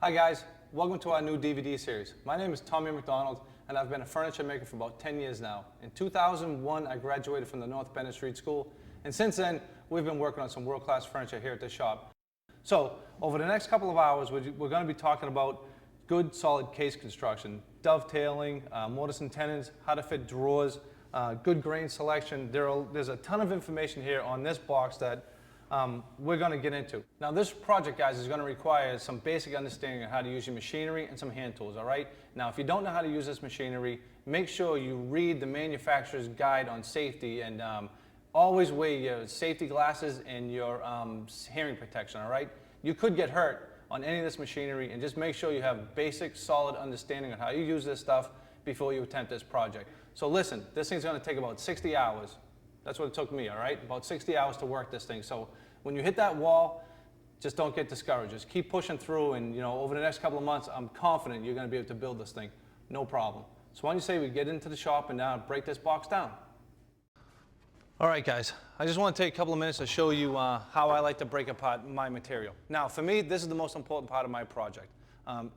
Hi guys, welcome to our new DVD series. My name is Tommy McDonald and I've been a furniture maker for about 10 years now. In 2001 I graduated from the North Bennett Street School, and since then we've been working on some world-class furniture here at the shop. So over the next couple of hours we're going to be talking about good solid case construction, dovetailing, mortise and tenons, how to fit drawers, good grain selection. There's a ton of information here on this box that we're going to get into. Now this project, guys, is going to require some basic understanding of how to use your machinery and some hand tools, all right? Now if you don't know how to use this machinery, make sure you read the manufacturer's guide on safety, and always wear your safety glasses and your hearing protection, all right? You could get hurt on any of this machinery, and just make sure you have basic solid understanding of how you use this stuff before you attempt this project. So listen, this thing's going to take about 60 hours. That's what it took me, all right? About 60 hours to work this thing. So when you hit that wall, just don't get discouraged. Just keep pushing through, and over the next couple of months, I'm confident you're going to be able to build this thing. No problem. So why don't you say we get into the shop and break this box down? All right, guys. I just want to take a couple of minutes to show you how I like to break apart my material. Now, for me, this is the most important part of my project.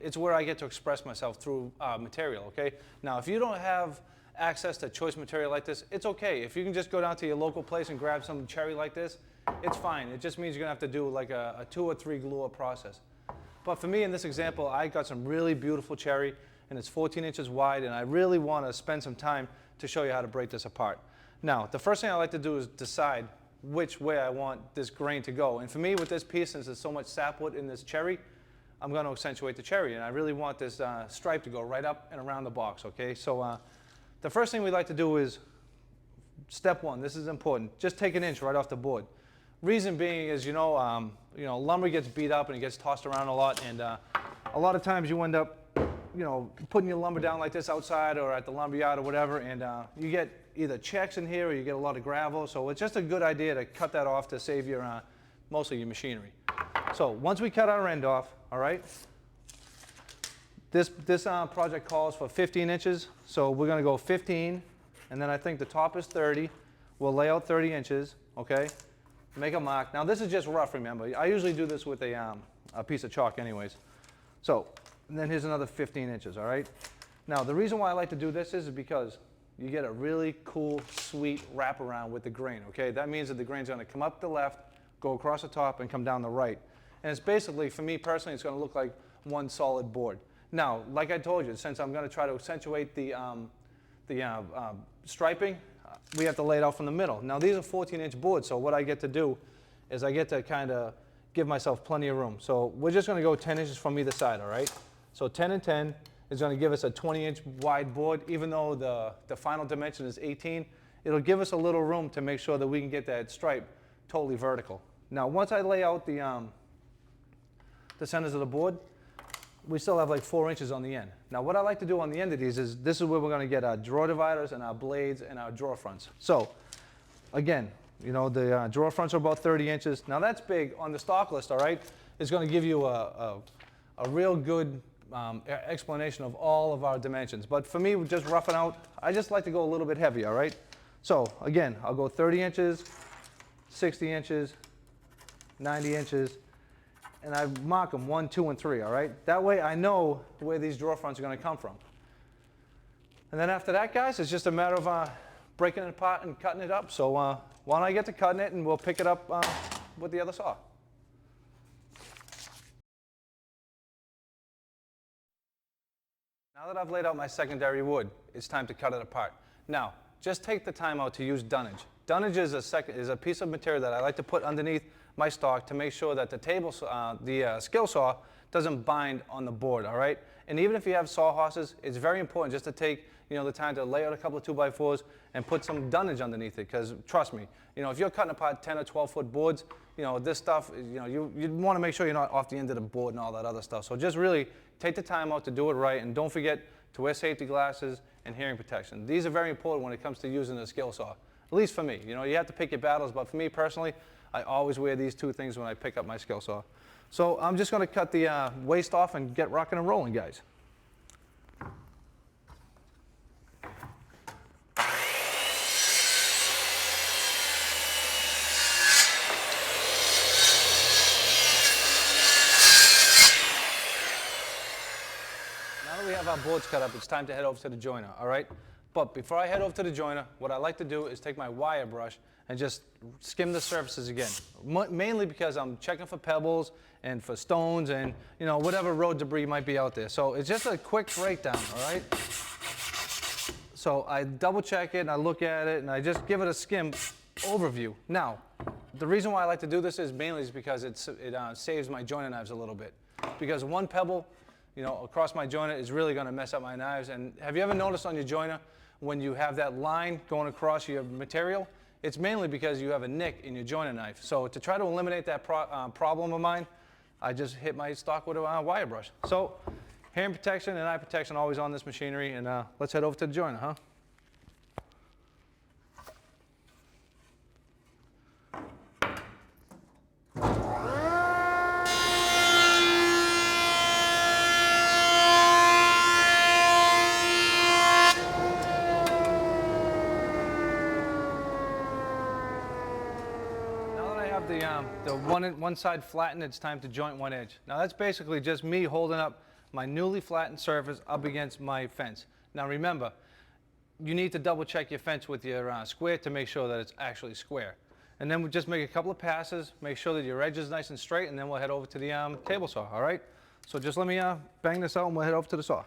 It's where I get to express myself through material, okay? Now, if you don't have access to choice material like this, it's okay. If you can just go down to your local place and grab some cherry like this, it's fine. It just means you're gonna have to do like a 2 or 3 glue process. But for me in this example, I got some really beautiful cherry, and it's 14 inches wide, and I really want to spend some time to show you how to break this apart. Now, the first thing I like to do is decide which way I want this grain to go. And for me with this piece, since there's so much sapwood in this cherry, I'm going to accentuate the cherry, and I really want this stripe to go right up and around the box, okay? So the first thing we like to do is, step one, this is important, just take an inch right off the board. Reason being is, lumber gets beat up and it gets tossed around a lot, and a lot of times you end up, putting your lumber down like this outside or at the lumber yard or whatever, and you get either checks in here or you get a lot of gravel. So it's just a good idea to cut that off to save your, mostly your machinery. So once we cut our end off, all right, this project calls for 15 inches, so we're going to go 15, and then I think the top is 30. We'll lay out 30 inches, okay? Make a mark. Now this is just rough, remember. I usually do this with a piece of chalk anyways. So, and then here's another 15 inches, all right? Now the reason why I like to do this is because you get a really cool, sweet wraparound with the grain, okay? That means that the grain's going to come up the left, go across the top, and come down the right. And it's basically, for me personally, it's going to look like one solid board. Now, like I told you, since I'm going to try to accentuate the striping, we have to lay it out from the middle. Now, these are 14-inch boards, so what I get to do is I get to kind of give myself plenty of room. So we're just going to go 10 inches from either side, all right? So 10 and 10 is going to give us a 20-inch wide board. Even though the final dimension is 18, it'll give us a little room to make sure that we can get that stripe totally vertical. Now, once I lay out the centers of the board, we still have like 4 inches on the end. Now what I like to do on the end of these is, this is where we're going to get our drawer dividers and our blades and our drawer fronts. So again, the drawer fronts are about 30 inches. Now that's big. On the stock list, all right, it's going to give you a real good explanation of all of our dimensions. But for me, just roughing out, I just like to go a little bit heavy, all right? So again, I'll go 30 inches, 60 inches, 90 inches, and I mark them 1, 2, and 3, all right? That way I know where these drawer fronts are going to come from. And then after that, guys, it's just a matter of breaking it apart and cutting it up. So why don't I get to cutting it, and we'll pick it up with the other saw. Now that I've laid out my secondary wood, it's time to cut it apart. Now, just take the time out to use dunnage. Dunnage is a piece of material that I like to put underneath my stock to make sure that the skill saw doesn't bind on the board, all right? And even if you have saw horses, it's very important just to take the time to lay out a couple of 2x4s and put some dunnage underneath it, because trust me, if you're cutting apart 10 or 12-foot boards, this stuff, you want to make sure you're not off the end of the board and all that other stuff. So just really take the time out to do it right, and don't forget to wear safety glasses and hearing protection. These are very important when it comes to using a skill saw, at least for me. You have to pick your battles, but for me personally, I always wear these 2 things when I pick up my skill saw. So I'm just going to cut the waste off and get rocking and rolling, guys. we have our boards cut up, it's time to head over to the joiner, all right? But before I head over to the joiner, what I like to do is take my wire brush and just skim the surfaces again. Mainly because I'm checking for pebbles and for stones and, you know, whatever road debris might be out there. So it's just a quick breakdown, all right? So I double check it and I look at it and I just give it a skim overview. Now, the reason why I like to do this is mainly because it saves my joiner knives a little bit. Because one pebble, you know, across my joiner is really going to mess up my knives. And have you ever noticed on your joiner when you have that line going across your material? It's mainly because you have a nick in your joiner knife. So to try to eliminate that problem of mine, I just hit my stock with a wire brush. So hand protection and eye protection always on this machinery, and let's head over to the joiner, huh? The one side flattened, it's time to joint one edge. Now that's basically just me holding up my newly flattened surface up against my fence. Now remember, you need to double check your fence with your square to make sure that it's actually square. And then we'll just make a couple of passes, make sure that your edge is nice and straight, and then we'll head over to the table saw, all right? So just let me bang this out and we'll head over to the saw.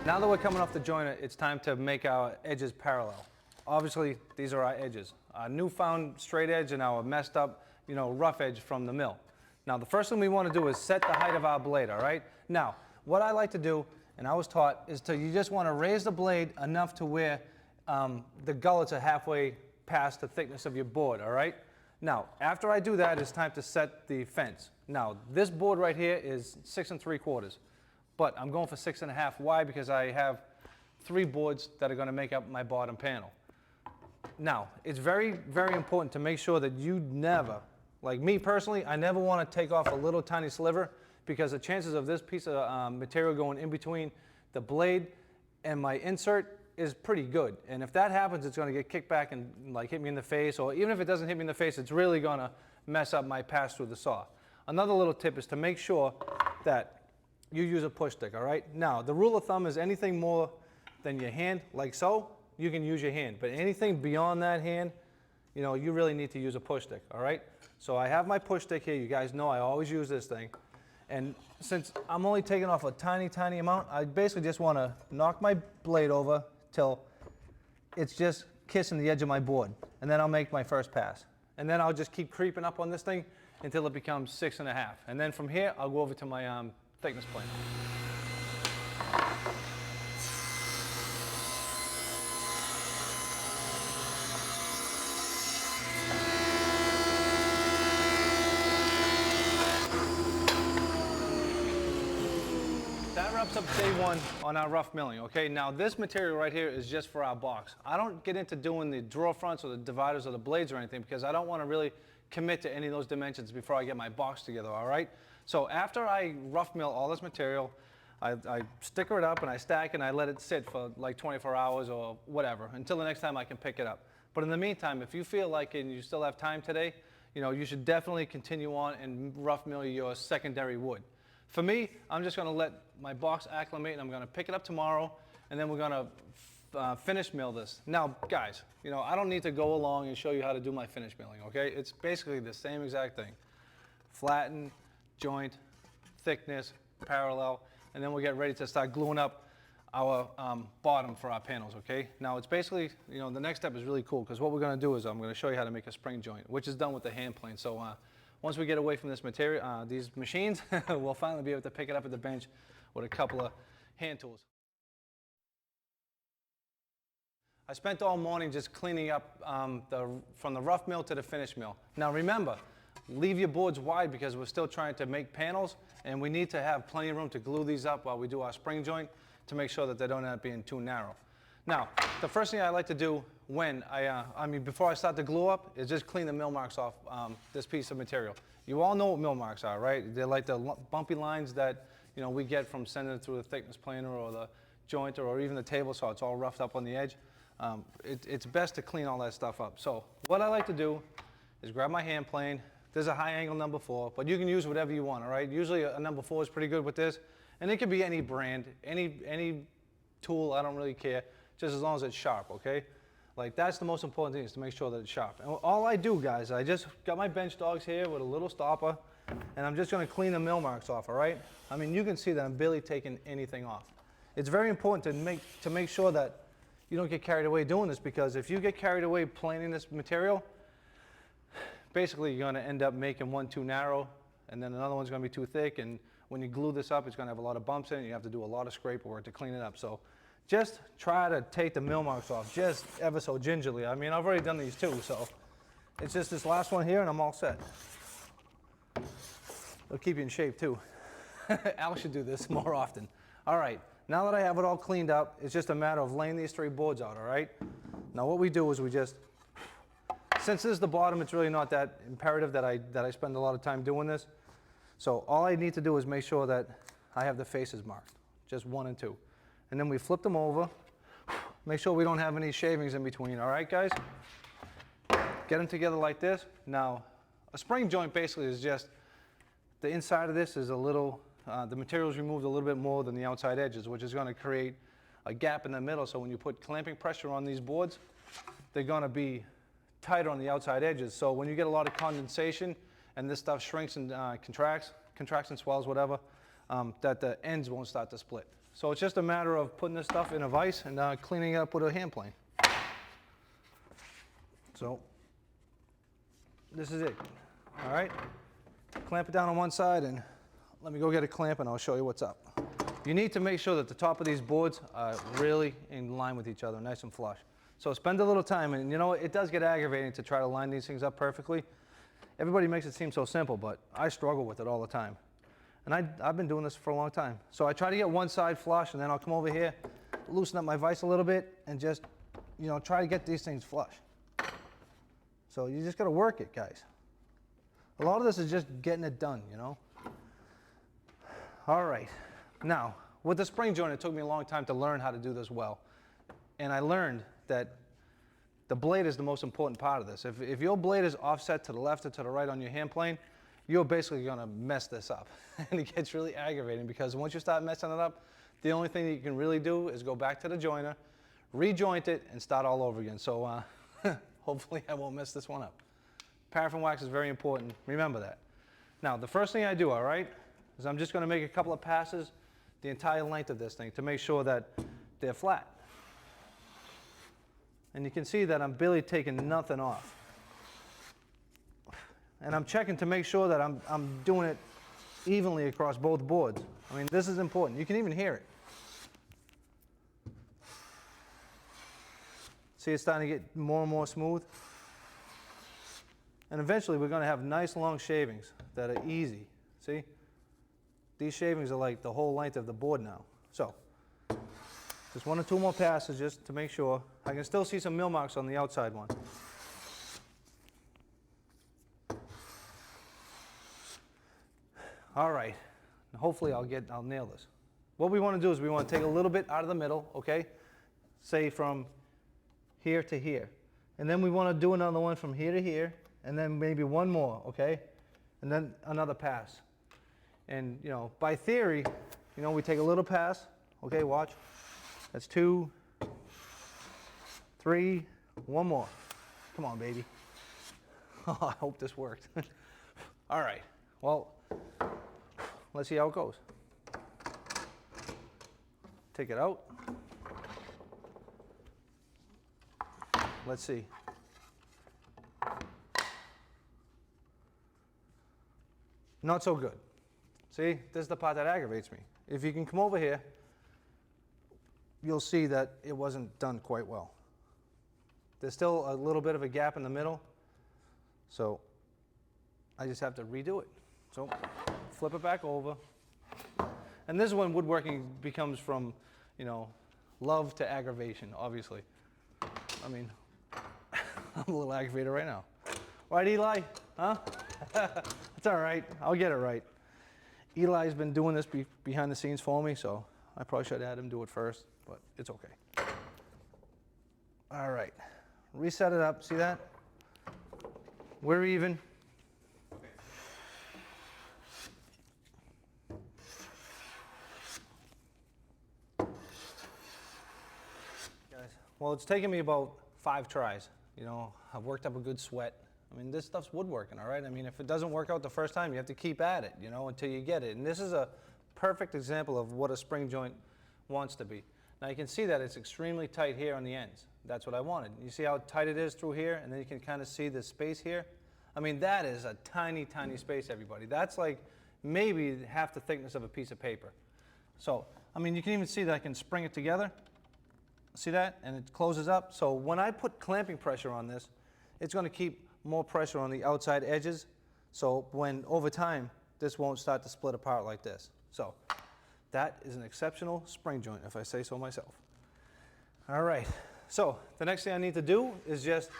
Now that we're coming off the joiner, it's time to make our edges parallel. Obviously, these are our edges. Our newfound straight edge and our messed up, you know, rough edge from the mill. Now, the first thing we want to do is set the height of our blade, all right? Now, what I like to do, and I was taught, is you just want to raise the blade enough to where the gullets are halfway past the thickness of your board, all right? Now, after I do that, it's time to set the fence. Now, this board right here is 6 3/4. But I'm going for 6 1/2. Why? Because I have 3 boards that are going to make up my bottom panel. Now, it's very, very important to make sure that you never, like me personally, I never want to take off a little tiny sliver because the chances of this piece of material going in between the blade and my insert is pretty good. And if that happens, it's going to get kicked back and like hit me in the face, or even if it doesn't hit me in the face, it's really going to mess up my pass through the saw. Another little tip is to make sure that you use a push stick, all right? Now, the rule of thumb is anything more than your hand, like so, you can use your hand. But anything beyond that hand, you know, you really need to use a push stick, all right? So I have my push stick here. You guys know I always use this thing. And since I'm only taking off a tiny, tiny amount, I basically just want to knock my blade over till it's just kissing the edge of my board. And then I'll make my first pass. And then I'll just keep creeping up on this thing until it becomes 6 1/2. And then from here, I'll go over to my thickness plane. That wraps up day 1 on our rough milling, okay? Now this material right here is just for our box. I don't get into doing the drawer fronts or the dividers or the blades or anything because I don't want to really commit to any of those dimensions before I get my box together, all right? So after I rough mill all this material, I sticker it up and I stack and I let it sit for like 24 hours or whatever until the next time I can pick it up. But in the meantime, if you feel like and you still have time today, you know, you should definitely continue on and rough mill your secondary wood. For me, I'm just going to let my box acclimate and I'm going to pick it up tomorrow and then we're going to finish mill this. Now, guys, you know, I don't need to go along and show you how to do my finish milling, okay? It's basically the same exact thing. Flatten, joint, thickness, parallel, and then we'll get ready to start gluing up our bottom for our panels, okay? Now it's basically, you know, the next step is really cool because what we're going to do is I'm going to show you how to make a spring joint, which is done with the hand plane. So once we get away from this material, these machines, we'll finally be able to pick it up at the bench with a couple of hand tools. I spent all morning just cleaning up from the rough mill to the finish mill. Now remember, leave your boards wide because we're still trying to make panels and we need to have plenty of room to glue these up while we do our spring joint to make sure that they don't end up being too narrow. Now, the first thing I like to do when before I start the glue up is just clean the mill marks off this piece of material. You all know what mill marks are, right? They're like the bumpy lines that, you know, we get from sending it through the thickness planer or the jointer or even the table saw. It's all roughed up on the edge. It's best to clean all that stuff up. So what I like to do is grab my hand plane. There's a high angle number 4, but you can use whatever you want, all right? Usually a number 4 is pretty good with this, and it could be any brand, any tool, I don't really care, just as long as it's sharp, okay? Like, that's the most important thing, is to make sure that it's sharp. And all I do, guys, I just got my bench dogs here with a little stopper, and I'm just gonna clean the mill marks off, all right? I mean, you can see that I'm barely taking anything off. It's very important to make sure that you don't get carried away doing this, because if you get carried away planing this material, basically you're gonna end up making one too narrow, and then another one's gonna be too thick, and when you glue this up, it's gonna have a lot of bumps in it, and you have to do a lot of scraper work to clean it up. So just try to take the mill marks off, just ever so gingerly. I mean, I've already done these too, so it's just this last one here, and I'm all set. It'll keep you in shape too. Al should do this more often. All right, now that I have it all cleaned up, it's just a matter of laying these 3 boards out, all right? Now what we do is we just, since this is the bottom, it's really not that imperative that I spend a lot of time doing this. So all I need to do is make sure that I have the faces marked, just 1 and 2. And then we flip them over, make sure we don't have any shavings in between, all right, guys? Get them together like this. Now, a spring joint basically is just, the inside of this is a little, the material is removed a little bit more than the outside edges, which is gonna create a gap in the middle, so when you put clamping pressure on these boards, they're gonna be tighter on the outside edges. So when you get a lot of condensation and this stuff shrinks and contracts and swells, whatever, that the ends won't start to split. So it's just a matter of putting this stuff in a vise and cleaning it up with a hand plane. So this is it, all right? Clamp it down on one side, and let me go get a clamp and I'll show you what's up. You need to make sure that the top of these boards are really in line with each other, nice and flush. So spend a little time, and you know, it does get aggravating to try to line these things up perfectly. Everybody makes it seem so simple, but I struggle with it all the time. And I've been doing this for a long time. So I try to get one side flush, and then I'll come over here, loosen up my vise a little bit, and just, you know, try to get these things flush. So you just gotta work it, guys. A lot of this is just getting it done, you know? All right, now, with the spring joint, it took me a long time to learn how to do this well. And I learned that the blade is the most important part of this. If your blade is offset to the left or to the right on your hand plane, you're basically gonna mess this up. And it gets really aggravating, because once you start messing it up, the only thing that you can really do is go back to the joiner, rejoint it, and start all over again. So hopefully I won't mess this one up. Paraffin wax is very important, remember that. Now, the first thing I do, all right, is I'm just gonna make a couple of passes the entire length of this thing to make sure that they're flat. And you can see that I'm barely taking nothing off. And I'm checking to make sure that I'm doing it evenly across both boards. I mean, this is important. You can even hear it. See, it's starting to get more and more smooth. And eventually we're going to have nice long shavings that are easy. See? These shavings are like the whole length of the board now. So, just 1 or 2 more passes just to make sure. I can still see some mill marks on the outside one. All right, hopefully I'll nail this. What we want to do is we want to take a little bit out of the middle, okay? Say from here to here. And then we want to do another one from here to here, and then maybe one more, okay? And then another pass. And, you know, by theory, you know, we take a little pass, okay, watch. That's 2, 3, one more. Come on, baby. Oh, I hope this worked. All right, well, let's see how it goes. Take it out. Let's see. Not so good. See, this is the part that aggravates me. If you can come over here, you'll see that it wasn't done quite well. There's still a little bit of a gap in the middle, so I just have to redo it. So flip it back over. And this is when woodworking becomes from, you know, love to aggravation, obviously. I mean, I'm a little aggravated right now. Right, Eli? Huh? It's all right. I'll get it right. Eli's been doing this behind the scenes for me, so I probably should have had him do it first, but it's okay. All right. Reset it up. See that? We're even. Guys, well, it's taken me about 5 tries. You know, I've worked up a good sweat. I mean, this stuff's woodworking, all right? I mean, if it doesn't work out the first time, you have to keep at it, you know, until you get it. And this is a perfect example of what a spring joint wants to be. Now you can see that it's extremely tight here on the ends. That's what I wanted. You see how tight it is through here, and then you can kind of see the space here? I mean, that is a tiny, tiny space, everybody. That's like maybe half the thickness of a piece of paper. So, I mean, you can even see that I can spring it together. See that? And it closes up. So when I put clamping pressure on this, it's going to keep more pressure on the outside edges. So when over time, this won't start to split apart like this. So that is an exceptional spring joint, if I say so myself. All right. So the next thing I need to do is just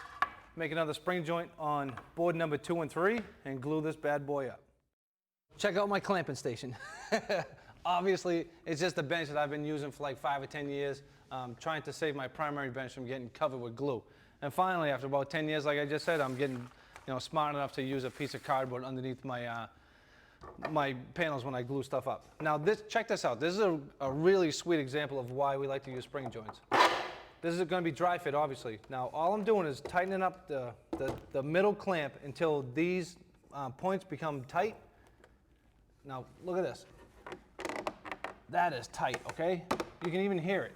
make another spring joint on board number 2 and 3 and glue this bad boy up. Check out my clamping station. Obviously, it's just a bench that I've been using for like 5 or 10 years, trying to save my primary bench from getting covered with glue. And finally, after about 10 years, like I just said, I'm getting, you know, smart enough to use a piece of cardboard underneath my my panels when I glue stuff up. Now, check this out. This is a really sweet example of why we like to use spring joints. This is going to be dry fit, obviously. Now, all I'm doing is tightening up the middle clamp until these points become tight. Now, look at this. That is tight, okay? You can even hear it.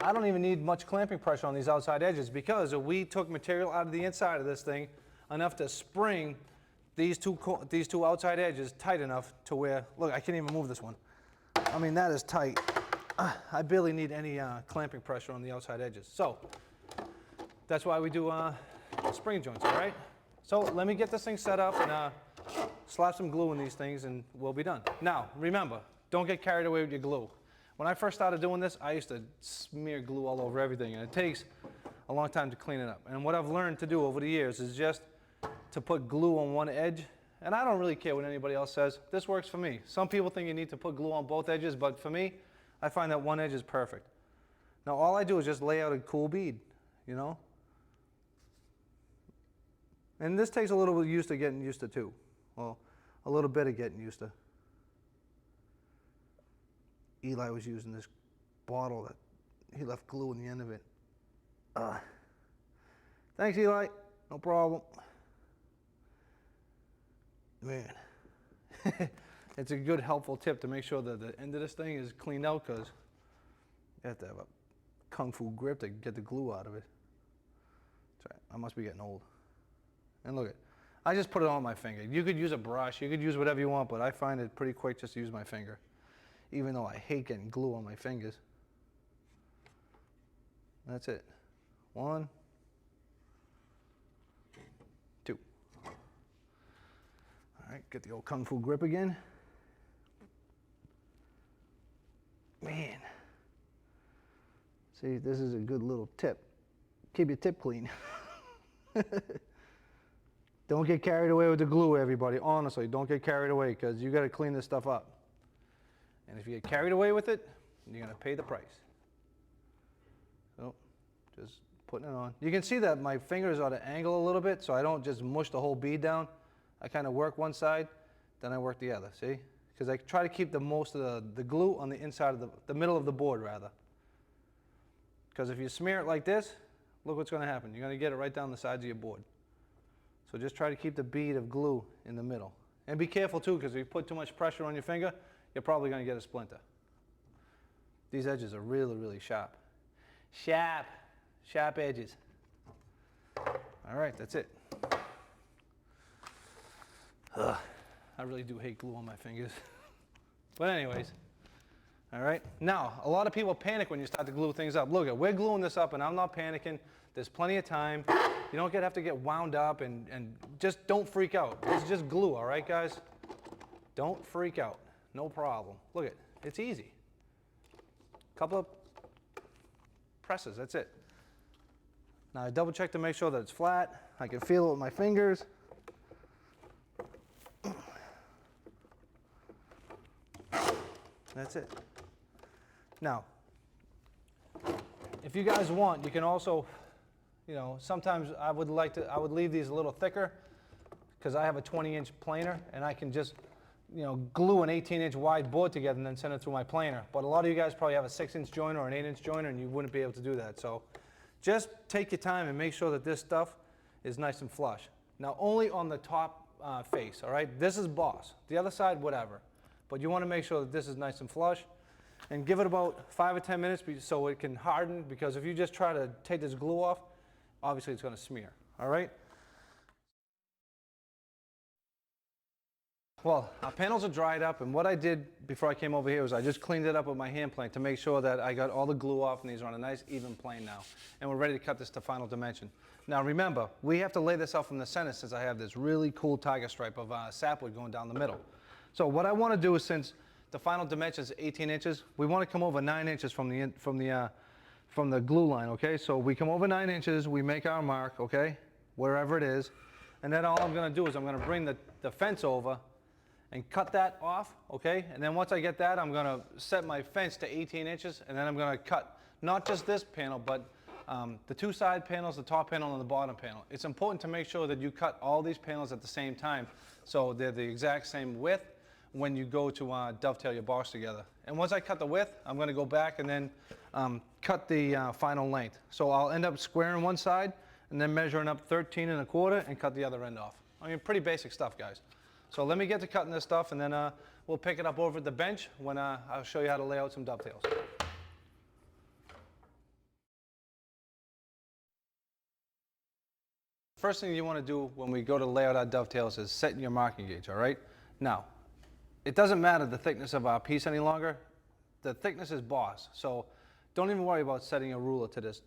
I don't even need much clamping pressure on these outside edges because we took material out of the inside of this thing enough to spring these two outside edges tight enough to where, look, I can't even move this one. I mean, that is tight. I barely need any clamping pressure on the outside edges. So that's why we do spring joints, all right? So let me get this thing set up and slap some glue in these things and we'll be done. Now, remember, don't get carried away with your glue. When I first started doing this, I used to smear glue all over everything, and it takes a long time to clean it up. And what I've learned to do over the years is just to put glue on one edge, and I don't really care what anybody else says. This works for me. Some people think you need to put glue on both edges, but for me, I find that one edge is perfect. Now all I do is just lay out a cool bead, you know? And this takes a little bit used to getting used to too. Well, a little bit of getting used to. Eli was using this bottle that he left glue in the end of it. Thanks, Eli. No problem. Man, it's a good helpful tip to make sure that the end of this thing is cleaned out because you have to have a kung fu grip to get the glue out of it. That's right. I must be getting old. And look at, I just put it on my finger. You could use a brush, you could use whatever you want, but I find it pretty quick just to use my finger. Even though I hate getting glue on my fingers. That's it. 1, 2. All right, get the old kung fu grip again. Man. See, this is a good little tip. Keep your tip clean. Don't get carried away with the glue, everybody. Honestly, don't get carried away because you got to clean this stuff up. And if you get carried away with it, you're going to pay the price. So, just putting it on. You can see that my fingers are at an angle a little bit, so I don't just mush the whole bead down. I kind of work one side, then I work the other, see? Because I try to keep the most of the glue on the inside of the middle of the board, rather. Because if you smear it like this, look what's going to happen. You're going to get it right down the sides of your board. So just try to keep the bead of glue in the middle. And be careful too, because if you put too much pressure on your finger, you're probably going to get a splinter. These edges are really, really sharp. Sharp edges. All right, that's it. Ugh, I really do hate glue on my fingers. But anyways, all right. Now, a lot of people panic when you start to glue things up. Look, we're gluing this up and I'm not panicking. There's plenty of time. You don't have to get wound up and just don't freak out. It's just glue, all right, guys? Don't freak out. No problem. Look at it. It's easy. Couple of presses, that's it. Now I double check to make sure that it's flat. I can feel it with my fingers. That's it. Now, if you guys want, you can also, sometimes I would leave these a little thicker because I have a 20-inch planer and I can just, glue an 18-inch wide board together and then send it through my planer. But a lot of you guys probably have a 6-inch joiner or an 8-inch joiner and you wouldn't be able to do that. So just take your time and make sure that this stuff is nice and flush. Now only on the top face, all right? This is boss. The other side, whatever. But you want to make sure that this is nice and flush. And give it about 5 or 10 minutes so it can harden, because if you just try to take this glue off, obviously it's going to smear, all right? Well, our panels are dried up, and what I did before I came over here was I just cleaned it up with my hand plane to make sure that I got all the glue off, and these are on a nice even plane now. And we're ready to cut this to final dimension. Now remember, we have to lay this out from the center since I have this really cool tiger stripe of sapwood going down the middle. So what I want to do is, since the final dimension is 18 inches, we want to come over 9 inches from the glue line, okay? So we come over 9 inches, we make our mark, okay, wherever it is, and then all I'm going to do is I'm going to bring the fence over and cut that off, okay? And then once I get that, I'm going to set my fence to 18 inches, and then I'm going to cut not just this panel, but the two side panels, the top panel and the bottom panel. It's important to make sure that you cut all these panels at the same time so they're the exact same width when you go to dovetail your box together. And once I cut the width, I'm going to go back and then cut the final length. So I'll end up squaring one side and then measuring up 13 1/4 and cut the other end off. I mean, pretty basic stuff, guys. So let me get to cutting this stuff, and then we'll pick it up over at the bench when I'll show you how to lay out some dovetails. First thing you want to do when we go to lay out our dovetails is set your marking gauge, all right? Now, it doesn't matter the thickness of our piece any longer. The thickness is boss, so don't even worry about setting a ruler to this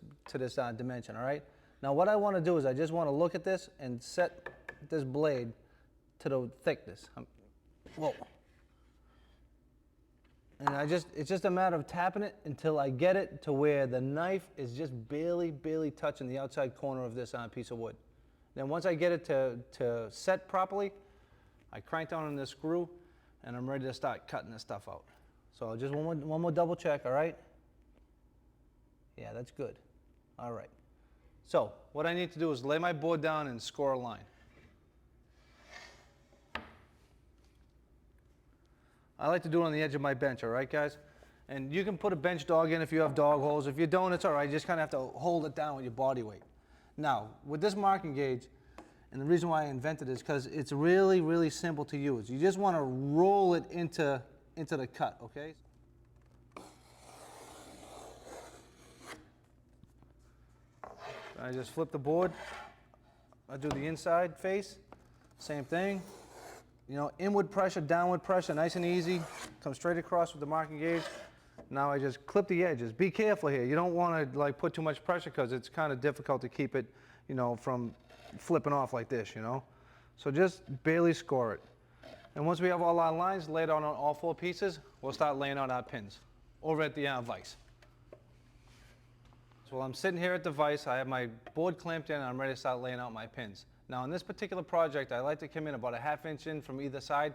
dimension, all right? Now what I want to do is I just want to look at this and set this blade to the thickness. Whoa. And it's just a matter of tapping it until I get it to where the knife is just barely touching the outside corner of this piece of wood. Then once I get it to set properly, I crank down on this screw, and I'm ready to start cutting this stuff out. So just one more double check, all right? Yeah, that's good. All right. So what I need to do is lay my board down and score a line. I like to do it on the edge of my bench, all right, guys? And you can put a bench dog in if you have dog holes. If you don't, it's all right. You just kind of have to hold it down with your body weight. Now, with this marking gauge, and the reason why I invented it is because it's really simple to use. You just want to roll it into the cut, okay? I just flip the board. I do the inside face, same thing. Inward pressure, downward pressure, nice and easy. Come straight across with the marking gauge. Now I just clip the edges. Be careful here. You don't want to put too much pressure because it's kind of difficult to keep it, from flipping off like this, So just barely score it. And once we have all our lines laid out on all 4 pieces, we'll start laying out our pins over at the vise. So while I'm sitting here at the vise, I have my board clamped in and I'm ready to start laying out my pins. Now in this particular project, I like to come in about a ½ inch in from either side.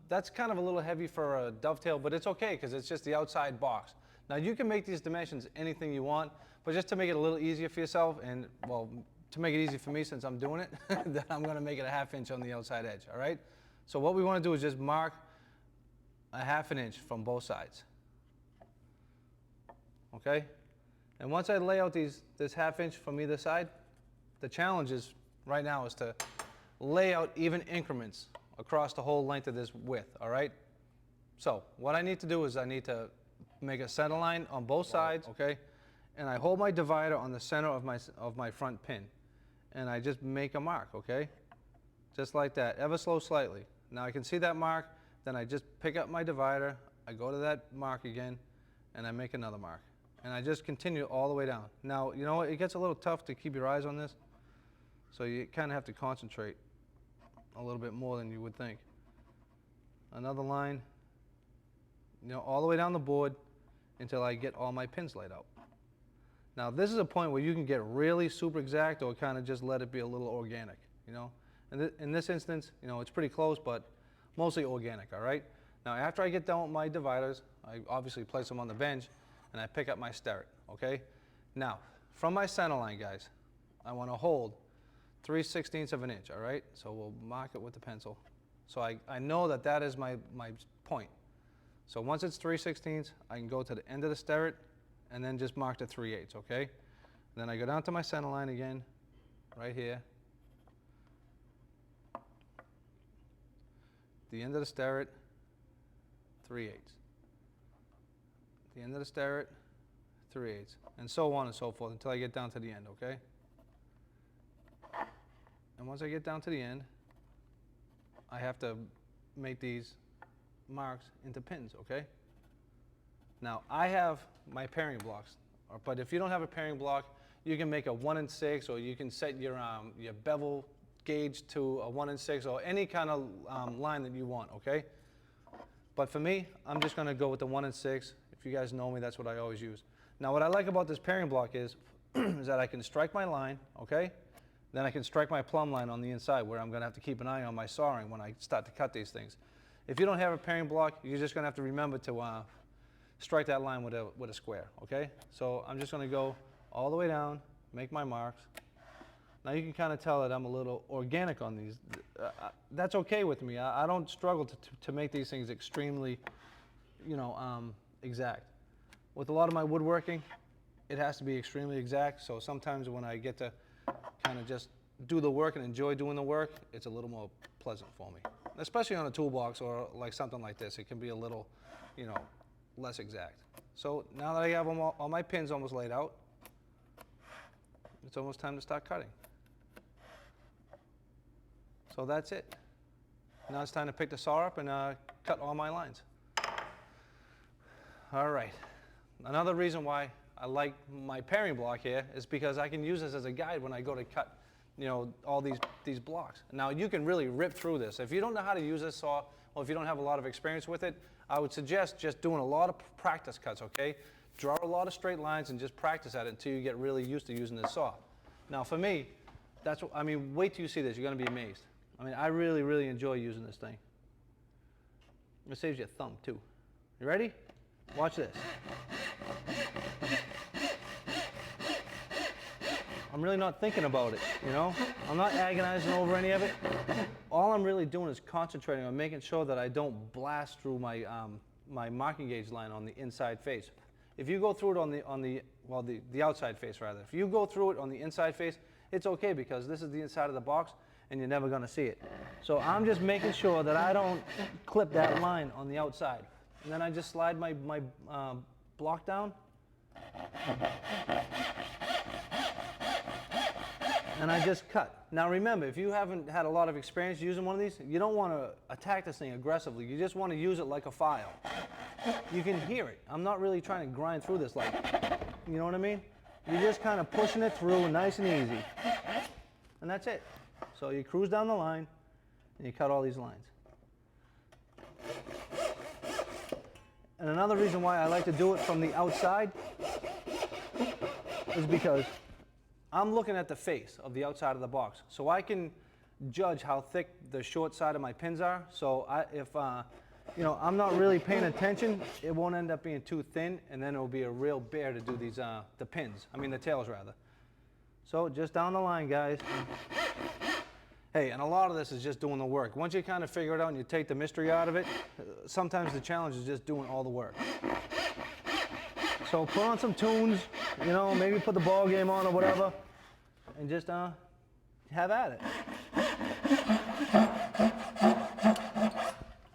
That's kind of a little heavy for a dovetail, but it's okay because it's just the outside box. Now you can make these dimensions anything you want, but just to make it a little easier for yourself, and well, to make it easy for me since I'm doing it, then I'm going to make it a ½ inch on the outside edge, all right? So what we want to do is just mark a ½ inch from both sides, okay? And once I lay out this ½ inch from either side, the challenge is right now is to lay out even increments across the whole length of this width, all right? So what I need to do is I need to make a center line on both sides, okay? And I hold my divider on the center of my front pin. And I just make a mark, okay? Just like that, ever so slightly. Now I can see that mark, then I just pick up my divider, I go to that mark again, and I make another mark. And I just continue all the way down. Now, it gets a little tough to keep your eyes on this, so you kind of have to concentrate a little bit more than you would think. Another line, all the way down the board until I get all my pins laid out. Now this is a point where you can get really super exact or kind of just let it be a little organic, you know. And in this instance, you know, it's pretty close, but mostly organic, all right? Now after I get done with my dividers, I obviously place them on the bench and I pick up my sterret, okay? Now, from my center line, guys, I want to hold 3/16 of an inch, all right? So we'll mark it with the pencil. So I know that that is my point. So once it's 3/16, I can go to the end of the sterret and then just mark the 3/8, okay? Then I go down to my center line again, right here. The end of the sterret, 3/8. The end of the sterret, 3/8, and so on and so forth until I get down to the end, okay? And once I get down to the end, I have to make these marks into pins, okay? Now I have my paring blocks, but if you don't have a paring block, you can make a 1 in 6, or you can set your bevel gauge to a 1 in 6, or any kind of line that you want, okay? But for me, I'm just gonna go with the 1 in 6. If you guys know me, that's what I always use. Now what I like about this paring block is, is that I can strike my line, okay? Then I can strike my plumb line on the inside, where I'm gonna have to keep an eye on my sawing when I start to cut these things. If you don't have a paring block, you're just gonna have to remember to strike that line with a square, okay? So I'm just gonna go all the way down, make my marks. Now you can kind of tell that I'm a little organic on these. That's okay with me. I don't struggle to make these things extremely, you know, exact. With a lot of my woodworking, it has to be extremely exact, so sometimes when I get to kind of just do the work and enjoy doing the work, it's a little more pleasant for me. Especially on a toolbox or like something like this, it can be a little, you know, less exact. So now that I have all my pins almost laid out, it's almost time to start cutting. So that's it. Now it's time to pick the saw up and cut all my lines. All right. Another reason why I like my paring block here is because I can use this as a guide when I go to cut, you know, all these blocks. Now you can really rip through this. If you don't know how to use this saw, or if you don't have a lot of experience with it, I would suggest just doing a lot of practice cuts, okay? Draw a lot of straight lines and just practice at it until you get really used to using this saw. Now for me, that's what, I mean, wait till you see this, you're gonna be amazed. I mean, I really, really enjoy using this thing. It saves you a thumb too. You ready? Watch this. I'm really not thinking about it, you know? I'm not agonizing over any of it. All I'm really doing is concentrating on making sure that I don't blast through my, my marking gauge line on the inside face. If you go through it on the outside face rather. If you go through it on the inside face, it's okay because this is the inside of the box and you're never gonna see it. So I'm just making sure that I don't clip that line on the outside. And then I just slide my block down. And I just cut. Now remember, if you haven't had a lot of experience using one of these, you don't want to attack this thing aggressively. You just want to use it like a file. You can hear it. I'm not really trying to grind through this like, you know what I mean? You're just kind of pushing it through nice and easy. And that's it. So you cruise down the line and you cut all these lines. And another reason why I like to do it from the outside is because I'm looking at the face of the outside of the box, so I can judge how thick the short side of my pins are. So if you know, I'm not really paying attention, it won't end up being too thin, and then it will be a real bear to do these the pins. I mean the tails rather. So just down the line, guys. Hey, and a lot of this is just doing the work. Once you kind of figure it out and you take the mystery out of it, sometimes the challenge is just doing all the work. So put on some tunes, you know, maybe put the ball game on or whatever, and just have at it.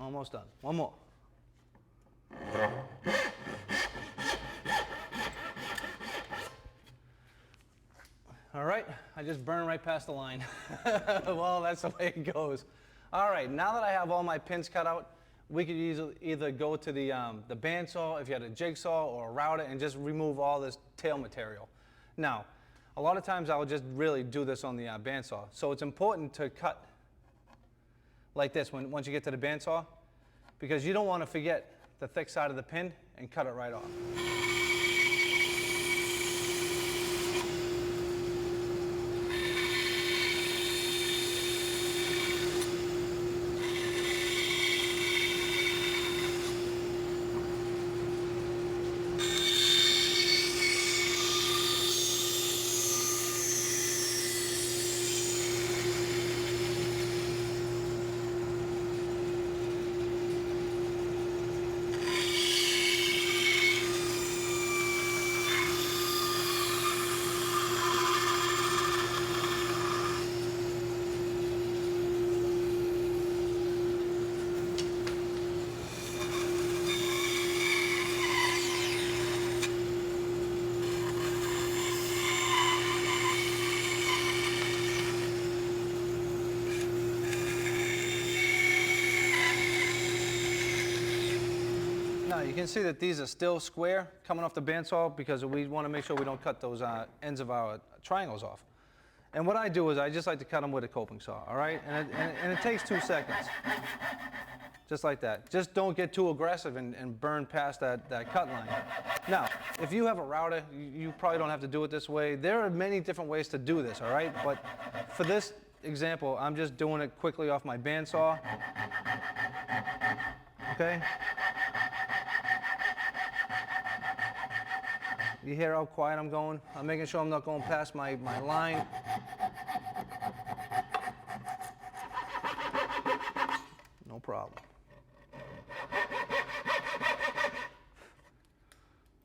Almost done. One more. All right, I just burned right past the line. Well, that's the way it goes. All right, now that I have all my pins cut out, we could either go to the bandsaw, if you had a jigsaw or a router, and just remove all this tail material. Now, a lot of times I would just really do this on the bandsaw. So it's important to cut like this once you get to the bandsaw, because you don't want to forget the thick side of the pin and cut it right off. you can see that these are still square coming off the bandsaw because we want to make sure we don't cut those ends of our triangles off. And what I do is I just like to cut them with a coping saw, all right? And it takes 2 seconds, just like that. Just don't get too aggressive and burn past that cut line. Now, if you have a router, you probably don't have to do it this way. There are many different ways to do this, all right? But for this example, I'm just doing it quickly off my bandsaw, okay? You hear how quiet I'm going? I'm making sure I'm not going past my line. No problem.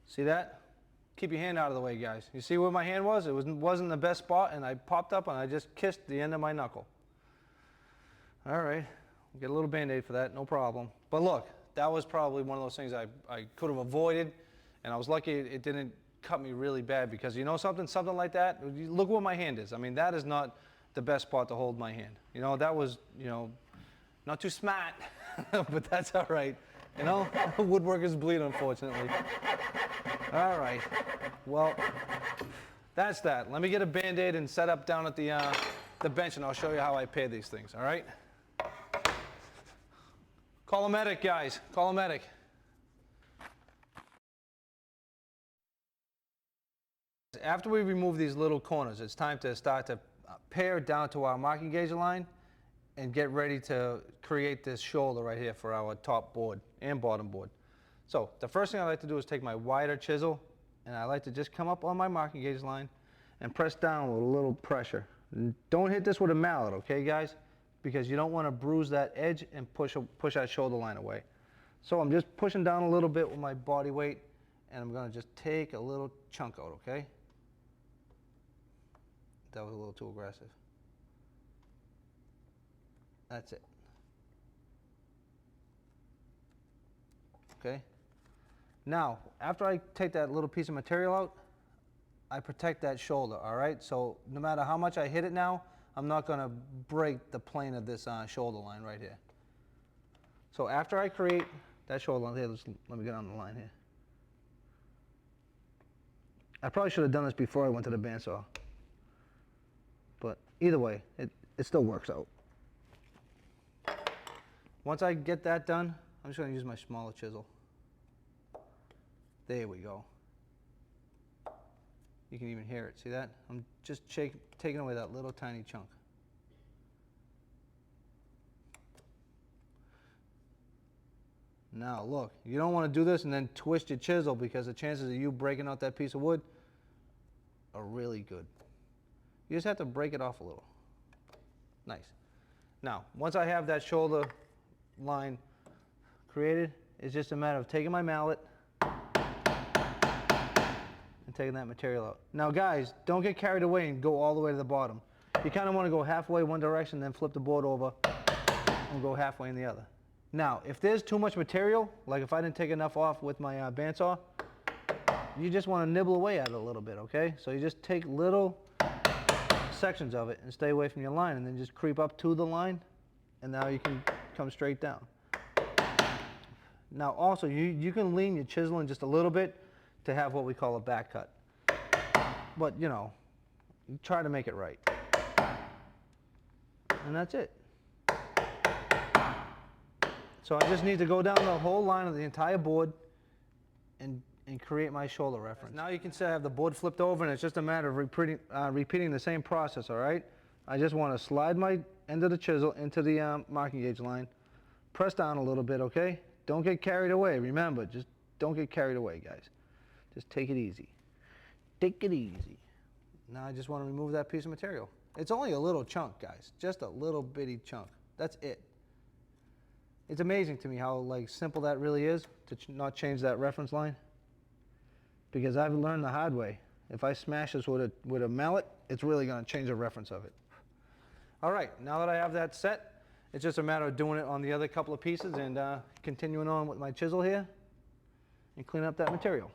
See that? Keep your hand out of the way, guys. You see where my hand was? It wasn't the best spot, and I popped up and I just kissed the end of my knuckle. All right, get a little Band-Aid for that, no problem. But look, that was probably one of those things I could have avoided, and I was lucky it didn't cut me really bad, because you know something like that, look where my hand is. I mean, that is not the best spot to hold my hand. You know, that was, you know, not too smart, but that's all right. You know, woodworkers bleed, unfortunately. All right, well, that's that. Let me get a Band-Aid and set up down at the bench, and I'll show you how I pay these things, all right? Call a medic, guys, call a medic. After we remove these little corners, it's time to start to pare down to our marking gauge line and get ready to create this shoulder right here for our top board and bottom board. So the first thing I like to do is take my wider chisel, and I like to just come up on my marking gauge line and press down with a little pressure. And don't hit this with a mallet, okay guys? Because you don't want to bruise that edge and push that shoulder line away. So I'm just pushing down a little bit with my body weight, and I'm going to just take a little chunk out, okay? That was a little too aggressive. That's it. Okay? Now, after I take that little piece of material out, I protect that shoulder, all right? So no matter how much I hit it now, I'm not going to break the plane of this shoulder line right here. So after I create that shoulder line, here, let me get on the line here. I probably should have done this before I went to the bandsaw. But either way, it still works out. Once I get that done, I'm just going to use my smaller chisel. There we go. You can even hear it. See that? I'm just taking away that little tiny chunk. Now look, you don't want to do this and then twist your chisel, because the chances of you breaking out that piece of wood are really good. You just have to break it off a little. Nice. Now, once I have that shoulder line created, it's just a matter of taking my mallet and taking that material out. Now guys, don't get carried away and go all the way to the bottom. You kind of want to go halfway one direction, then flip the board over and go halfway in the other. Now, if there's too much material, like if I didn't take enough off with my bandsaw, you just want to nibble away at it a little bit, okay? So you just take little sections of it and stay away from your line, and then just creep up to the line, and now you can come straight down. Now also, you can lean your chisel in just a little bit to have what we call a back cut. But you know, you try to make it right. And that's it. So I just need to go down the whole line of the entire board and create my shoulder reference. Now you can see I have the board flipped over, and it's just a matter of repeating the same process, all right? I just want to slide my end of the chisel into the marking gauge line, press down a little bit, okay? Don't get carried away. Remember, just don't get carried away, guys. Just take it easy. Take it easy. Now I just want to remove that piece of material. It's only a little chunk, guys. Just a little bitty chunk. That's it. It's amazing to me how like simple that really is to not change that reference line. Because I've learned the hard way. If I smash this with a mallet, it's really going to change the reference of it. All right, now that I have that set, it's just a matter of doing it on the other couple of pieces and continuing on with my chisel here and clean up that material.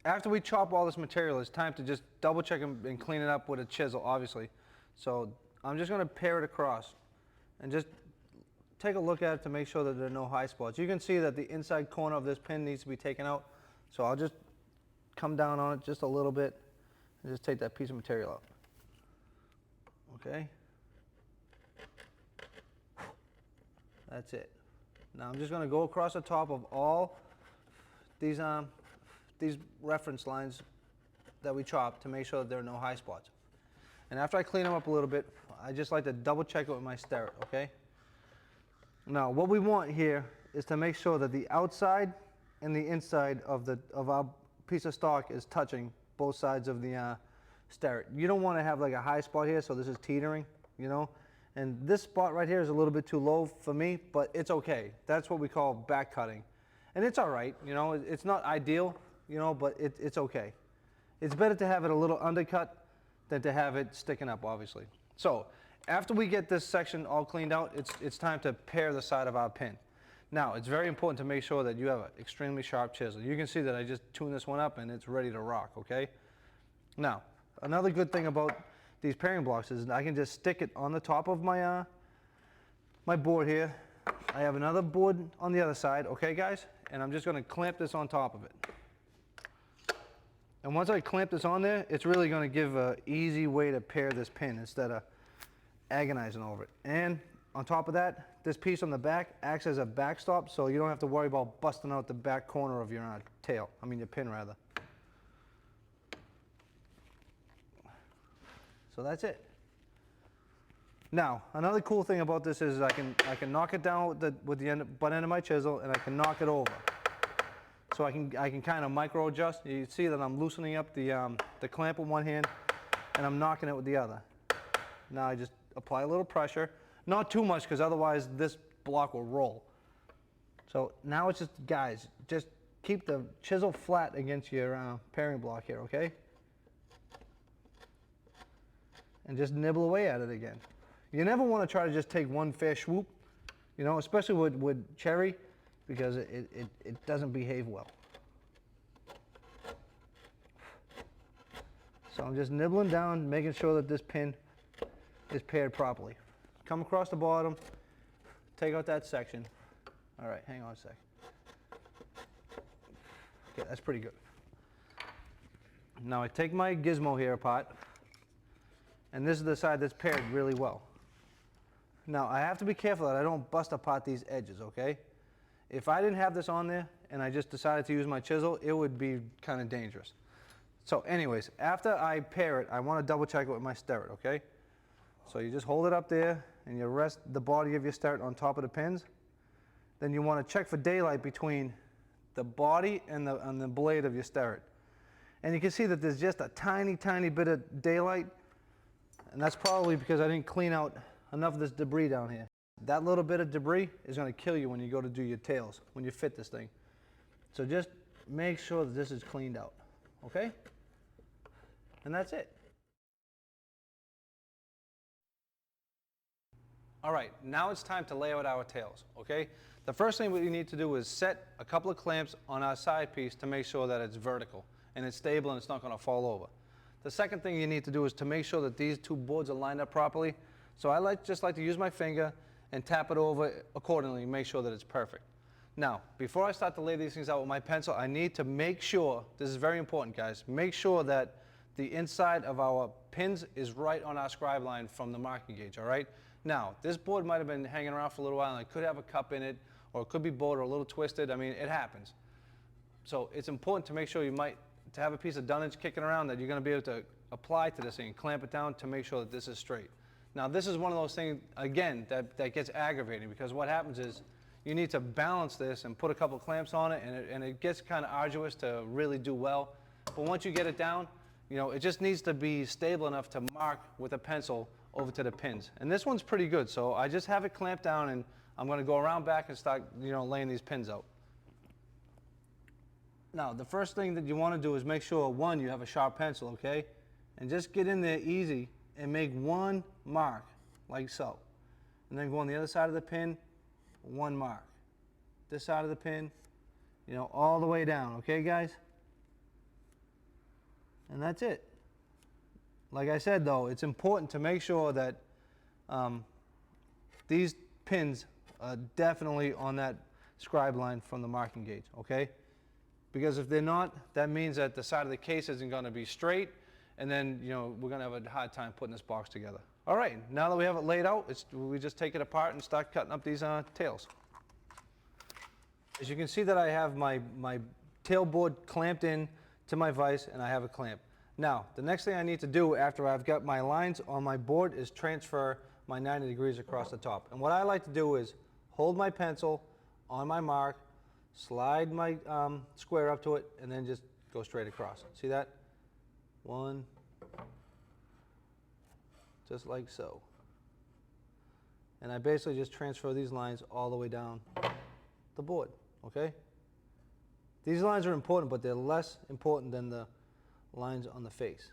After we chop all this material, it's time to just double check and clean it up with a chisel, obviously. So I'm just gonna pare it across and just take a look at it to make sure that there are no high spots. You can see that the inside corner of this pin needs to be taken out. So I'll just come down on it just a little bit and just take that piece of material out. Okay? That's it. Now I'm just going to go across the top of all these reference lines that we chopped to make sure that there are no high spots. And after I clean them up a little bit, I just like to double check it with my stirret, okay? Now what we want here is to make sure that the outside and the inside of our piece of stock is touching both sides of the stirret. You don't want to have like a high spot here, so this is teetering, you know? And this spot right here is a little bit too low for me, but it's okay. That's what we call back cutting. And it's all right, you know, it's not ideal, you know, but it's okay. It's better to have it a little undercut than to have it sticking up, obviously. So after we get this section all cleaned out, it's time to pare the side of our pin. Now, it's very important to make sure that you have an extremely sharp chisel. You can see that I just tuned this one up and it's ready to rock, okay? Now, another good thing about these paring blocks is I can just stick it on the top of my my board here. I have another board on the other side, okay guys? And I'm just gonna clamp this on top of it. And once I clamp this on there, it's really gonna give an easy way to pare this pin instead of agonizing over it. And on top of that, this piece on the back acts as a backstop, so you don't have to worry about busting out the back corner of your tail. I mean your pin rather. So that's it. Now, another cool thing about this is I can knock it down with the butt end of my chisel, and I can knock it over. So I can kind of micro adjust. You see that I'm loosening up the clamp with one hand, and I'm knocking it with the other. Now I just apply a little pressure, not too much because otherwise this block will roll. So now it's just, guys, just keep the chisel flat against your paring block here, okay? And just nibble away at it again. You never want to try to just take one fair swoop, you know, especially with cherry, because it doesn't behave well. So I'm just nibbling down, making sure that this pin is pared properly. Come across the bottom, take out that section. All right, hang on a sec. Okay, that's pretty good. Now I take my gizmo here apart, and this is the side that's pared really well. Now I have to be careful that I don't bust apart these edges, okay? If I didn't have this on there and I just decided to use my chisel, it would be kind of dangerous. So anyways, after I pare it, I want to double check it with my stirret, okay? So you just hold it up there and you rest the body of your stirret on top of the pins. Then you want to check for daylight between the body and the blade of your stirret. And you can see that there's just a tiny, tiny bit of daylight, and that's probably because I didn't clean out enough of this debris down here. That little bit of debris is going to kill you when you go to do your tails, when you fit this thing. So just make sure that this is cleaned out, okay? And that's it. All right, now it's time to lay out our tails, okay? The first thing we need to do is set a couple of clamps on our side piece to make sure that it's vertical and it's stable and it's not going to fall over. The second thing you need to do is to make sure that these two boards are lined up properly. So I just like to use my finger and tap it over accordingly and make sure that it's perfect. Now, before I start to lay these things out with my pencil, I need to make sure, this is very important guys, make sure that the inside of our pins is right on our scribe line from the marking gauge, all right? Now, this board might have been hanging around for a little while and it could have a cup in it, or it could be bowed or a little twisted. I mean, it happens. So it's important to make sure to have a piece of dunnage kicking around that you're going to be able to apply to this thing and clamp it down to make sure that this is straight. Now this is one of those things, again, that gets aggravating, because what happens is you need to balance this and put a couple clamps on it, and it gets kind of arduous to really do well. But once you get it down, you know, it just needs to be stable enough to mark with a pencil over to the pins. And this one's pretty good, so I just have it clamped down and I'm going to go around back and start, you know, laying these pins out. Now, the first thing that you want to do is make sure, one, you have a sharp pencil, okay? And just get in there easy and make one mark, like so. And then go on the other side of the pin, one mark. This side of the pin, you know, all the way down, okay, guys? And that's it. like I said though, it's important to make sure that these pins are definitely on that scribe line from the marking gauge, okay? Because if they're not, that means that the side of the case isn't going to be straight, and then, you know, we're going to have a hard time putting this box together. All right, now that we have it laid out, we just take it apart and start cutting up these tails. As you can see that I have my tail board clamped in to my vise, and I have a clamp. Now, the next thing I need to do after I've got my lines on my board is transfer my 90 degrees across the top. And what I like to do is hold my pencil on my mark, slide my square up to it, and then just go straight across. See that? One, just like so. And I basically just transfer these lines all the way down the board, okay? These lines are important, but they're less important than the lines on the face.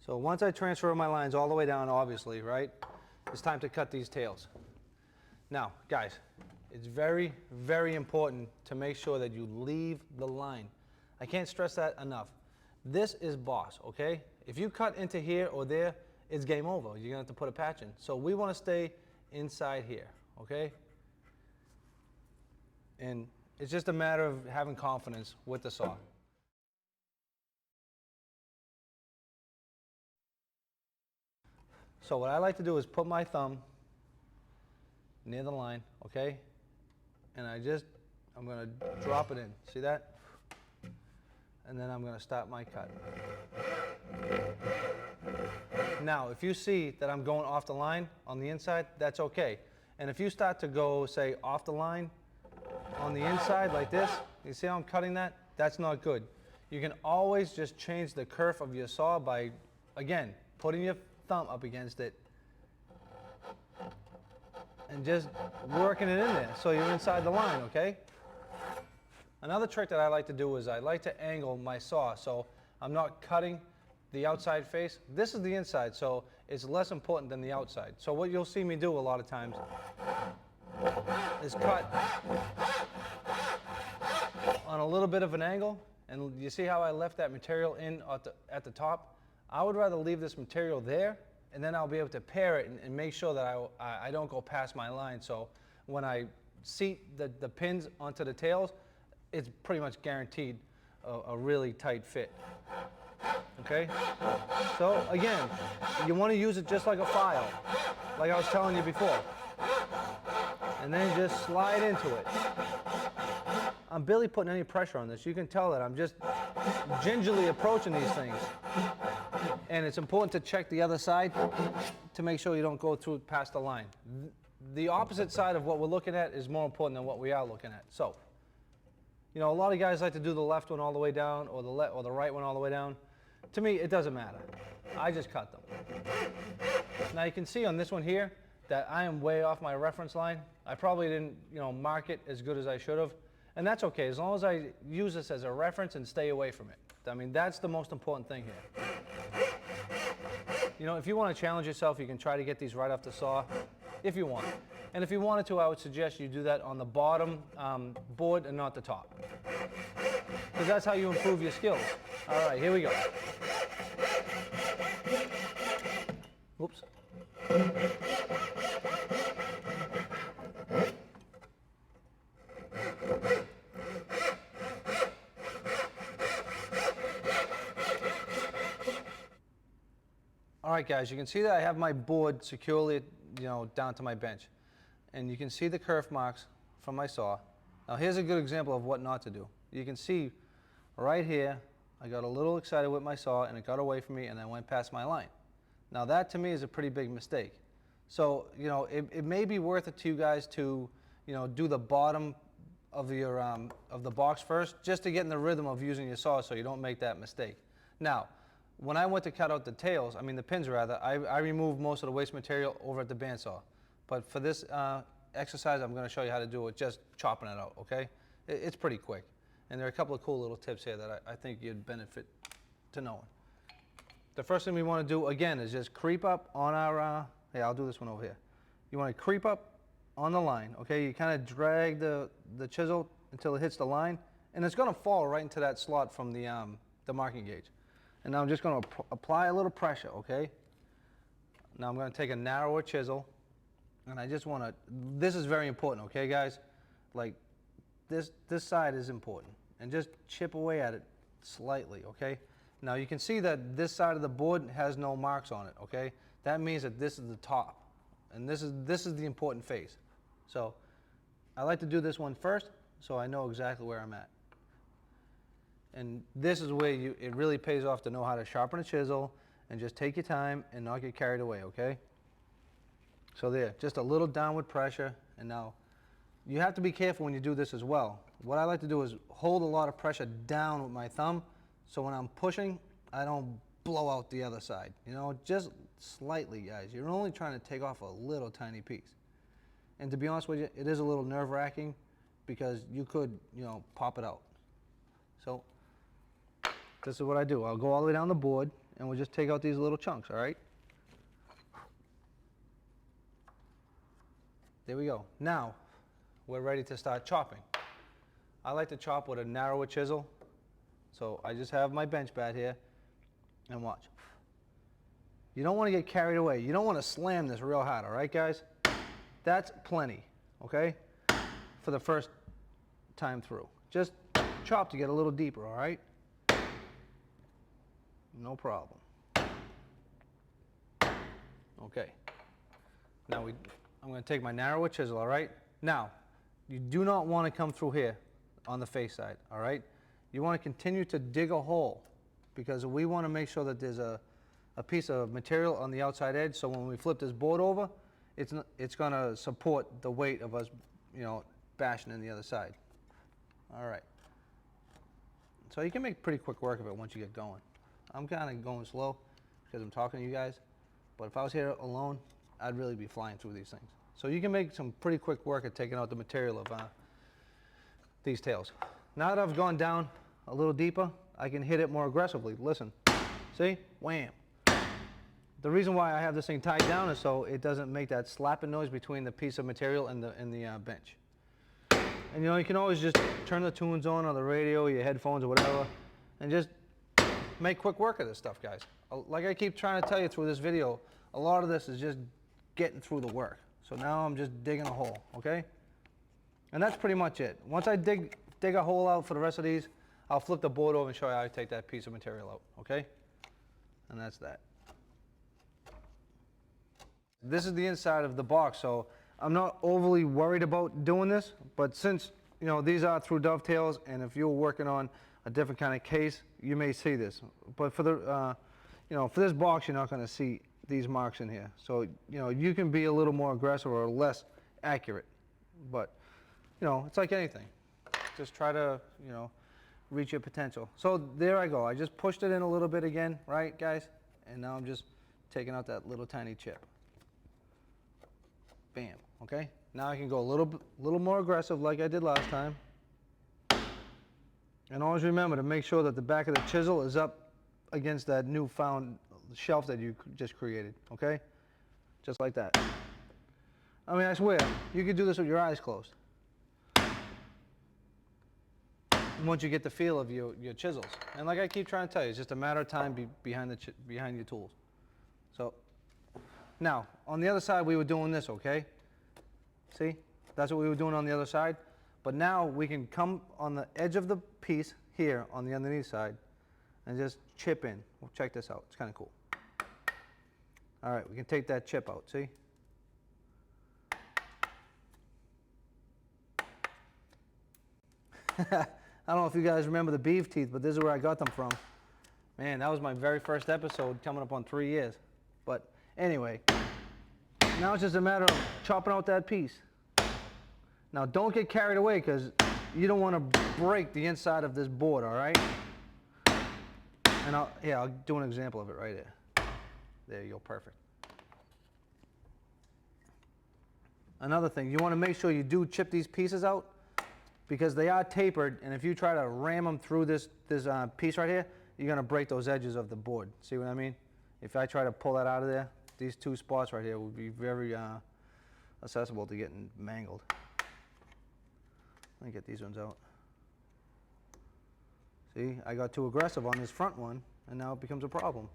So once I transfer my lines all the way down, obviously, right, it's time to cut these tails. Now, guys, it's very, very important to make sure that you leave the line. I can't stress that enough. This is boss, okay? If you cut into here or there, it's game over. You're gonna have to put a patch in. So we wanna stay inside here, okay? And it's just a matter of having confidence with the saw. So what I like to do is put my thumb near the line, okay? And I'm gonna drop it in, see that? And then I'm gonna start my cut. Now, if you see that I'm going off the line on the inside, that's okay. And if you start to go, say, off the line on the inside like this, you see how I'm cutting that? That's not good. You can always just change the kerf of your saw by, again, putting your thumb up against it and just working it in there so you're inside the line, okay? Another trick that I like to do is I like to angle my saw so I'm not cutting the outside face. This is the inside, so it's less important than the outside. So what you'll see me do a lot of times is cut on a little bit of an angle, and you see how I left that material in at the top? I would rather leave this material there, and then I'll be able to pare it and make sure that I don't go past my line. So when I seat the pins onto the tails, it's pretty much guaranteed a really tight fit. Okay? So again, you want to use it just like a file, like I was telling you before. And then just slide into it. I'm barely putting any pressure on this. You can tell that I'm just gingerly approaching these things. And it's important to check the other side to make sure you don't go through past the line. The opposite side of what we're looking at is more important than what we are looking at. So, you know, a lot of guys like to do the left one all the way down or the right one all the way down. To me, it doesn't matter. I just cut them. Now you can see on this one here that I am way off my reference line. I probably didn't, you know, mark it as good as I should have. And that's okay, as long as I use this as a reference and stay away from it. I mean, that's the most important thing here. You know, if you want to challenge yourself, you can try to get these right off the saw, if you want. And if you wanted to, I would suggest you do that on the bottom board and not the top. Because that's how you improve your skills. All right, here we go. Whoops. All right, guys, you can see that I have my board securely, you know, down to my bench. And you can see the kerf marks from my saw. Now, here's a good example of what not to do. You can see right here, I got a little excited with my saw and it got away from me and I went past my line. Now, that to me is a pretty big mistake. So, you know, it may be worth it to you guys to, you know, do the bottom of your of the box first, just to get in the rhythm of using your saw so you don't make that mistake. Now, when I went to cut out the tails, I mean the pins rather, I removed most of the waste material over at the bandsaw. But for this exercise, I'm going to show you how to do it, just chopping it out, okay? It's pretty quick. And there are a couple of cool little tips here that I think you'd benefit to knowing. The first thing we want to do, again, is just creep up on our, hey, I'll do this one over here. You want to creep up on the line, okay? You kind of drag the chisel until it hits the line, And it's gonna fall right into that slot from the marking gauge. And now I'm just gonna apply a little pressure, okay? Now I'm gonna take a narrower chisel, and I just wanna, this is very important, okay guys? Like, this side is important. And just chip away at it slightly, okay? Now you can see that this side of the board has no marks on it, okay? That means that this is the top. And this is the important phase. So I like to do this one first so I know exactly where I'm at. And this is where it really pays off to know how to sharpen a chisel and just take your time and not get carried away, okay? So there, just a little downward pressure, and now you have to be careful when you do this as well. What I like to do is hold a lot of pressure down with my thumb, so when I'm pushing, I don't blow out the other side. You know, just slightly, guys. You're only trying to take off a little tiny piece. And to be honest with you, it is a little nerve-wracking because you could, you know, pop it out. So this is what I do. I'll go all the way down the board, and we'll just take out these little chunks, all right? There we go. Now, we're ready to start chopping. I like to chop with a narrower chisel. So I just have my bench bat here, and watch. You don't want to get carried away. You don't want to slam this real hard, all right, guys? That's plenty, okay? For the first time through. Just chop to get a little deeper, all right? No problem. Okay. Now I'm going to take my narrower chisel, all right? Now, you do not want to come through here on the face side, all right? You want to continue to dig a hole because we want to make sure that there's a piece of material on the outside edge, so when we flip this board over, it's going to support the weight of us, you know, bashing in the other side. All right. So you can make pretty quick work of it once you get going. I'm kind of going slow because I'm talking to you guys, but if I was here alone, I'd really be flying through these things. So you can make some pretty quick work at taking out the material of these tails. Now that I've gone down a little deeper, I can hit it more aggressively. Listen, see? Wham. The reason why I have this thing tied down is so it doesn't make that slapping noise between the piece of material and the bench. And you know, you can always just turn the tunes on or the radio or your headphones or whatever and just make quick work of this stuff, guys. Like I keep trying to tell you through this video, a lot of this is just getting through the work. So now I'm just digging a hole, okay? And that's pretty much it. Once I dig a hole out for the rest of these, I'll flip the board over and show you how I take that piece of material out, okay? And that's that. This is the inside of the box, so I'm not overly worried about doing this, but since, you know, these are through dovetails, and if you're working on a different kind of case, you may see this. But for the, you know, for this box, you're not going to see these marks in here. So, you know, you can be a little more aggressive or less accurate, but, you know, it's like anything. Just try to, you know, reach your potential. So there I go. I just pushed it in a little bit again, right, guys? And now I'm just taking out that little tiny chip. Bam, okay? Now I can go a little more aggressive like I did last time. And always remember to make sure that the back of the chisel is up against that newfound shelf that you just created, okay? Just like that. I mean, I swear, you could do this with your eyes closed. Once you get the feel of your chisels. And like I keep trying to tell you, it's just a matter of time behind your tools. So, now, on the other side, we were doing this, okay? See? That's what we were doing on the other side. But now we can come on the edge of the piece here on the underneath side and just chip in. Well, check this out. It's kind of cool. All right, we can take that chip out, see? I don't know if you guys remember the beef teeth, but this is where I got them from. Man, that was my very first episode coming up on 3 years. But anyway, now it's just a matter of chopping out that piece. Now don't get carried away because you don't want to break the inside of this board, all right? And I'll do an example of it right here. There you go, perfect. Another thing, you want to make sure you do chip these pieces out because they are tapered, and if you try to ram them through this piece right here, you're going to break those edges of the board. See what I mean? If I try to pull that out of there, these two spots right here will be very accessible to getting mangled. Let me get these ones out. See, I got too aggressive on this front one, and now it becomes a problem.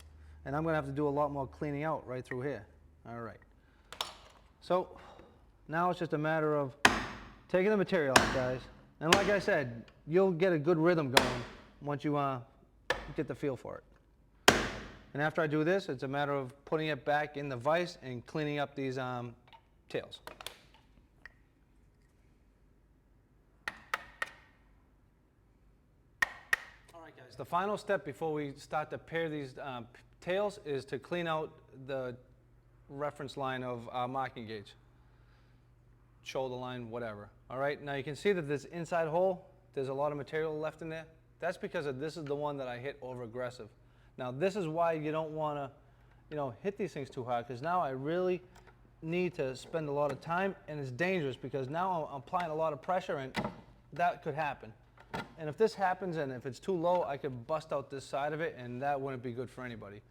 And I'm gonna have to do a lot more cleaning out right through here. All right. So now it's just a matter of taking the material out, guys. And like I said, you'll get a good rhythm going once you get the feel for it. And after I do this, it's a matter of putting it back in the vise and cleaning up these tails. All right, guys, the final step before we start to pair these tails is to clean out the reference line of our marking gauge. Shoulder line, whatever. All right, now you can see that this inside hole, there's a lot of material left in there. That's because this is the one that I hit over aggressive. Now this is why you don't want to, hit these things too hard, because now I really need to spend a lot of time, and it's dangerous because now I'm applying a lot of pressure, and that could happen. And if this happens and if it's too low, I could bust out this side of it, and that wouldn't be good for anybody.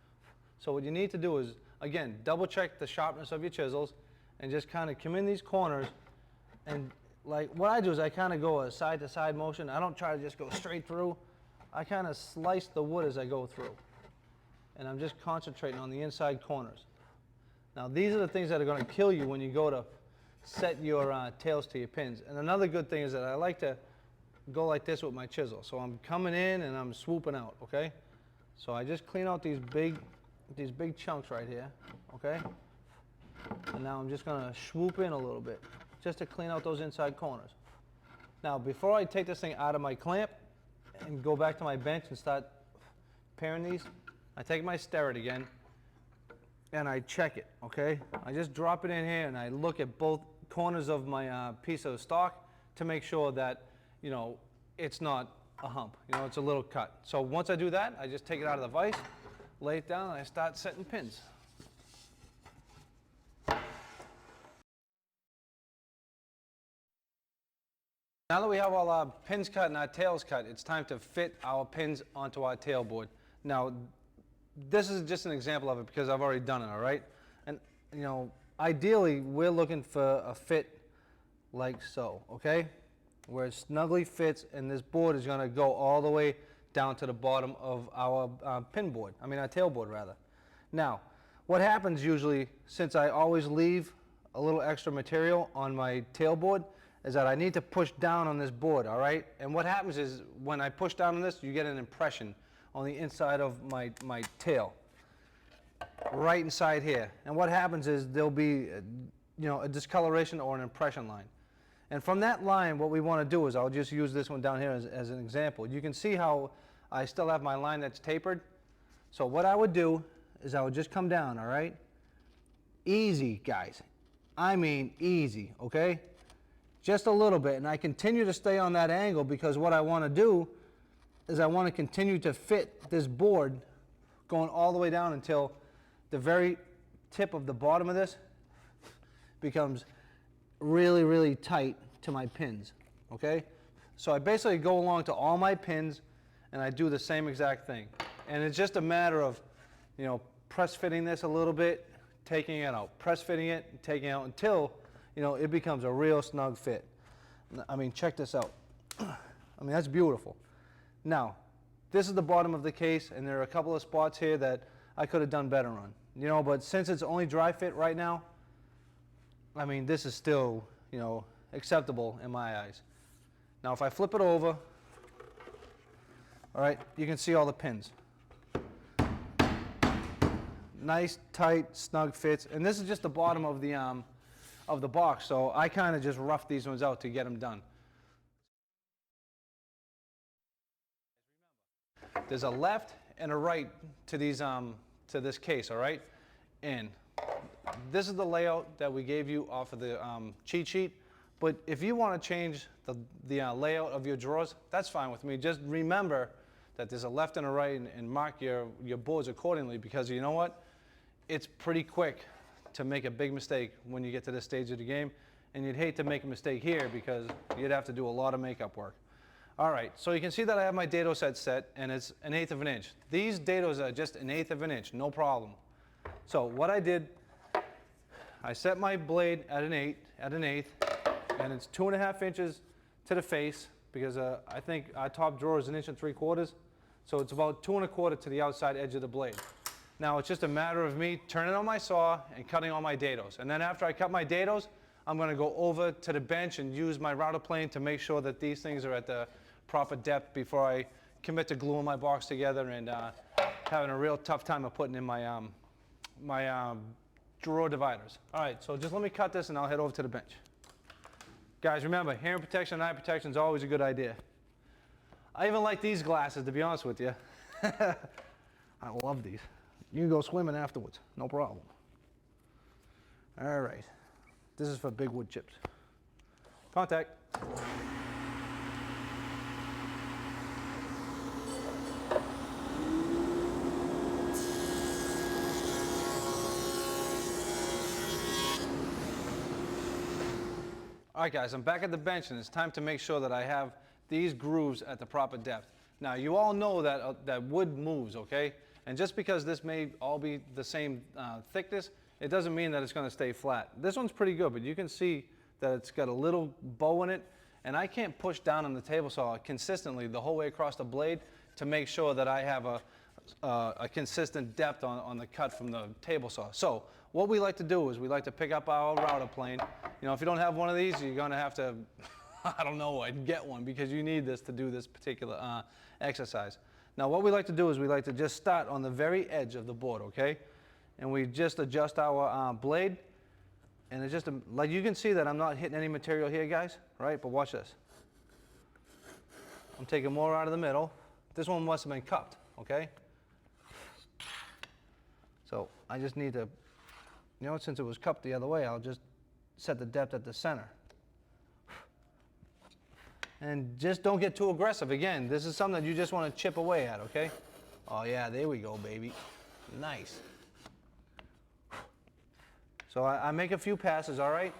So what you need to do is, again, double check the sharpness of your chisels and just kind of come in these corners, and like what I do is I kind of go a side to side motion. I don't try to just go straight through. I kind of slice the wood as I go through. And I'm just concentrating on the inside corners. Now these are the things that are going to kill you when you go to set your tails to your pins. And another good thing is that I like to go like this with my chisel. So I'm coming in and I'm swooping out, okay? So I just clean out these big chunks right here, okay? And now I'm just going to swoop in a little bit just to clean out those inside corners. Now before I take this thing out of my clamp and go back to my bench and start pairing these, I take my sterret again and I check it, okay? I just drop it in here and I look at both corners of my piece of stock to make sure that, it's not a hump, it's a little cut. So once I do that, I just take it out of the vise, lay it down, and I start setting pins. Now that we have all our pins cut and our tails cut, it's time to fit our pins onto our tailboard. Now, this is just an example of it because I've already done it, all right? And, ideally, we're looking for a fit like so, okay? Where it snugly fits, and this board is going to go all the way down to the bottom of our pin board. I mean, our tailboard, rather. Now, what happens usually, since I always leave a little extra material on my tailboard, is that I need to push down on this board, all right? And what happens is when I push down on this, you get an impression on the inside of my tail, right inside here. And what happens is there'll be, a discoloration or an impression line. And from that line, what we want to do is, I'll just use this one down here as an example. You can see how I still have my line that's tapered. So what I would do is I would just come down, all right? Easy, guys. I mean easy, okay? Just a little bit, and I continue to stay on that angle because what I want to do is I want to continue to fit this board going all the way down until the very tip of the bottom of this becomes really, really tight to my pins, okay? So I basically go along to all my pins and I do the same exact thing. And it's just a matter of, press fitting this a little bit, taking it out, press fitting it, taking it out until it becomes a real snug fit. I mean, check this out. I mean, that's beautiful. Now, this is the bottom of the case, and there are a couple of spots here that I could have done better on. But since it's only dry fit right now, I mean, this is still, acceptable in my eyes. Now, if I flip it over, all right, you can see all the pins. Nice, tight, snug fits, and this is just the bottom of the box, so I kind of just rough these ones out to get them done. There's a left and a right to these to this case, all right? And this is the layout that we gave you off of the cheat sheet. But if you want to change the layout of your drawers, that's fine with me. Just remember that there's a left and a right, and mark your boards accordingly, because you know what? It's pretty quick to make a big mistake when you get to this stage of the game, and you'd hate to make a mistake here because you'd have to do a lot of makeup work. All right, so you can see that I have my dado set, and it's 1/8 of an inch. These dados are just 1/8 of an inch, no problem. So what I did, I set my blade at an eighth, and it's 2.5 inches to the face, because I think our top drawer is 1 3/4 inches, so it's about 2 1/4 to the outside edge of the blade. Now it's just a matter of me turning on my saw and cutting all my dados. And then after I cut my dados, I'm going to go over to the bench and use my router plane to make sure that these things are at the proper depth before I commit to gluing my box together and having a real tough time of putting in my drawer dividers. All right, so just let me cut this and I'll head over to the bench. Guys, remember, hearing protection and eye protection is always a good idea. I even like these glasses, to be honest with you. I love these. You can go swimming afterwards, no problem. All right, this is for big wood chips. Contact. All right, guys, I'm back at the bench, and it's time to make sure that I have these grooves at the proper depth. Now, you all know that, that wood moves, okay? And just because this may all be the same thickness, it doesn't mean that it's going to stay flat. This one's pretty good, but you can see that it's got a little bow in it, and I can't push down on the table saw consistently the whole way across the blade to make sure that I have a consistent depth on the cut from the table saw. So what we like to do is we like to pick up our router plane. You know, if you don't have one of these, you're going to have to, I don't know, get one, because you need this to do this particular exercise. Now what we like to do is we like to just start on the very edge of the board, okay? And we just adjust our blade, and it's just, like you can see that I'm not hitting any material here, guys, right? But watch this. I'm taking more out of the middle. This one must have been cupped, okay? So I just need to, you know, since it was cupped the other way, I'll just set the depth at the center. And just don't get too aggressive. Again, this is something that you just want to chip away at, okay? Oh yeah, there we go, baby. Nice. So I make a few passes, all right?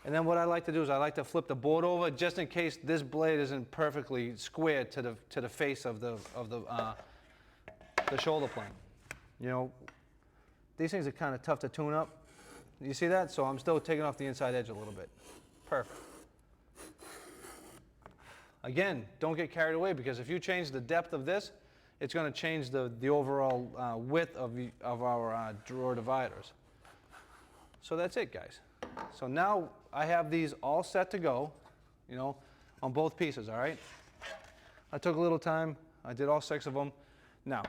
And then what I like to do is I like to flip the board over just in case this blade isn't perfectly squared to the face of the shoulder plane. You know, these things are kind of tough to tune up. You see that? So I'm still taking off the inside edge a little bit. Perfect. Again, don't get carried away, because if you change the depth of this, it's going to change the overall width of our drawer dividers. So that's it, guys. So now I have these all set to go, you know, on both pieces, all right? I took a little time. I did all 6 of them. Now,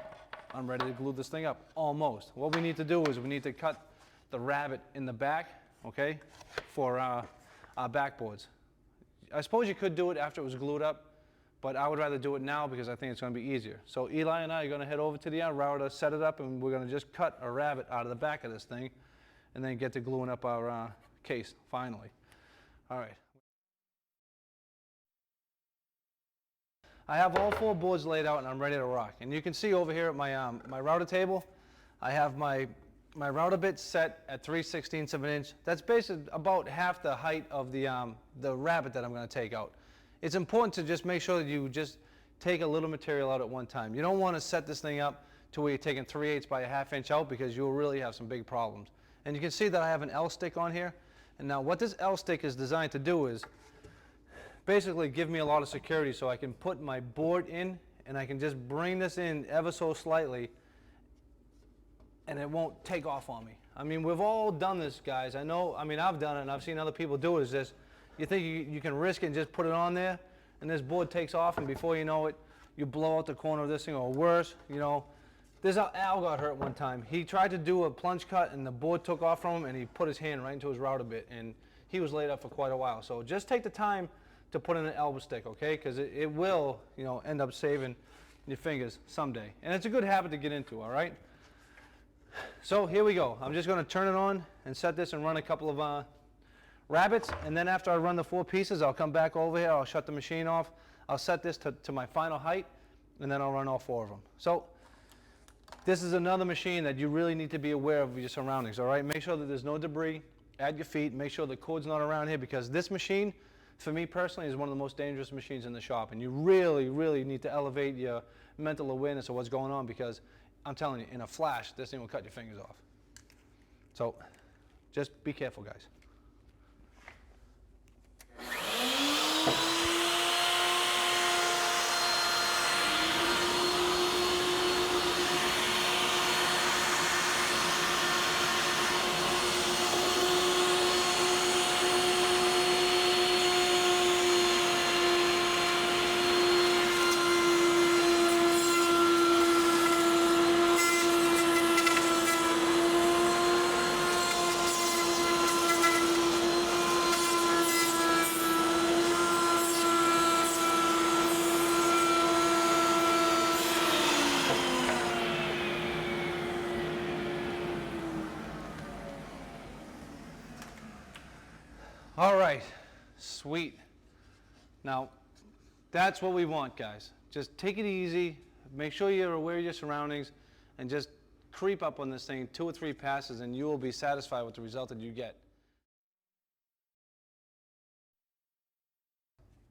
I'm ready to glue this thing up, almost. What we need to do is we need to cut the rabbet in the back, okay, for our backboards. I suppose you could do it after it was glued up, but I would rather do it now because I think it's going to be easier. So Eli and I are going to head over to the router, set it up, and we're going to just cut a rabbet out of the back of this thing, and then get to gluing up our case, finally. All right. I have all 4 boards laid out, and I'm ready to rock. And you can see over here at my, my router table, I have my router bit set at 3/16 of an inch. That's basically about half the height of the rabbet that I'm going to take out. It's important to just make sure that you just take a little material out at one time. You don't want to set this thing up to where you're taking 3/8 by a 1/2 inch out, because you'll really have some big problems. And you can see that I have an L stick on here. And now what this L stick is designed to do is basically give me a lot of security, so I can put my board in and I can just bring this in ever so slightly, and it won't take off on me. I mean, we've all done this, guys. I know, I mean, I've done it, and I've seen other people do it. Is just, you think you can risk it and just put it on there, and this board takes off, and before you know it, you blow out the corner of this thing, or worse, you know. This Al got hurt one time. He tried to do a plunge cut, and the board took off from him, and he put his hand right into his router bit, and he was laid up for quite a while. So just take the time to put in an elbow stick, okay? Because it will, you know, end up saving your fingers someday. And it's a good habit to get into, all right? So here we go. I'm just going to turn it on and set this and run a couple of rabbets, and then after I run the 4 pieces, I'll come back over here, I'll shut the machine off, I'll set this to my final height, and then I'll run all 4 of them. So this is another machine that you really need to be aware of your surroundings, all right? Make sure that there's no debris at your feet. Make sure the cord's not around here, because this machine, for me personally, is one of the most dangerous machines in the shop, and you really, really need to elevate your mental awareness of what's going on, because I'm telling you, in a flash, this thing will cut your fingers off. So just be careful, guys. right, sweet. Now, that's what we want, guys. Just take it easy, make sure you're aware of your surroundings, and just creep up on this thing 2 or 3 passes, and you will be satisfied with the result that you get.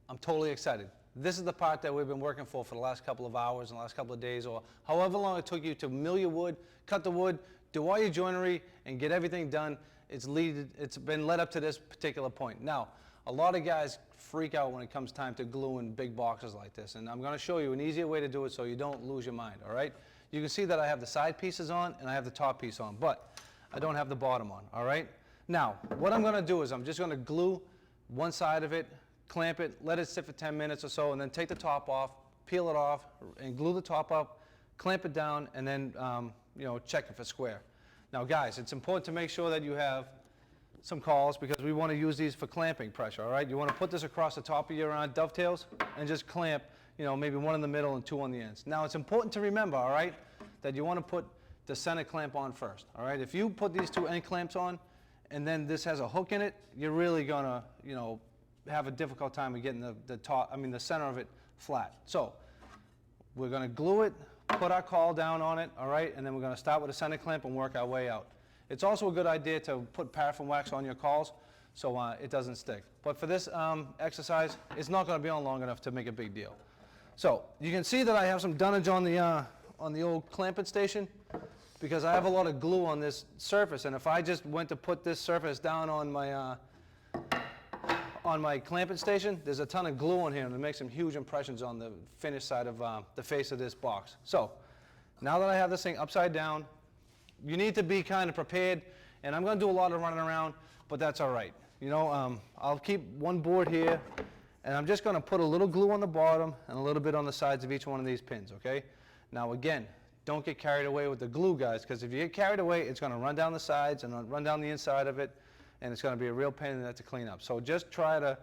I'm totally excited. This is the part that we've been working for the last couple of hours and the last couple of days, or however long it took you to mill your wood, cut the wood, do all your joinery, and get everything done. It's been led up to this particular point. Now, a lot of guys freak out when it comes time to glue in big boxes like this, and I'm going to show you an easier way to do it so you don't lose your mind, all right? You can see that I have the side pieces on and I have the top piece on, but I don't have the bottom on, all right? Now, what I'm going to do is I'm just going to glue one side of it, clamp it, let it sit for 10 minutes or so, and then take the top off, peel it off, and glue the top up, clamp it down, and then check it for square. Now guys, it's important to make sure that you have some cauls because we want to use these for clamping pressure, all right? You want to put this across the top of your dovetails and just clamp, maybe one in the middle and 2 on the ends. Now it's important to remember, all right, that you want to put the center clamp on first, all right? If you put these 2 end clamps on and then this has a hook in it, you're really going to, have a difficult time of getting the center of it flat. So we're going to glue it, put our caul down on it, all right, and then we're going to start with a center clamp and work our way out. It's also a good idea to put paraffin wax on your cauls so it doesn't stick. But for this exercise, it's not going to be on long enough to make a big deal. So you can see that I have some dunnage on the old clamping station because I have a lot of glue on this surface, and if I just went to put this surface down on my clamping station, there's a ton of glue on here and it makes some huge impressions on the finished side of the face of this box. So now that I have this thing upside down, you need to be kind of prepared, and I'm going to do a lot of running around, but that's all right. I'll keep one board here, and I'm just going to put a little glue on the bottom and a little bit on the sides of each one of these pins, okay? Now again, don't get carried away with the glue, guys, because if you get carried away, it's going to run down the sides and run down the inside of it, and it's going to be a real pain in the neck to clean up. So just try to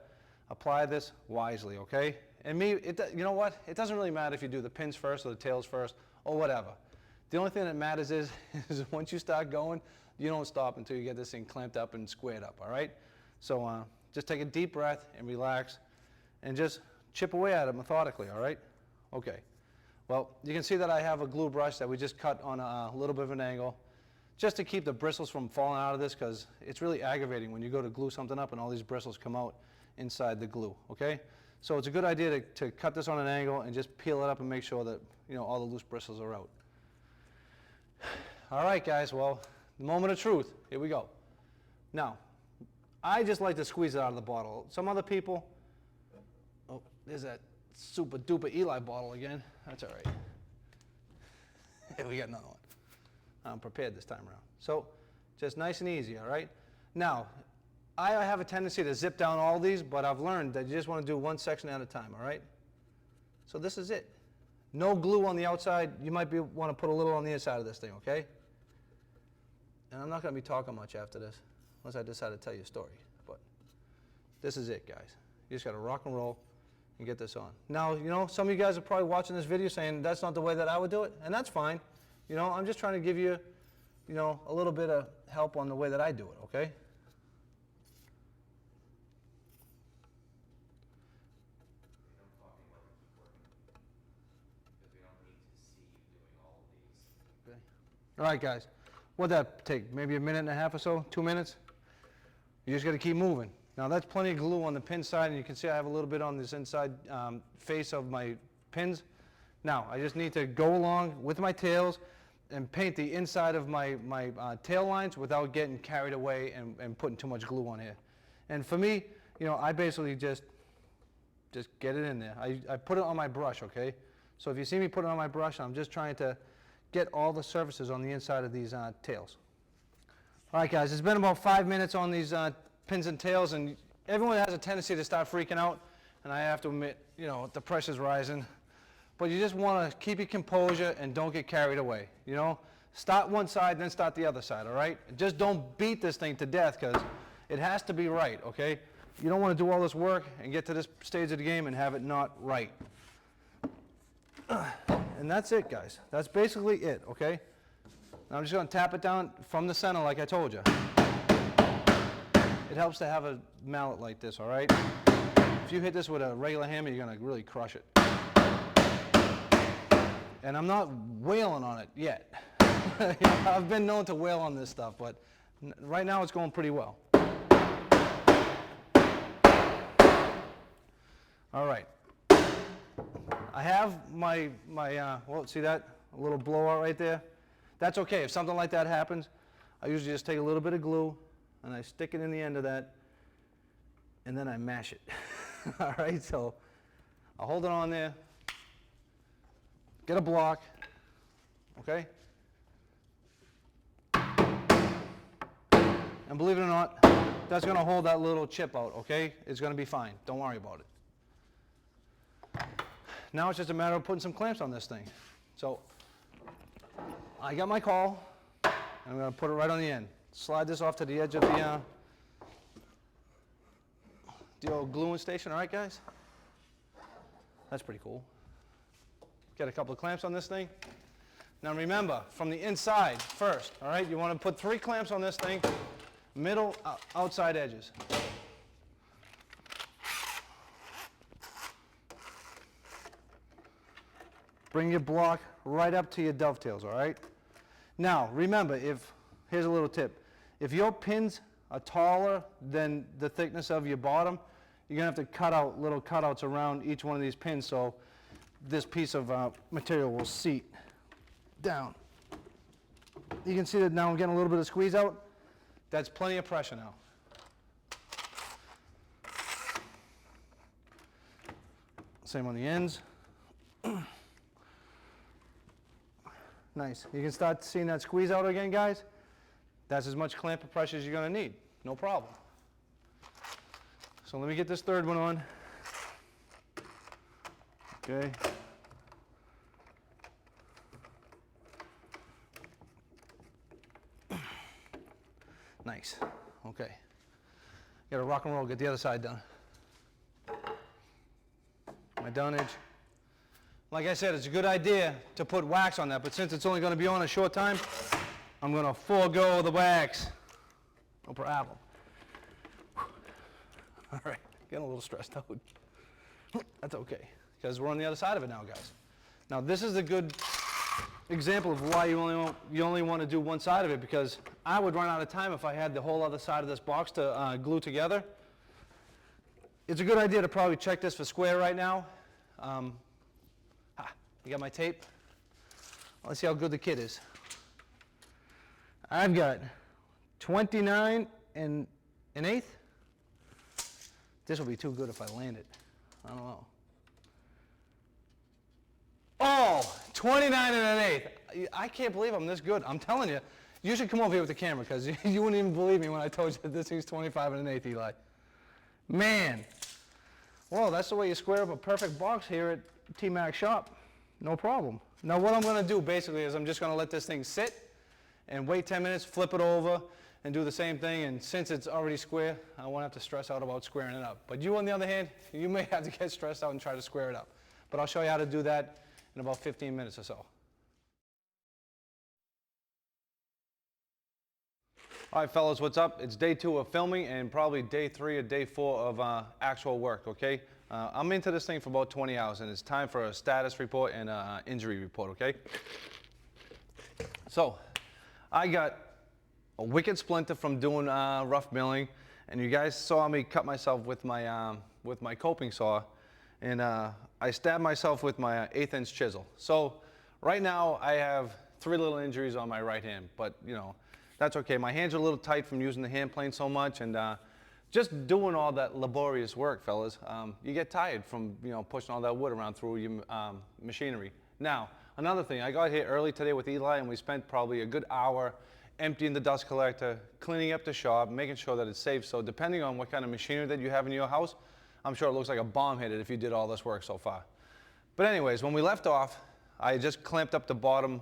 apply this wisely, okay? And you know what? It doesn't really matter if you do the pins first or the tails first or whatever. The only thing that matters is once you start going, you don't stop until you get this thing clamped up and squared up, all right? So just take a deep breath and relax and just chip away at it methodically, all right? Okay. Well, you can see that I have a glue brush that we just cut on a little bit of an angle just to keep the bristles from falling out of this because it's really aggravating when you go to glue something up and all these bristles come out inside the glue, okay? So it's a good idea to cut this on an angle and just peel it up and make sure that, all the loose bristles are out. All right, guys, well, the moment of truth, here we go. Now, I just like to squeeze it out of the bottle. Some other people, oh, there's that super duper Eli bottle again. That's all right. We got another one. I'm prepared this time around. So, just nice and easy, all right? Now, I have a tendency to zip down all these, but I've learned that you just want to do one section at a time, all right? So this is it. No glue on the outside. You might want to put a little on the inside of this thing, okay? And I'm not going to be talking much after this, unless I decide to tell you a story. But this is it, guys. You just got to rock and roll and get this on. Now, some of you guys are probably watching this video saying that's not the way that I would do it, and that's fine. I'm just trying to give you, a little bit of help on the way that I do it, okay? All right, guys. What'd that take? Maybe a minute and a half or so? 2 minutes? You just got to keep moving. Now, that's plenty of glue on the pin side, and you can see I have a little bit on this inside face of my pins. Now, I just need to go along with my tails and paint the inside of my tail lines without getting carried away and putting too much glue on here. And for me, I basically just get it in there. I put it on my brush, okay? So if you see me put it on my brush, I'm just trying to get all the surfaces on the inside of these tails. All right, guys, it's been about 5 minutes on these pins and tails, and everyone has a tendency to start freaking out, and I have to admit, the pressure's rising. But you just want to keep your composure and don't get carried away, Start one side, then start the other side, all right? Just don't beat this thing to death because it has to be right, okay? You don't want to do all this work and get to this stage of the game and have it not right. And that's it, guys. That's basically it, okay? Now I'm just going to tap it down from the center like I told you. it helps to have a mallet like this, all right? If you hit this with a regular hammer, you're gonna really crush it. And I'm not wailing on it yet. I've been known to wail on this stuff, but right now it's going pretty well. All right. I have my well, see that? A little blowout right there? That's okay. If something like that happens, I usually just take a little bit of glue and I stick it in the end of that, and then I mash it. All right, so I'll hold it on there, get a block, okay? And believe it or not, that's gonna hold that little chip out, okay? It's gonna be fine. Don't worry about it. Now it's just a matter of putting some clamps on this thing. So I got my caul, and I'm gonna put it right on the end. Slide this off to the edge of the old gluing station, all right guys? That's pretty cool. Get a couple of clamps on this thing. Now remember, from the inside first, all right? You wanna put 3 clamps on this thing, middle, outside edges. Bring your block right up to your dovetails, all right? Now, remember, here's a little tip. If your pins are taller than the thickness of your bottom, you're gonna have to cut out little cutouts around each one of these pins so this piece of material will seat down. You can see that now I'm getting a little bit of squeeze out. That's plenty of pressure now. Same on the ends. Nice. You can start seeing that squeeze out again, guys. That's as much clamp pressure as you're going to need. No problem. So let me get this third one on. Okay. Nice. Okay. Got to rock and roll. Get the other side done. My dunnage. Like I said, it's a good idea to put wax on that, but since it's only going to be on a short time, I'm going to forego the wax. No problem. All right, getting a little stressed out. That's okay, because we're on the other side of it now, guys. Now, this is a good example of why you only want to do one side of it, because I would run out of time if I had the whole other side of this box to glue together. It's a good idea to probably check this for square right now. You got my tape? Let's see how good the kit is. I've got 29 and an eighth. This will be too good if I land it. I don't know. Oh, 29 and an eighth. I can't believe I'm this good. I'm telling you, you should come over here with the camera because you wouldn't even believe me when I told you that this thing's 25 and an eighth, Eli. Man. Well, that's the way you square up a perfect box here at T-Mac Shop. No problem. Now what I'm going to do basically is I'm just going to let this thing sit and wait 10 minutes, flip it over, and do the same thing. And since it's already square, I won't have to stress out about squaring it up. But you, on the other hand, you may have to get stressed out and try to square it up. But I'll show you how to do that in about 15 minutes or so. All right, fellas, what's up? It's day 2 of filming and probably day 3 or day 4 of actual work, okay? I'm into this thing for about 20 hours, and it's time for a status report and an injury report, okay? So, I got a wicked splinter from doing rough milling, and you guys saw me cut myself with my coping saw, and I stabbed myself with my 1/8 inch chisel. So, right now, I have 3 little injuries on my right hand, but, you know, that's okay. My hands are a little tight from using the hand plane so much, and just doing all that laborious work, fellas. You get tired from, you know, pushing all that wood around through your machinery. Now, another thing, I got here early today with Eli, and we spent probably a good hour emptying the dust collector, cleaning up the shop, making sure that it's safe. So depending on what kind of machinery that you have in your house, I'm sure it looks like a bomb hit it if you did all this work so far. But anyways, when we left off, I just clamped up the bottom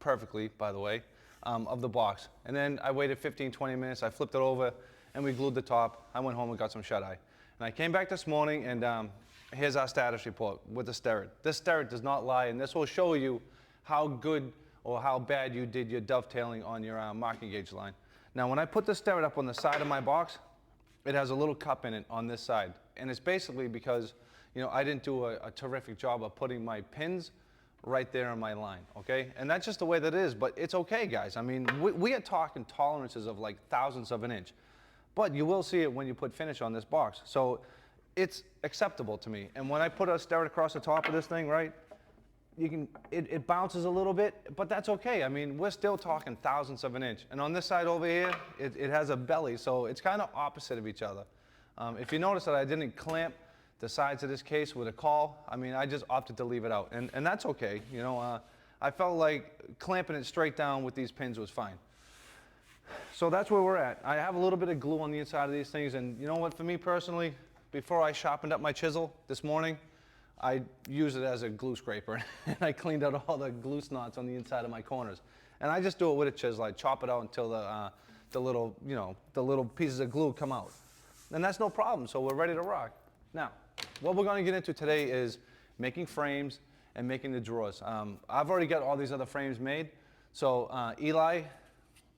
perfectly, by the way, of the box. And then I waited 15, 20 minutes, I flipped it over, and we glued the top. I went home and got some shut-eye. And I came back this morning, and here's our status report with the sterret. This sterret does not lie, and this will show you how good or how bad you did your dovetailing on your marking gauge line. Now, when I put the sterret up on the side of my box, it has a little cup in it on this side. And it's basically because, I didn't do a terrific job of putting my pins right there in my line, okay? And that's just the way that it is, but it's okay, guys. I mean, we are talking tolerances of like thousandths of an inch, but you will see it when you put finish on this box. So it's acceptable to me. And when I stare it across the top of this thing, right, it bounces a little bit, but that's okay. I mean, we're still talking thousandths of an inch. And on this side over here, it has a belly, so it's kind of opposite of each other. If you notice that I didn't clamp the sides of this case with a caul, I mean, I just opted to leave it out, and that's okay. I felt like clamping it straight down with these pins was fine. So that's where we're at. I have a little bit of glue on the inside of these things, and you know what, for me personally, before I sharpened up my chisel this morning, I used it as a glue scraper, and I cleaned out all the glue knots on the inside of my corners. And I just do it with a chisel. I chop it out until the little pieces of glue come out. And that's no problem, so we're ready to rock. Now, what we're gonna get into today is making frames and making the drawers. I've already got all these other frames made. So Eli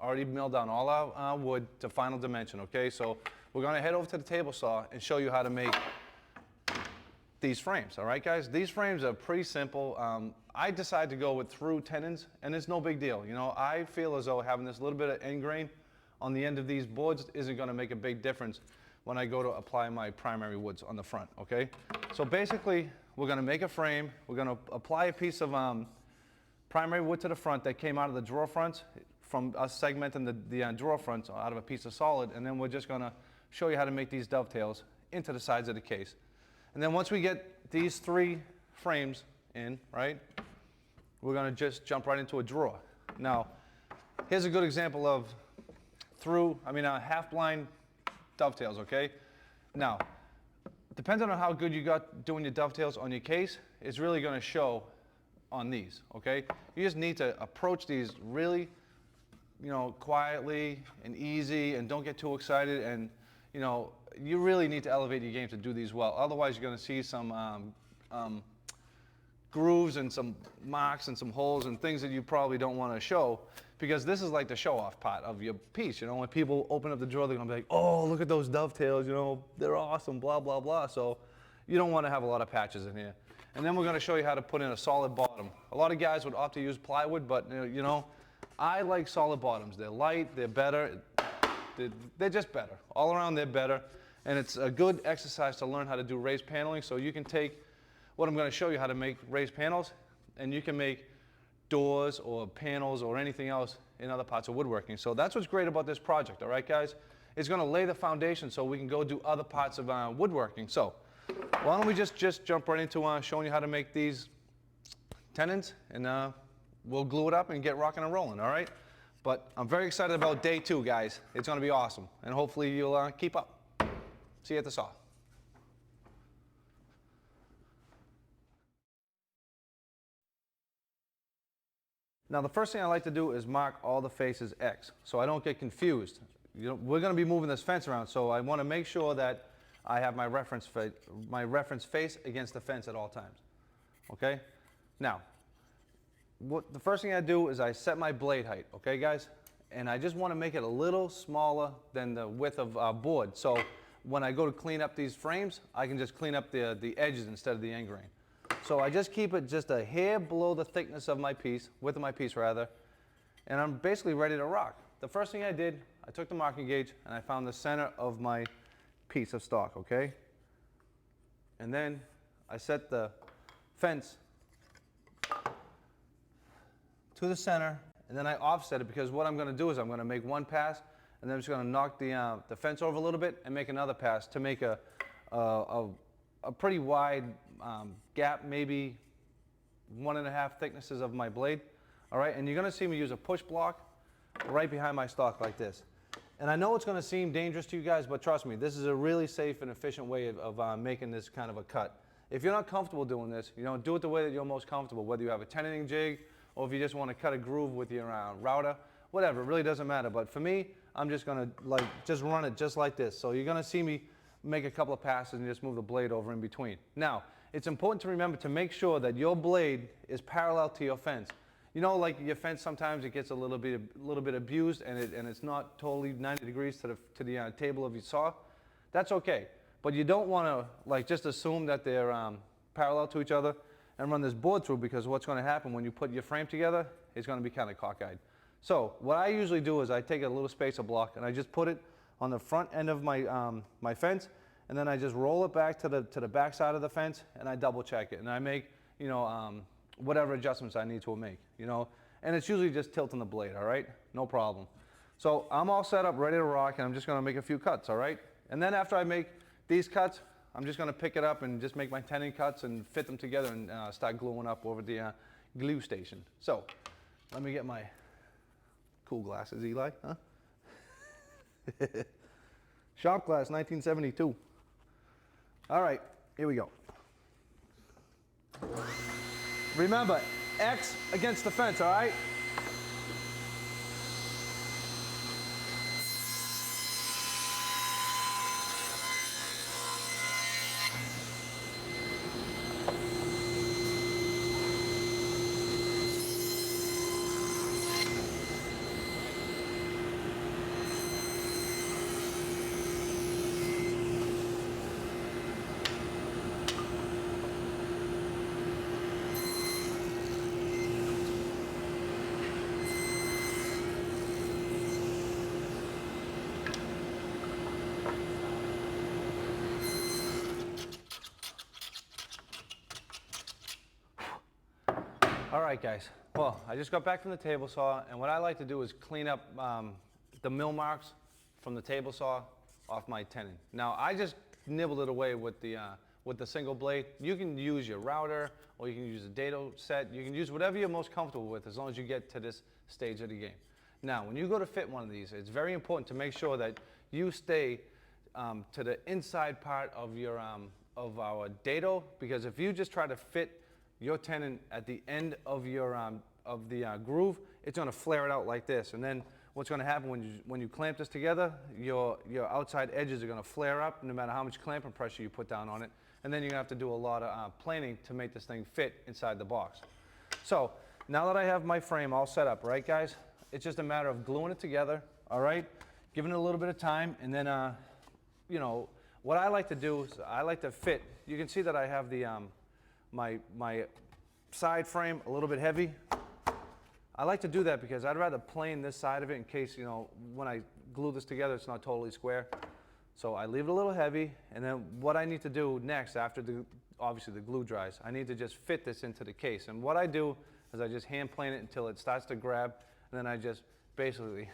already milled down all our wood to final dimension, okay? So we're gonna head over to the table saw and show you how to make these frames, all right, guys? These frames are pretty simple. I decided to go with through tenons, and it's no big deal. I feel as though having this little bit of end grain on the end of these boards isn't gonna make a big difference when I go to apply my primary woods on the front, okay? So basically, we're gonna make a frame. We're gonna apply a piece of primary wood to the front that came out of the drawer fronts from us segmenting the drawer fronts out of a piece of solid, and then we're just gonna show you how to make these dovetails into the sides of the case. And then once we get these 3 frames in, right, we're gonna just jump right into a drawer. Now, here's a good example of half-blind dovetails, okay? Now, depending on how good you got doing your dovetails on your case, it's really gonna show on these, okay? You just need to approach these really, quietly and easy, and don't get too excited, and, you really need to elevate your game to do these well. Otherwise, you're gonna see some grooves and some marks and some holes and things that you probably don't wanna show, because this is like the show-off part of your piece. When people open up the drawer, they're gonna be like, oh, look at those dovetails, they're awesome, blah, blah, blah. So you don't wanna have a lot of patches in here. And then we're gonna show you how to put in a solid bottom. A lot of guys would opt to use plywood, but I like solid bottoms. They're light, they're better, they're just better. All around, they're better. And it's a good exercise to learn how to do raised paneling. So you can take what I'm going to show you how to make raised panels, and you can make doors or panels or anything else in other parts of woodworking. So that's what's great about this project, all right, guys? It's going to lay the foundation so we can go do other parts of woodworking. So why don't we just jump right into showing you how to make these tenons, and we'll glue it up and get rocking and rolling, all right? But I'm very excited about day 2, guys. It's going to be awesome, and hopefully you'll keep up. See you at the saw. Now, the first thing I like to do is mark all the faces X, so I don't get confused. We're going to be moving this fence around, so I want to make sure that I have my reference face against the fence at all times. Okay? Now, the first thing I do is I set my blade height, okay, guys? And I just want to make it a little smaller than the width of our board. So when I go to clean up these frames, I can just clean up the edges instead of the end grain. So I just keep it just a hair below the thickness of my piece, width of my piece rather, and I'm basically ready to rock. The first thing I did, I took the marking gauge and I found the center of my piece of stock, okay? And then I set the fence to the center, and then I offset it, because what I'm going to do is I'm going to make one pass, and then I'm just going to knock the fence over a little bit and make another pass to make a pretty wide gap, maybe 1.5 thicknesses of my blade. All right, and you're going to see me use a push block right behind my stock like this. And I know it's going to seem dangerous to you guys, but trust me, this is a really safe and efficient way of making this kind of a cut. If you're not comfortable doing this, do it the way that you're most comfortable, whether you have a tenoning jig or if you just want to cut a groove with your router, whatever, it really doesn't matter. But for me, I'm just going to just run it just like this. So you're going to see me make a couple of passes and just move the blade over in between. Now, it's important to remember to make sure that your blade is parallel to your fence. Like your fence, sometimes it gets a little bit abused, and it's not totally 90 degrees to the table of your saw. That's okay. But you don't want to like just assume that they're parallel to each other and run this board through, because what's going to happen when you put your frame together is going to be kind of cockeyed. So what I usually do is I take a little spacer block and I just put it on the front end of my, my fence, and then I just roll it back to the back side of the fence, and I double check it, and I make, you know, whatever adjustments I need to make, you know, and it's usually just tilting the blade, all right? No problem. So I'm all set up, ready to rock, and I'm just going to make a few cuts, all right? And then after I make these cuts, I'm just going to pick it up and just make my tenon cuts and fit them together and start gluing up over the glue station. So let me get my cool glasses, Eli, huh? Shop glass, 1972. All right, here we go. Remember, X against the fence, all right? All right, guys. Well, I just got back from the table saw, and what I like to do is clean up the mill marks from the table saw off my tenon. Now, I just nibbled it away with the single blade. You can use your router, or you can use a dado set. You can use whatever you're most comfortable with, as long as you get to this stage of the game. Now, when you go to fit one of these, it's very important to make sure that you stay to the inside part of your of our dado, because if you just try to fit your tenon at the end of your groove, it's going to flare it out like this. And then what's going to happen when you clamp this together, your outside edges are going to flare up no matter how much clamping pressure you put down on it. And then you're going to have to do a lot of planing to make this thing fit inside the box. So now that I have my frame all set up, right, guys, it's just a matter of gluing it together, all right, giving it a little bit of time, and then you know, what I like to do is I like to fit. You can see that I have the my side frame a little bit heavy. I like to do that because I'd rather plane this side of it in case, you know, when I glue this together, it's not totally square. So I leave it a little heavy, and then what I need to do next, after obviously the glue dries, I need to just fit this into the case. And what I do is I just hand plane it until it starts to grab, and then I just basically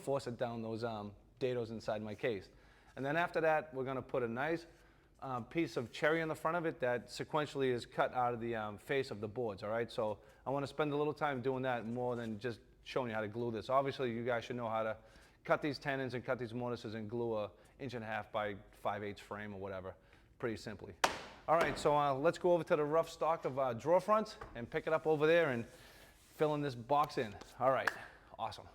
force it down those dados inside my case. And then after that, we're going to put a nice piece of cherry on the front of it that sequentially is cut out of the face of the boards, all right? So I want to spend a little time doing that more than just showing you how to glue this. Obviously, you guys should know how to cut these tenons and cut these mortises and glue a 1.5 by 5/8 frame or whatever, pretty simply. All right, so let's go over to the rough stock of drawer fronts and pick it up over there and fill in this box in. All right, awesome.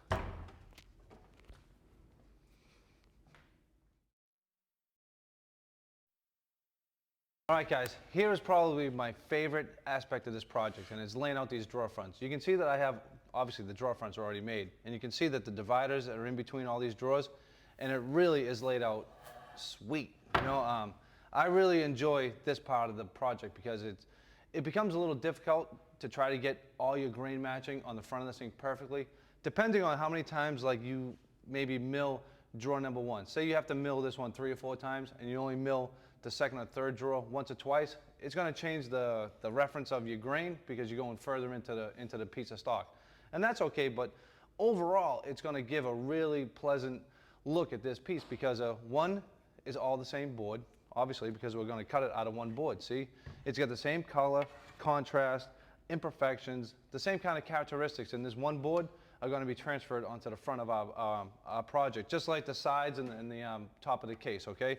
All right, guys, here is probably my favorite aspect of this project, and it's laying out these drawer fronts. You can see that I have, obviously the drawer fronts are already made, and you can see that the dividers are in between all these drawers, and it really is laid out sweet. You know, I really enjoy this part of the project because it becomes a little difficult to try to get all your grain matching on the front of this thing perfectly, depending on how many times like you maybe mill drawer number one. Say you have to mill this one 3 or 4 times, and you only mill the second or third drawer once or twice. It's going to change the reference of your grain because you're going further into the piece of stock. And that's okay, but overall, it's going to give a really pleasant look at this piece because one is all the same board, obviously, because we're going to cut it out of one board. See? It's got the same color, contrast, imperfections, the same kind of characteristics in this one board are going to be transferred onto the front of our project, just like the sides and the top of the case, okay?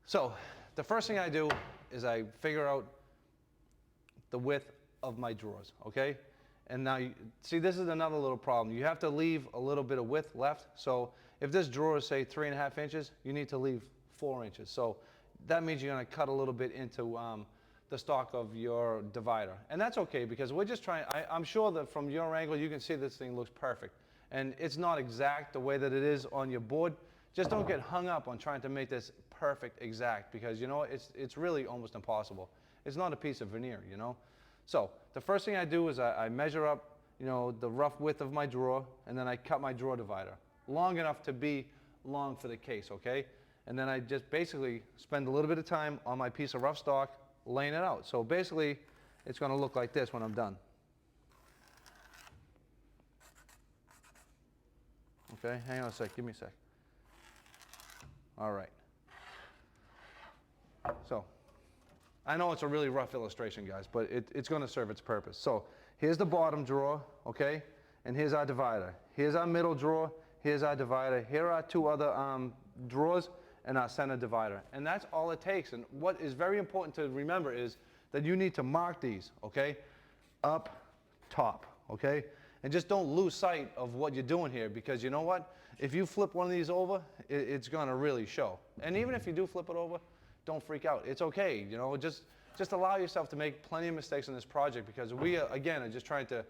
So the first thing I do is I figure out the width of my drawers, okay? And now, see, this is another little problem. You have to leave a little bit of width left. So if this drawer is, say, 3.5 inches, you need to leave 4 inches. So that means you're going to cut a little bit into the stock of your divider. And that's okay because we're just trying, I'm sure that from your angle, you can see this thing looks perfect. And it's not exact the way that it is on your board just don't get hung up on trying to make this perfect exact, because you know it's really almost impossible. It's not a piece of veneer, you know. So the first thing I do is I measure up, you know, the rough width of my drawer, and then I cut my drawer divider long enough to be long for the case, okay? And then I just basically spend a little bit of time on my piece of rough stock laying it out. So basically it's going to look like this when I'm done. Okay, hang on a sec, give me a sec. All right. So, I know it's a really rough illustration, guys, but it's going to serve its purpose. So, here's the bottom drawer, okay? And here's our divider. Here's our middle drawer, here's our divider. Here are two other drawers and our center divider. And that's all it takes. And what is very important to remember is that you need to mark these, okay? Up, top, okay? And just don't lose sight of what you're doing here, because you know what? If you flip one of these over, it's going to really show. And even if you do flip it over, don't freak out. It's okay, you know, just allow yourself to make plenty of mistakes in this project, because we, again, are just trying to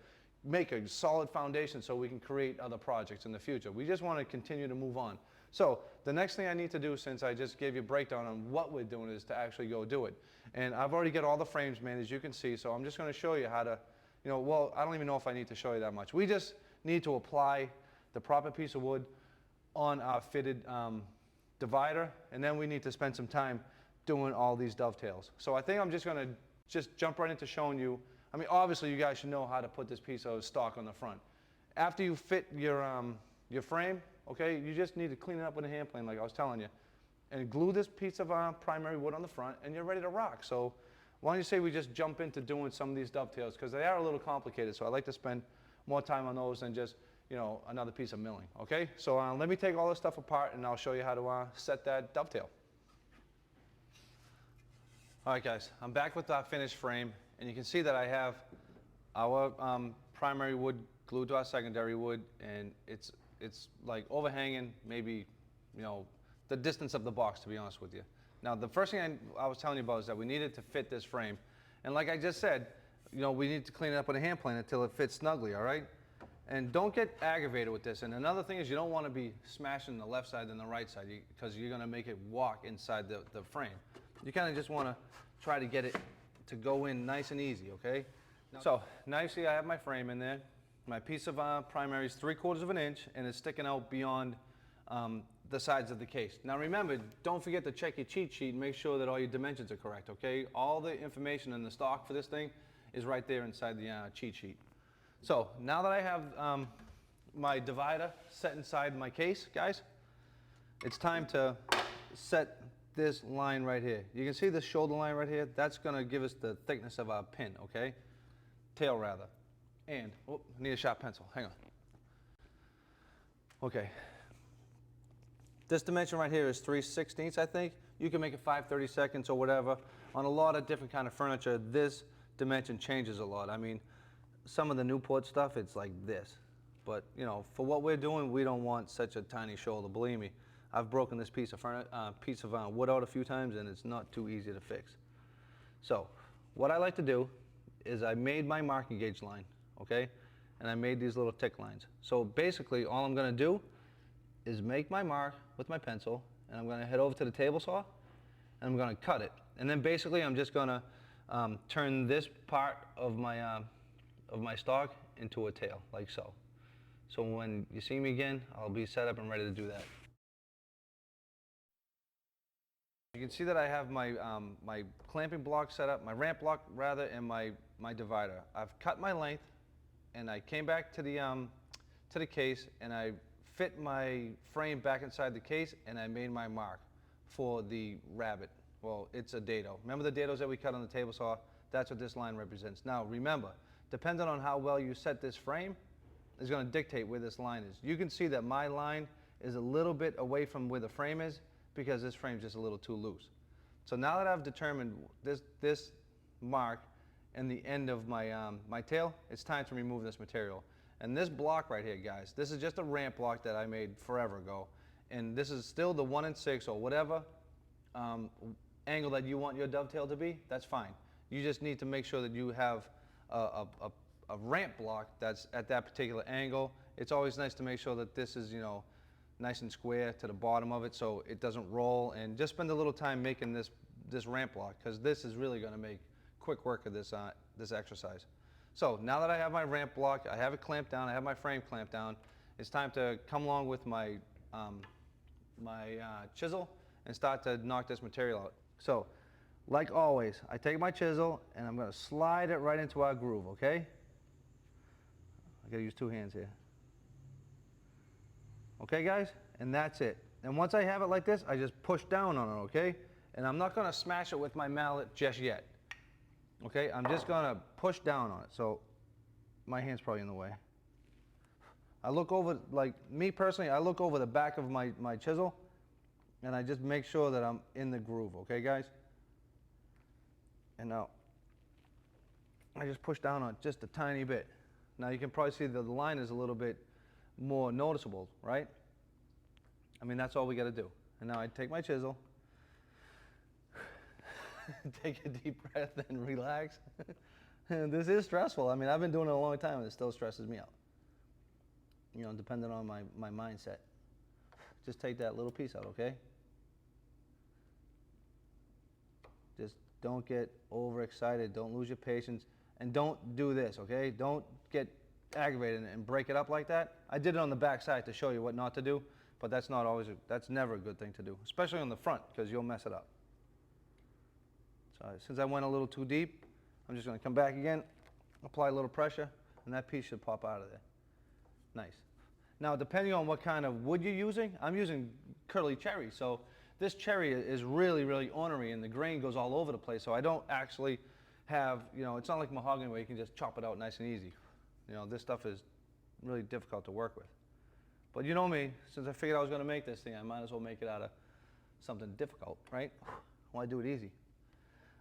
make a solid foundation so we can create other projects in the future. We just want to continue to move on. So the next thing I need to do, since I just gave you a breakdown on what we're doing, is to actually go do it. And I've already got all the frames made, as you can see, so I'm just going to show you how to, you know, well, I don't even know if I need to show you that much. We just need to apply the proper piece of wood on our fitted divider, and then we need to spend some time doing all these dovetails. So I think I'm just going to jump right into showing you. I mean, obviously you guys should know how to put this piece of stock on the front. After you fit your frame, okay, you just need to clean it up with a hand plane like I was telling you, and glue this piece of primary wood on the front, and you're ready to rock. So why don't you say we just jump into doing some of these dovetails, because they are a little complicated, so I like to spend more time on those than just, you know, another piece of milling, okay? So let me take all this stuff apart, and I'll show you how to set that dovetail. All right, guys, I'm back with our finished frame, and you can see that I have our primary wood glued to our secondary wood, and it's like overhanging maybe, you know, the distance of the box, to be honest with you. Now, the first thing I was telling you about is that we needed to fit this frame. And like I just said, you know, we need to clean it up with a hand plane until it fits snugly, all right? And don't get aggravated with this. And another thing is, you don't want to be smashing the left side and the right side, because you're going to make it walk inside the frame. You kind of just want to try to get it to go in nice and easy, okay? So now you see I have my frame in there. My piece of primary is 3/4 of an inch, and it's sticking out beyond the sides of the case. Now remember, don't forget to check your cheat sheet and make sure that all your dimensions are correct, okay? All the information in the stock for this thing is right there inside the cheat sheet. So now that I have my divider set inside my case, guys, it's time to set this line right here. You can see this shoulder line right here? That's going to give us the thickness of our pin, okay? Tail rather. And, oh, I need a sharp pencil, hang on. Okay. This dimension right here is 3/16, I think. You can make it 5/32 or whatever. On a lot of different kind of furniture, this dimension changes a lot. I mean, some of the Newport stuff, it's like this. But, you know, for what we're doing, we don't want such a tiny shoulder. Believe me, I've broken this piece of wood out a few times, and it's not too easy to fix. So, what I like to do is I made my marking gauge line, okay? And I made these little tick lines. So basically, all I'm going to do is make my mark with my pencil, and I'm going to head over to the table saw, and I'm going to cut it. And then basically, I'm just going to turn this part of my stock into a tail, like so. So when you see me again, I'll be set up and ready to do that. You can see that I have my my clamping block set up, my ramp block rather, and my divider. I've cut my length, and I came back to the case, and I fit my frame back inside the case, and I made my mark for the rabbit. Well, it's a dado. Remember the dados that we cut on the table saw? That's what this line represents. Now remember, depending on how well you set this frame is going to dictate where this line is. You can see that my line is a little bit away from where the frame is, because this frame's just a little too loose. So now that I've determined this mark and the end of my tail, it's time to remove this material. And this block right here, guys, this is just a ramp block that I made forever ago. And this is still the 1/6 or whatever angle that you want your dovetail to be, that's fine. You just need to make sure that you have a ramp block that's at that particular angle. It's always nice to make sure that this is, you know, nice and square to the bottom of it so it doesn't roll, and just spend a little time making this ramp block, because this is really going to make quick work of this exercise. So now that I have my ramp block, I have it clamped down, I have my frame clamped down, it's time to come along with my chisel and start to knock this material out. So, like always, I take my chisel and I'm going to slide it right into our groove, okay? I got to use two hands here. Okay, guys? And that's it. And once I have it like this, I just push down on it, okay? And I'm not going to smash it with my mallet just yet. Okay? I'm just going to push down on it. So, my hand's probably in the way. I look over, like me personally, I look over the back of my chisel and I just make sure that I'm in the groove, okay, guys? And now, I just push down on it just a tiny bit. Now you can probably see that the line is a little bit more noticeable, right? I mean, that's all we got to do. And now I take my chisel, take a deep breath and relax. This is stressful. I mean, I've been doing it a long time and it still stresses me out. You know, depending on my mindset. Just take that little piece out, okay? Just don't get overexcited. Don't lose your patience. And don't do this, okay? Don't get aggravated and break it up like that. I did it on the back side to show you what not to do, but that's never a good thing to do, especially on the front, because you'll mess it up. So since I went a little too deep, I'm just going to come back again, apply a little pressure, and that piece should pop out of there. Nice. Now, depending on what kind of wood you're using, I'm using curly cherry, so this cherry is really, really ornery, and the grain goes all over the place, so I don't actually have, you know, it's not like mahogany where you can just chop it out nice and easy. You know, this stuff is really difficult to work with. But you know me, since I figured I was going to make this thing, I might as well make it out of something difficult, right? Why do it easy?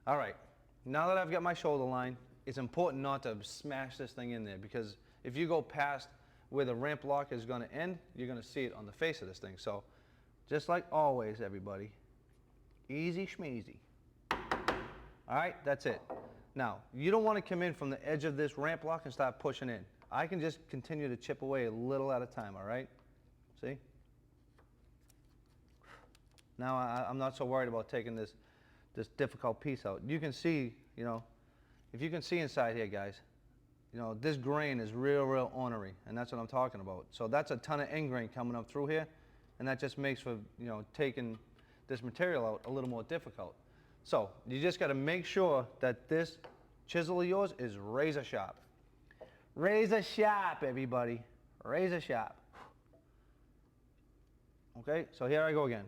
All right, now that I've got my shoulder line, it's important not to smash this thing in there, because if you go past where the ramp block is going to end, you're going to see it on the face of this thing. So, just like always, everybody, easy schmeezy. All right, that's it. Now, you don't want to come in from the edge of this ramp block and start pushing in. I can just continue to chip away a little at a time, all right? See? Now, I'm not so worried about taking this difficult piece out. You can see, you know, if you can see inside here, guys, you know, this grain is real, real ornery, and that's what I'm talking about. So that's a ton of end grain coming up through here, and that just makes for, you know, taking this material out a little more difficult. So you just got to make sure that this chisel of yours is razor sharp. Razor sharp, everybody. Razor sharp. Okay, so here I go again.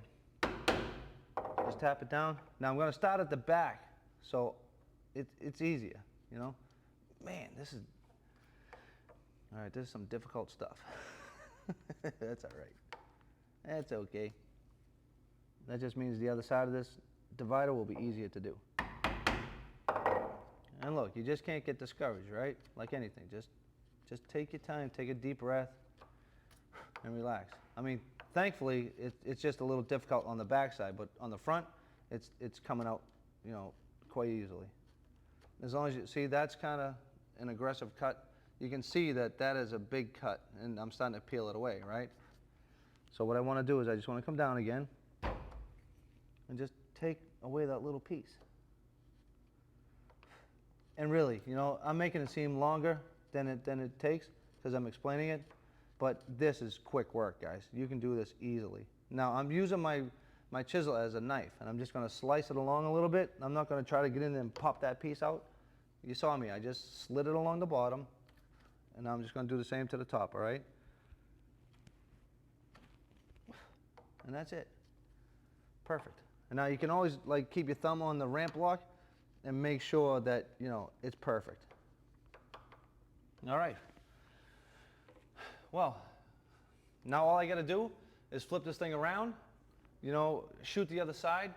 Just tap it down. Now I'm going to start at the back, so it's easier, you know. Man, this is, all right, this is some difficult stuff. That's all right. That's okay. That just means the other side of this divider will be easier to do. And look, you just can't get discouraged, right? Like anything, just take your time, take a deep breath, and relax. I mean, thankfully, it's just a little difficult on the back side, but on the front, it's coming out, you know, quite easily. As long as you see, that's kind of an aggressive cut. You can see that that is a big cut, and I'm starting to peel it away, right? So what I want to do is I just want to come down again and just take away that little piece. And really, you know, I'm making it seem longer than it takes because I'm explaining it, but this is quick work, guys. You can do this easily. Now, I'm using my chisel as a knife, and I'm just going to slice it along a little bit. I'm not going to try to get in there and pop that piece out. You saw me. I just slid it along the bottom, and I'm just going to do the same to the top, all right? And that's it. Perfect. And now you can always, like, keep your thumb on the ramp block and make sure that, you know, it's perfect. All right. Well, now all I got to do is flip this thing around, you know, shoot the other side,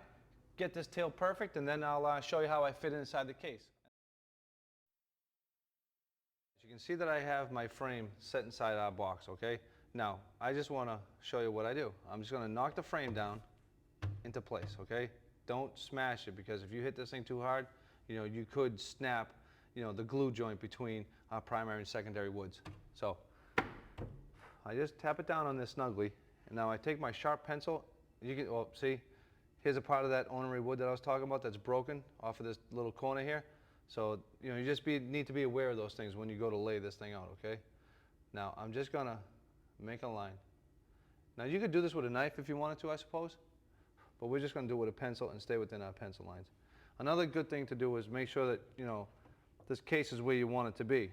get this tail perfect, and then I'll show you how I fit it inside the case. You can see that I have my frame set inside our box, okay? Now, I just want to show you what I do. I'm just going to knock the frame down into place, okay? Don't smash it, because if you hit this thing too hard, you know, you could snap, you know, the glue joint between our primary and secondary woods. So I just tap it down on this snugly, And now I take my sharp pencil, you can, well, see, here's a part of that ornery wood that I was talking about that's broken off of this little corner here. So, you know, you just need to be aware of those things when you go to lay this thing out, okay? Now, I'm just gonna make a line. Now, you could do this with a knife if you wanted to, I suppose, but we're just gonna do it with a pencil and stay within our pencil lines. Another good thing to do is make sure that, you know, this case is where you want it to be.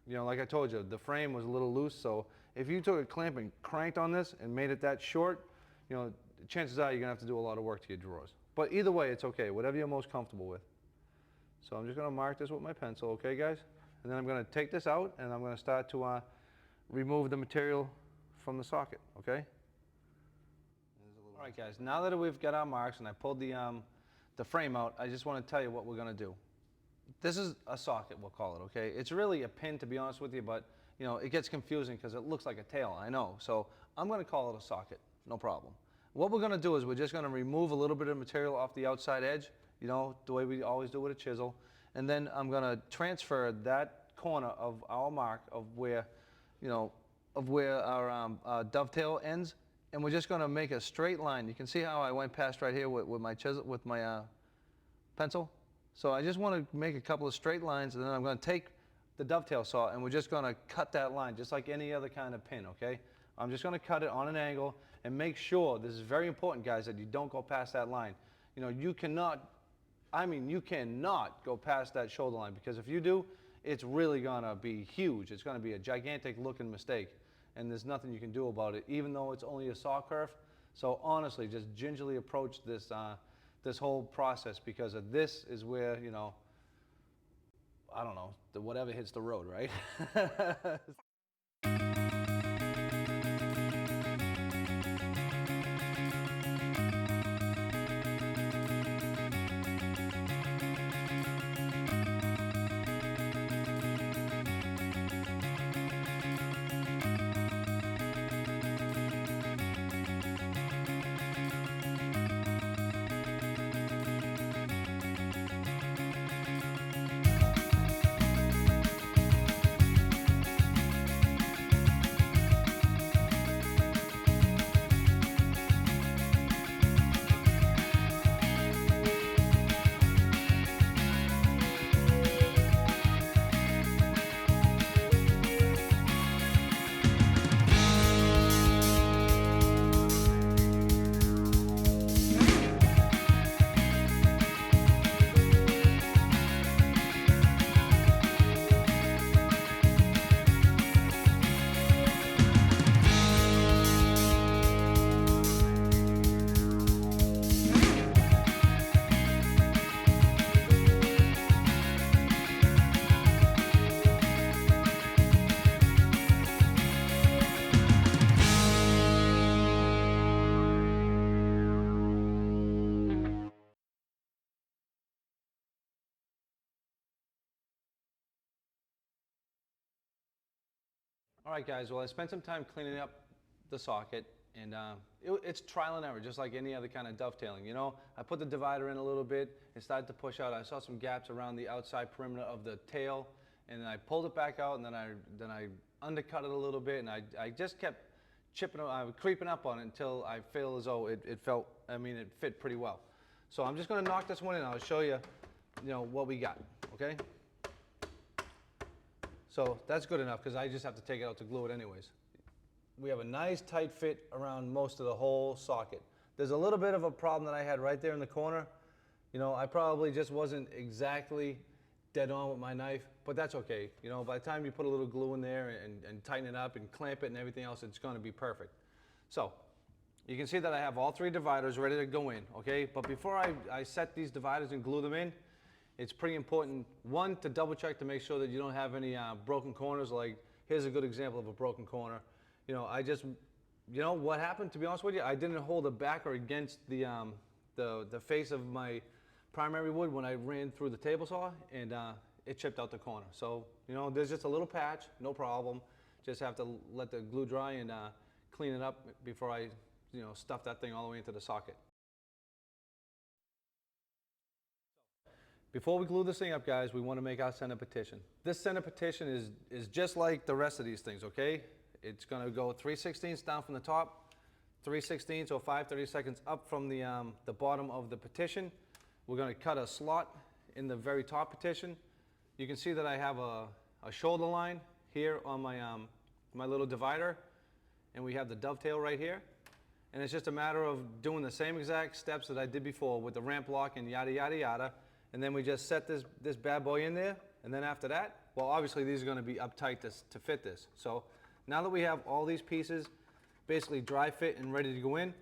You know, like I told you, the frame was a little loose, so if you took a clamp and cranked on this and made it that short, you know, chances are you're gonna have to do a lot of work to your drawers. But either way, it's okay, whatever you're most comfortable with. So I'm just gonna mark this with my pencil, okay guys? And then I'm gonna take this out and I'm gonna start to remove the material from the socket, okay? All right guys, now that we've got our marks and I pulled the frame out, I just wanna tell you what we're gonna do. This is a socket, we'll call it, okay? It's really a pin, to be honest with you, but you know, it gets confusing because it looks like a tail, I know. So I'm gonna call it a socket, no problem. What we're gonna do is we're just gonna remove a little bit of material off the outside edge, you know, the way we always do with a chisel. And then I'm gonna transfer that corner of our mark of where, you know, of where our dovetail ends, and we're just gonna make a straight line. You can see how I went past right here with my chisel, with my pencil. So I just want to make a couple of straight lines, and then I'm going to take the dovetail saw and we're just going to cut that line just like any other kind of pin, okay? I'm just going to cut it on an angle and make sure, this is very important guys, that you don't go past that line. You know, you cannot, I mean you cannot go past that shoulder line, because if you do, it's really going to be huge. It's going to be a gigantic looking mistake, and there's nothing you can do about it, even though it's only a saw curve. So honestly, just gingerly approach this this whole process, because of this is where, you know, I don't know, whatever hits the road, right? All right, guys, well, I spent some time cleaning up the socket, and it's trial and error, just like any other kind of dovetailing. You know, I put the divider in a little bit, it started to push out. I saw some gaps around the outside perimeter of the tail, and then I pulled it back out, and then I undercut it a little bit, and I just kept creeping up on it until I feel as though it fit pretty well. So I'm just gonna knock this one in, I'll show you, you know, what we got, okay? So that's good enough, because I just have to take it out to glue it anyways. We have a nice tight fit around most of the whole socket. There's a little bit of a problem that I had right there in the corner. You know, I probably just wasn't exactly dead on with my knife, but that's okay. You know, by the time you put a little glue in there and tighten it up and clamp it and everything else, it's gonna be perfect. So, you can see that I have all three dividers ready to go in, okay? But before I set these dividers and glue them in, it's pretty important, one, to double check to make sure that you don't have any broken corners. Like, here's a good example of a broken corner. You know, you know what happened, to be honest with you? I didn't hold it back or against the face of my primary wood when I ran through the table saw, and it chipped out the corner. So, you know, there's just a little patch, no problem. Just have to let the glue dry and clean it up before I, you know, stuff that thing all the way into the socket. Before we glue this thing up, guys, we want to make our center petition. This center petition is just like the rest of these things, okay? It's gonna go 3/16 down from the top, 3/16 or 5/32 up from the bottom of the partition. We're gonna cut a slot in the very top partition. You can see that I have a shoulder line here on my little divider, and we have the dovetail right here. And it's just a matter of doing the same exact steps that I did before with the ramp lock and yada, yada, yada. And then we just set this bad boy in there. And then after that, well, obviously these are gonna be uptight to fit this. So now that we have all these pieces basically dry fit and ready to go in,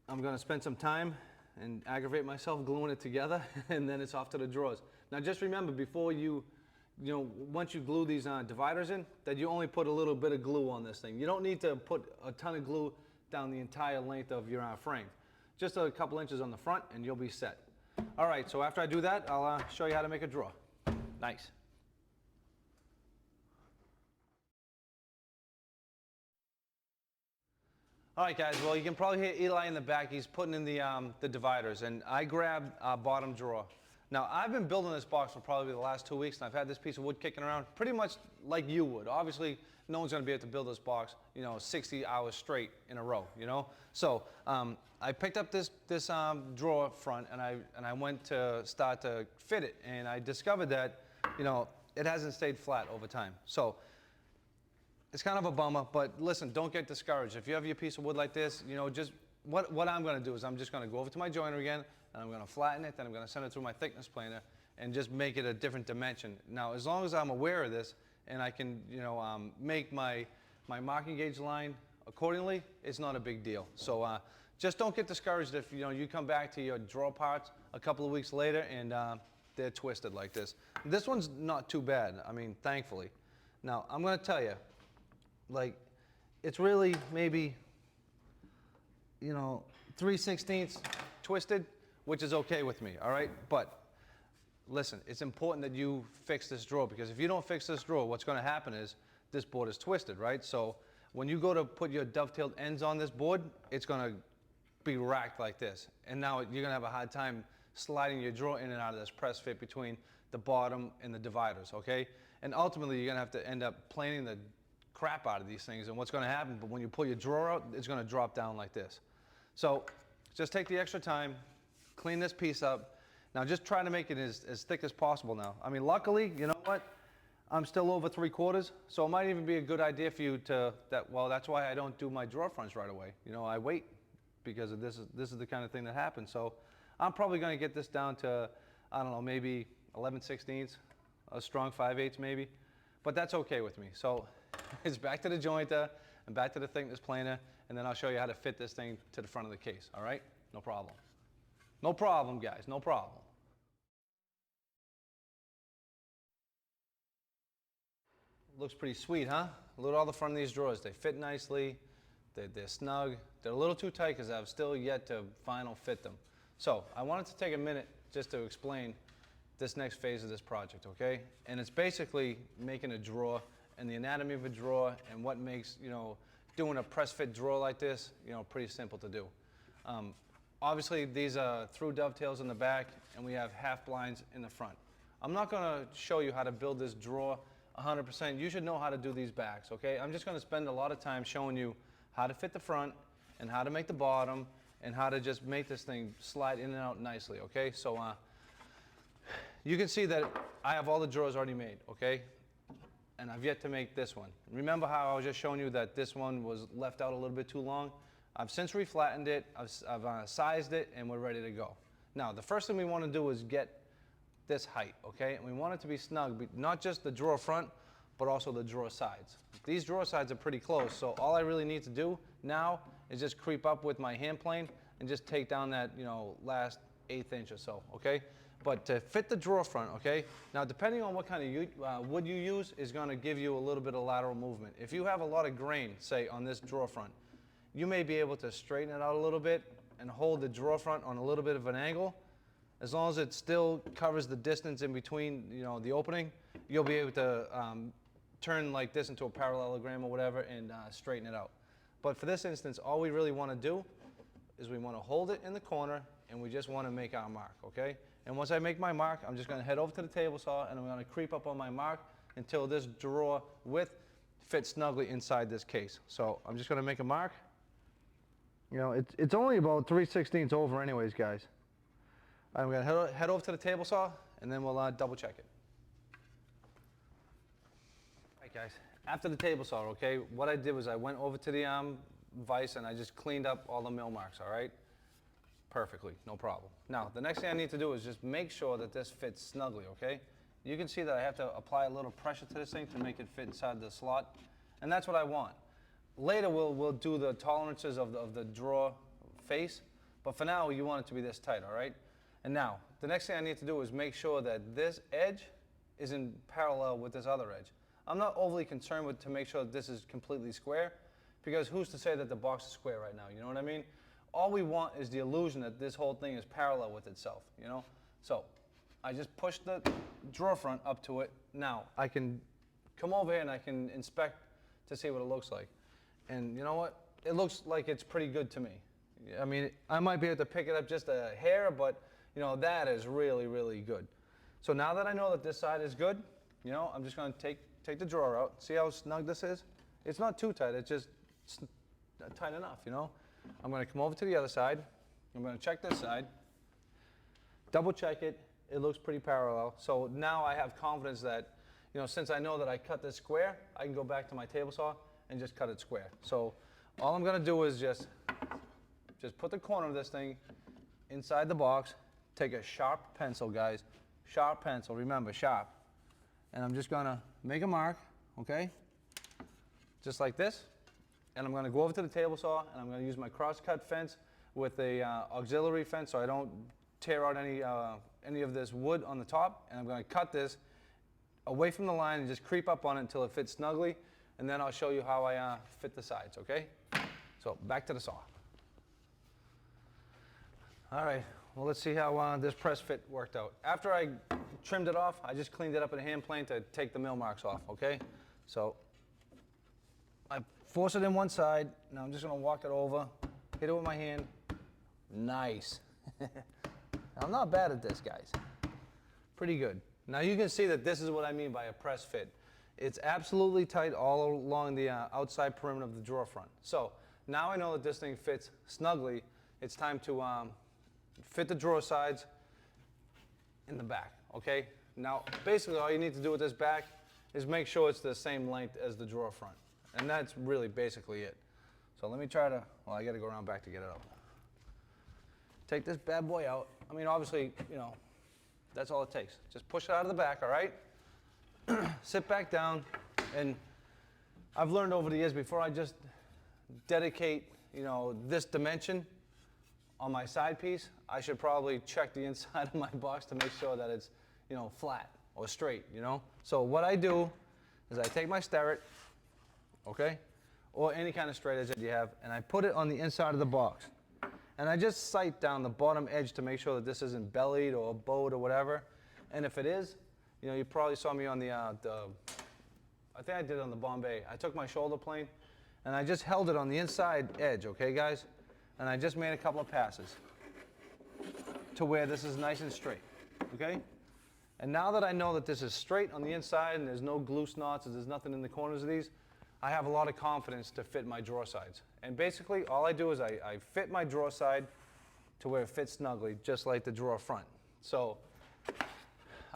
I'm gonna spend some time and aggravate myself gluing it together, and then it's off to the drawers. Now just remember, before once you glue these dividers in, that you only put a little bit of glue on this thing. You don't need to put a ton of glue down the entire length of your frame. Just a couple inches on the front and you'll be set. All right, so after I do that, I'll show you how to make a drawer. Nice. All right, guys, well, you can probably hear Eli in the back. He's putting in the dividers, and I grabbed our bottom drawer. Now, I've been building this box for probably the last 2 weeks, and I've had this piece of wood kicking around pretty much like you would. Obviously, no one's gonna be able to build this box, 60 hours straight in a row, So, I picked up this drawer front, and I went to start to fit it, and I discovered that, it hasn't stayed flat over time. So, it's kind of a bummer, but listen, don't get discouraged. If you have your piece of wood like this, just what I'm gonna do is I'm just gonna go over to my joiner again, and I'm gonna flatten it, then I'm gonna send it through my thickness planer and just make it a different dimension. Now, as long as I'm aware of this and I can, make my marking gauge line accordingly, it's not a big deal. So just don't get discouraged if, you come back to your drawer parts a couple of weeks later and they're twisted like this. This one's not too bad, thankfully. Now, I'm gonna tell you, it's really maybe, 3/16 twisted, which is okay with me, all right? But listen, it's important that you fix this drawer, because if you don't fix this drawer, what's gonna happen is this board is twisted, right? So when you go to put your dovetailed ends on this board, it's gonna be racked like this. And now you're gonna have a hard time sliding your drawer in and out of this press fit between the bottom and the dividers, okay? And ultimately, you're gonna have to end up planing the crap out of these things. And what's gonna happen, but when you pull your drawer out, it's gonna drop down like this. So just take the extra time, clean this piece up. Now just try to make it as thick as possible now. Luckily, you know what? I'm still over 3/4, so it might even be a good idea for you that's why I don't do my drawer fronts right away. I wait, because of this is the kind of thing that happens. So I'm probably gonna get this down to, I don't know, maybe 11/16, a strong 5/8 maybe, but that's okay with me. So it's back to the jointer and back to the thickness planer, and then I'll show you how to fit this thing to the front of the case, all right? No problem. No problem, guys, no problem. Looks pretty sweet, huh? Look at all the front of these drawers. They fit nicely, they're snug. They're a little too tight because I've still yet to final fit them. So I wanted to take a minute just to explain this next phase of this project, okay? And it's basically making a drawer and the anatomy of a drawer and what makes, doing a press fit drawer like this, pretty simple to do. Obviously, these are through dovetails in the back, and we have half blinds in the front. I'm not gonna show you how to build this drawer 100%. You should know how to do these backs, okay? I'm just gonna spend a lot of time showing you how to fit the front and how to make the bottom and how to just make this thing slide in and out nicely, okay? So you can see that I have all the drawers already made, okay? And I've yet to make this one. Remember how I was just showing you that this one was left out a little bit too long? I've since reflattened it, I've sized it, and we're ready to go. Now, the first thing we want to do is get this height, okay? And we want it to be snug, not just the drawer front, but also the drawer sides. These drawer sides are pretty close, so all I really need to do now is just creep up with my hand plane and just take down that, last 1/8 inch or so, okay? But to fit the drawer front, okay? Now, depending on what kind of wood you use is gonna give you a little bit of lateral movement. If you have a lot of grain, say, on this drawer front, you may be able to straighten it out a little bit and hold the drawer front on a little bit of an angle. As long as it still covers the distance in between, the opening, you'll be able to turn like this into a parallelogram or whatever and straighten it out. But for this instance, all we really wanna do is we wanna hold it in the corner and we just wanna make our mark, okay? And once I make my mark, I'm just gonna head over to the table saw and I'm gonna creep up on my mark until this drawer width fit snugly inside this case. So I'm just gonna make a mark. You know, it's only about 3/16 over anyways, guys. I'm gonna head over to the table saw, and then we'll double check it. All right, guys, after the table saw, okay, what I did was I went over to the vise and I just cleaned up all the mill marks, all right? Perfectly, no problem. Now, the next thing I need to do is just make sure that this fits snugly, okay? You can see that I have to apply a little pressure to this thing to make it fit inside the slot, and that's what I want. Later, we'll do the tolerances of the drawer face, but for now, you want it to be this tight, all right? And now, the next thing I need to do is make sure that this edge is in parallel with this other edge. I'm not overly concerned with to make sure that this is completely square, because who's to say that the box is square right now, you know what I mean? All we want is the illusion that this whole thing is parallel with itself, you know? So, I just push the drawer front up to it. Now, I can come over here and I can inspect to see what it looks like. And you know what? It looks like it's pretty good to me. I mean, I might be able to pick it up just a hair, but you know, that is really, really good. So now that I know that this side is good, you know, I'm just gonna take the drawer out. See how snug this is? It's not too tight, it's just tight enough, you know? I'm gonna come over to the other side. I'm gonna check this side, double check it. It looks pretty parallel. So now I have confidence that, you know, since I know that I cut this square, I can go back to my table saw and just cut it square. So all I'm gonna do is just put the corner of this thing inside the box, take a sharp pencil, guys, sharp pencil, remember, sharp. And I'm just gonna make a mark, okay? Just like this. And I'm gonna go over to the table saw and I'm gonna use my cross-cut fence with a auxiliary fence so I don't tear out any of this wood on the top. And I'm gonna cut this away from the line and just creep up on it until it fits snugly. And then I'll show you how I fit the sides, okay? So back to the saw. All right, well, let's see how this press fit worked out. After I trimmed it off, I just cleaned it up in a hand plane to take the mill marks off, okay? So I force it in one side. Now I'm just gonna walk it over, hit it with my hand. Nice. I'm not bad at this, guys. Pretty good. Now you can see that this is what I mean by a press fit. It's absolutely tight all along the outside perimeter of the drawer front. So now I know that this thing fits snugly. It's time to fit the drawer sides in the back, okay? Now, basically all you need to do with this back is make sure it's the same length as the drawer front. And that's really basically it. So let me try to, well, I gotta go around back to get it out. Take this bad boy out. I mean, obviously, you know, that's all it takes. Just push it out of the back, all right? Sit back down, and I've learned over the years, before I just dedicate, you know, this dimension on my side piece, I should probably check the inside of my box to make sure that it's, you know, flat or straight, you know? So what I do is I take my sterret, okay, or any kind of straight edge that you have, and I put it on the inside of the box. And I just sight down the bottom edge to make sure that this isn't bellied or bowed or whatever. And if it is, you know, you probably saw me on I think I did it on the Bombay. I took my shoulder plane and I just held it on the inside edge, okay, guys? And I just made a couple of passes to where this is nice and straight, okay? And now that I know that this is straight on the inside and there's no glue knots and there's nothing in the corners of these, I have a lot of confidence to fit my drawer sides. And basically, all I do is I fit my drawer side to where it fits snugly, just like the drawer front. So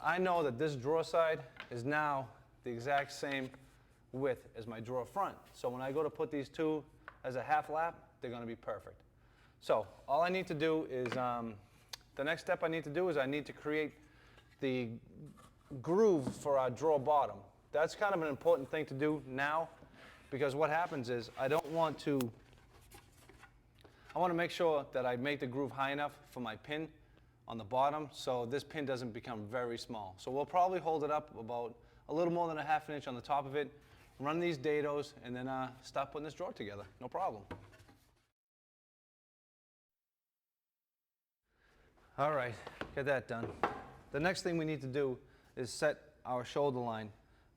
I know that this drawer side is now the exact same width as my drawer front. So when I go to put these two as a half lap, they're gonna be perfect. So all I need to do is, the next step I need to do is I need to create the groove for our drawer bottom. That's kind of an important thing to do now, because what happens is I want to make sure that I make the groove high enough for my pin on the bottom so this pin doesn't become very small. So we'll probably hold it up about a little more than a ½ inch on the top of it, run these dados, and then start putting this drawer together. No problem. All right, get that done. The next thing we need to do is set our shoulder line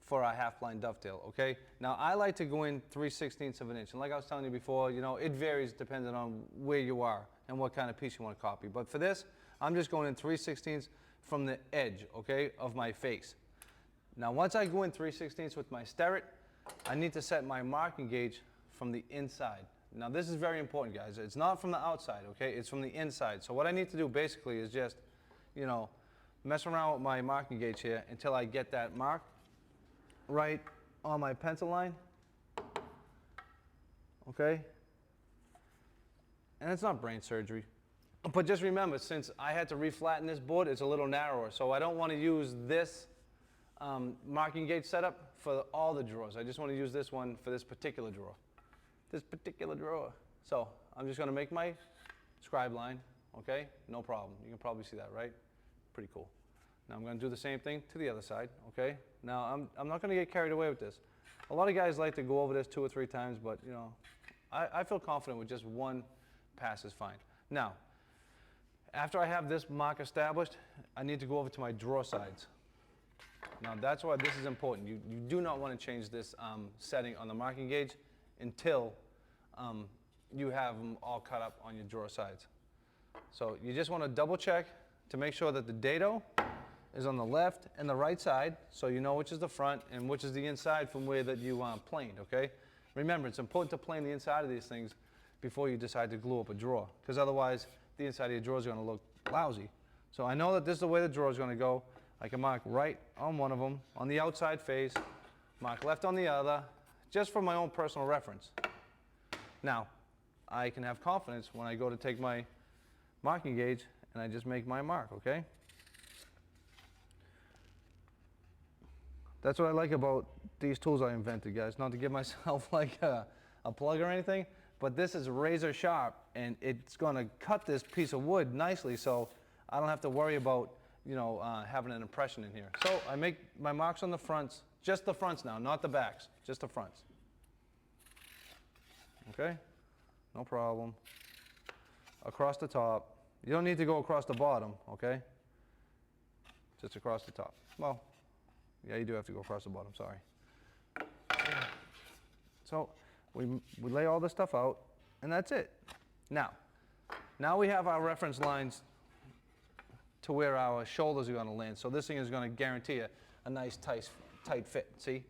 for our half blind dovetail, okay? Now I like to go in 3/16 of an inch, and like I was telling you before, you know, it varies depending on where you are and what kind of piece you want to copy. But for this, I'm just going in 3/16 from the edge, okay, of my face. Now once I go in 3/16 with my sterret, I need to set my marking gauge from the inside. Now this is very important, guys. It's not from the outside, okay? It's from the inside. So what I need to do basically is just, you know, mess around with my marking gauge here until I get that mark right on my pencil line, okay? And it's not brain surgery. But just remember, since I had to reflatten this board, it's a little narrower. So I don't want to use this marking gauge setup for all the drawers. I just want to use this one for this particular drawer. This particular drawer. So I'm just going to make my scribe line, okay? No problem. You can probably see that, right? Pretty cool. Now I'm going to do the same thing to the other side, okay? Now I'm not going to get carried away with this. A lot of guys like to go over this 2 or 3 times, but you know, I feel confident with just one pass is fine. Now, after I have this mark established, I need to go over to my drawer sides. Now that's why this is important. You do not want to change this setting on the marking gauge until you have them all cut up on your drawer sides. So you just want to double check to make sure that the dado is on the left and the right side, so you know which is the front and which is the inside from where that you planed, okay? Remember, it's important to plane the inside of these things before you decide to glue up a drawer, because otherwise the inside of your drawer is going to look lousy. So I know that this is the way the drawer is going to go. I can mark right on one of them on the outside face, mark left on the other, just for my own personal reference. Now, I can have confidence when I go to take my marking gauge and I just make my mark, okay? That's what I like about these tools I invented, guys. Not to give myself like a plug or anything, but this is razor sharp and it's going to cut this piece of wood nicely, so I don't have to worry about, you know, having an impression in here. So I make my marks on the fronts, just the fronts now, not the backs, just the fronts. Okay, no problem. Across the top. You don't need to go across the bottom, okay? Just across the top. Well, yeah, you do have to go across the bottom, sorry. So we lay all this stuff out, and that's it. Now we have our reference lines to where our shoulders are going to land. So this thing is going to guarantee a nice tight fit, see?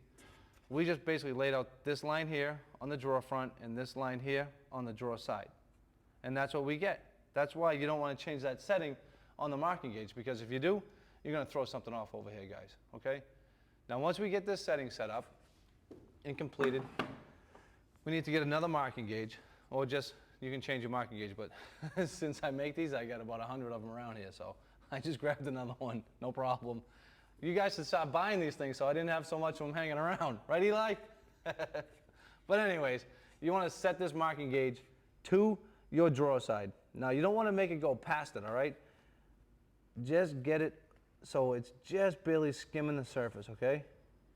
We just basically laid out this line here on the drawer front and this line here on the drawer side. And that's what we get. That's why you don't want to change that setting on the marking gauge, because if you do, you're going to throw something off over here, guys, okay? Now once we get this setting set up and completed, we need to get another marking gauge, or just, you can change your marking gauge, but since I make these, I got about 100 of them around here, so I just grabbed another one, no problem. You guys should stop buying these things so I didn't have so much of them hanging around, right, Eli? But anyways, you want to set this marking gauge to your drawer side. Now you don't want to make it go past it, all right? Just get it so it's just barely skimming the surface, okay?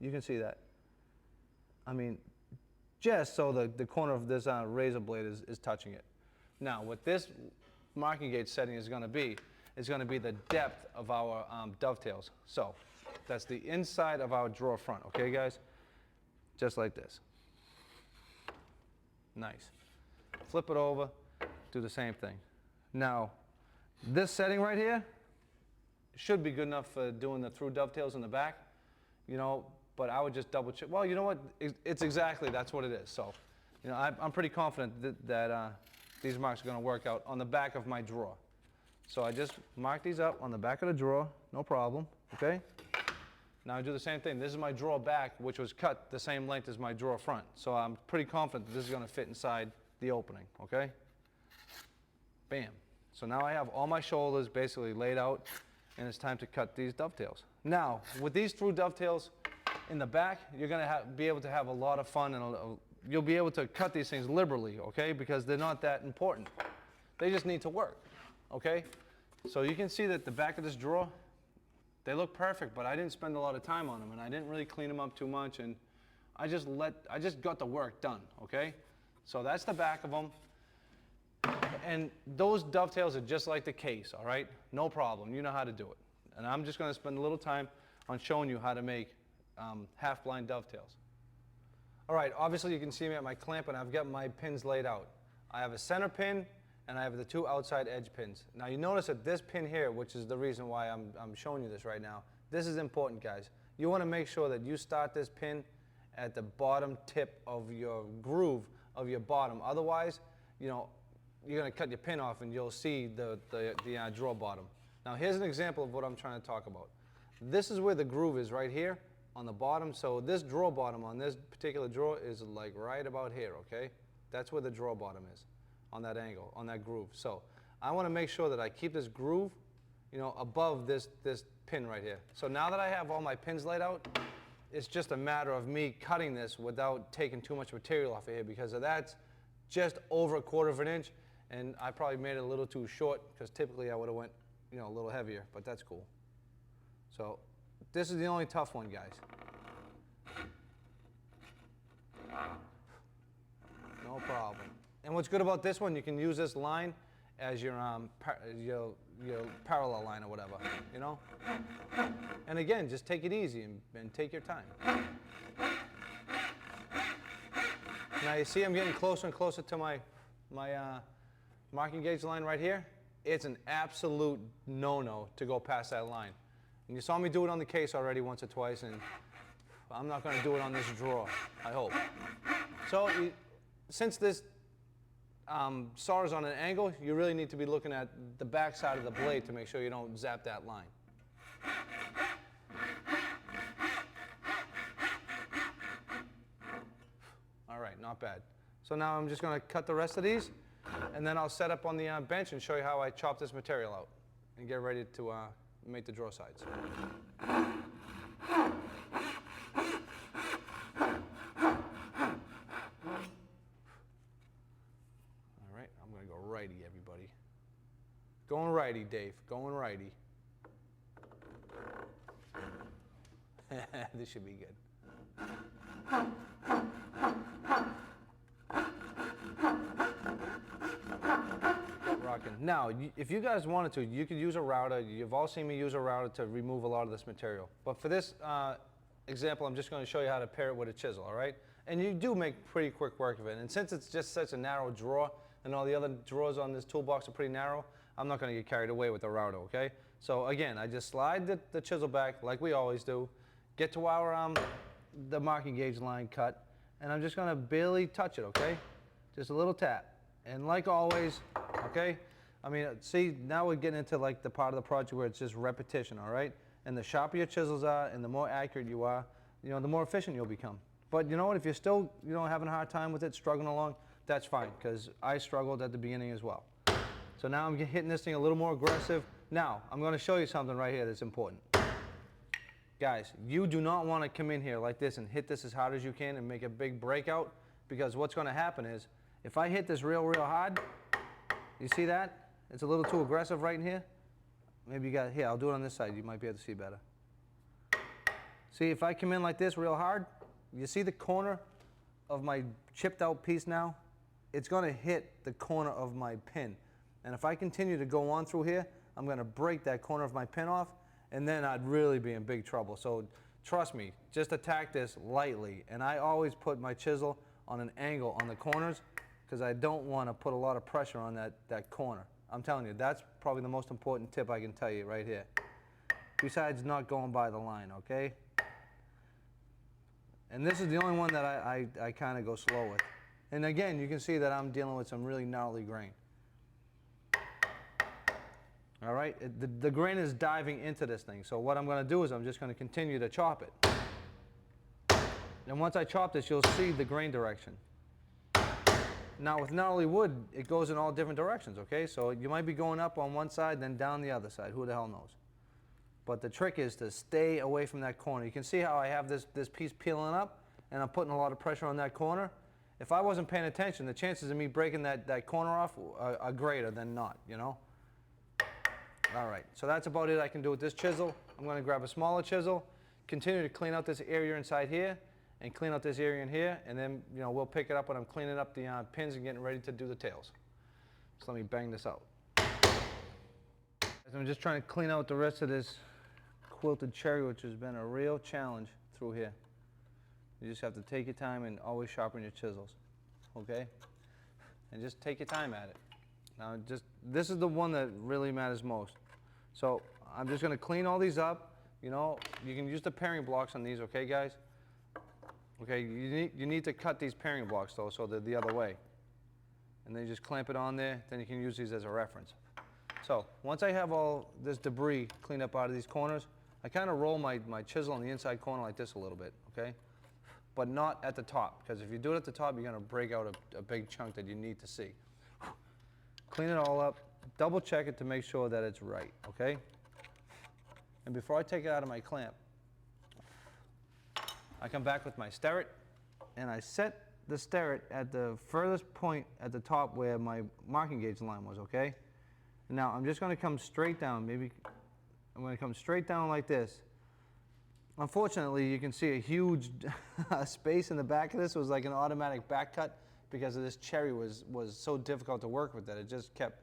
You can see that. I mean, just so the corner of this razor blade is touching it. Now, what this marking gauge setting is going to be the depth of our dovetails. So that's the inside of our drawer front, okay, guys? Just like this. Nice. Flip it over, do the same thing. Now, this setting right here should be good enough for doing the through dovetails in the back, you know, but I would just double check. Well, you know what? It's exactly, that's what it is. So, you know, I'm pretty confident that these marks are going to work out on the back of my drawer. So I just mark these up on the back of the drawer, no problem, okay? Now I do the same thing. This is my drawer back, which was cut the same length as my drawer front. So I'm pretty confident that this is going to fit inside the opening, okay? Bam. So now I have all my shoulders basically laid out, and it's time to cut these dovetails. Now, with these through dovetails in the back, you're going to be able to have a lot of fun, and you'll be able to cut these things liberally, okay? Because they're not that important. They just need to work, okay? So you can see that the back of this drawer, they look perfect, but I didn't spend a lot of time on them, and I didn't really clean them up too much, and I just got the work done, okay? So that's the back of them. And those dovetails are just like the case, all right? No problem, you know how to do it. And I'm just gonna spend a little time on showing you how to make half-blind dovetails. All right, obviously you can see me at my clamp and I've got my pins laid out. I have a center pin and I have the 2 outside edge pins. Now you notice that this pin here, which is the reason why I'm showing you this right now, this is important, guys. You wanna make sure that you start this pin at the bottom tip of your groove of your bottom. Otherwise, you know, you're gonna cut your pin off and you'll see the drawer bottom. Now here's an example of what I'm trying to talk about. This is where the groove is, right here on the bottom. So this drawer bottom on this particular drawer is like right about here, okay? That's where the drawer bottom is, on that angle, on that groove. So I wanna make sure that I keep this groove, you know, above this pin right here. So now that I have all my pins laid out, it's just a matter of me cutting this without taking too much material off of here, because that's just over 1/4 of an inch, and I probably made it a little too short, because typically I would have went, you know, a little heavier, but that's cool. So this is the only tough one, guys. No problem. And what's good about this one, you can use this line as your parallel line or whatever, you know? And again, just take it easy and take your time. Now you see I'm getting closer and closer to my marking gauge line right here. It's an absolute no-no to go past that line. And you saw me do it on the case already once or twice, and I'm not going to do it on this drawer, I hope. So since this saw is on an angle, you really need to be looking at the back side of the blade to make sure you don't zap that line. All right, not bad. So now I'm just going to cut the rest of these, and then I'll set up on the bench and show you how I chop this material out and get ready to make the drawer sides. Righty, everybody. Going righty, Dave. Going righty. This should be good. Rocking. Now, if you guys wanted to, you could use a router. You've all seen me use a router to remove a lot of this material. But for this example, I'm just going to show you how to pair it with a chisel, all right? And you do make pretty quick work of it. And since it's just such a narrow drawer, and all the other drawers on this toolbox are pretty narrow, I'm not going to get carried away with the router, okay? So again, I just slide the chisel back like we always do, get to our the marking gauge line cut, and I'm just going to barely touch it, okay? Just a little tap. And like always, okay? I mean, see, now we're getting into like the part of the project where it's just repetition, all right? And the sharper your chisels are and the more accurate you are, you know, the more efficient you'll become. But you know what, if you're still, you know, having a hard time with it, struggling along, that's fine, because I struggled at the beginning as well. So now I'm hitting this thing a little more aggressive. Now, I'm going to show you something right here that's important. Guys, you do not want to come in here like this and hit this as hard as you can and make a big breakout, because what's going to happen is, if I hit this real hard, you see that? It's a little too aggressive right in here. Maybe you got, here, I'll do it on this side. You might be able to see better. See, if I come in like this real hard, you see the corner of my chipped out piece now? It's going to hit the corner of my pin. And if I continue to go on through here, I'm going to break that corner of my pin off, and then I'd really be in big trouble. So trust me, just attack this lightly. And I always put my chisel on an angle on the corners, because I don't want to put a lot of pressure on that corner. I'm telling you, that's probably the most important tip I can tell you right here. Besides not going by the line, okay? And this is the only one that I kind of go slow with. And again, you can see that I'm dealing with some really gnarly grain. All right, the grain is diving into this thing. So what I'm going to do is I'm just going to continue to chop it. And once I chop this, you'll see the grain direction. Now with gnarly wood, it goes in all different directions, okay? So you might be going up on one side, then down the other side. Who the hell knows? But the trick is to stay away from that corner. You can see how I have this piece peeling up, and I'm putting a lot of pressure on that corner. If I wasn't paying attention, the chances of me breaking that corner off are greater than not, you know? All right, so that's about it I can do with this chisel. I'm going to grab a smaller chisel, continue to clean out this area inside here, and clean out this area in here, and then, you know, we'll pick it up when I'm cleaning up the pins and getting ready to do the tails. So let me bang this out. I'm just trying to clean out the rest of this quilted cherry, which has been a real challenge through here. You just have to take your time and always sharpen your chisels, okay? And just take your time at it. Now, this is the one that really matters most. So I'm just going to clean all these up. You know, you can use the paring blocks on these, okay, guys? Okay, you need to cut these pairing blocks though, so they're the other way. And then you just clamp it on there, then you can use these as a reference. So, once I have all this debris cleaned up out of these corners, I kind of roll my chisel on the inside corner like this a little bit, okay? But not at the top, because if you do it at the top, you're gonna break out a big chunk that you need to see. Clean it all up, double check it to make sure that it's right, okay? And before I take it out of my clamp, I come back with my sterret, and I set the sterret at the furthest point at the top where my marking gauge line was, okay? Now, I'm just gonna come straight down, maybe, I'm gonna come straight down like this. Unfortunately, you can see a huge space in the back of this. It was like an automatic back cut because of this cherry was so difficult to work with that it just kept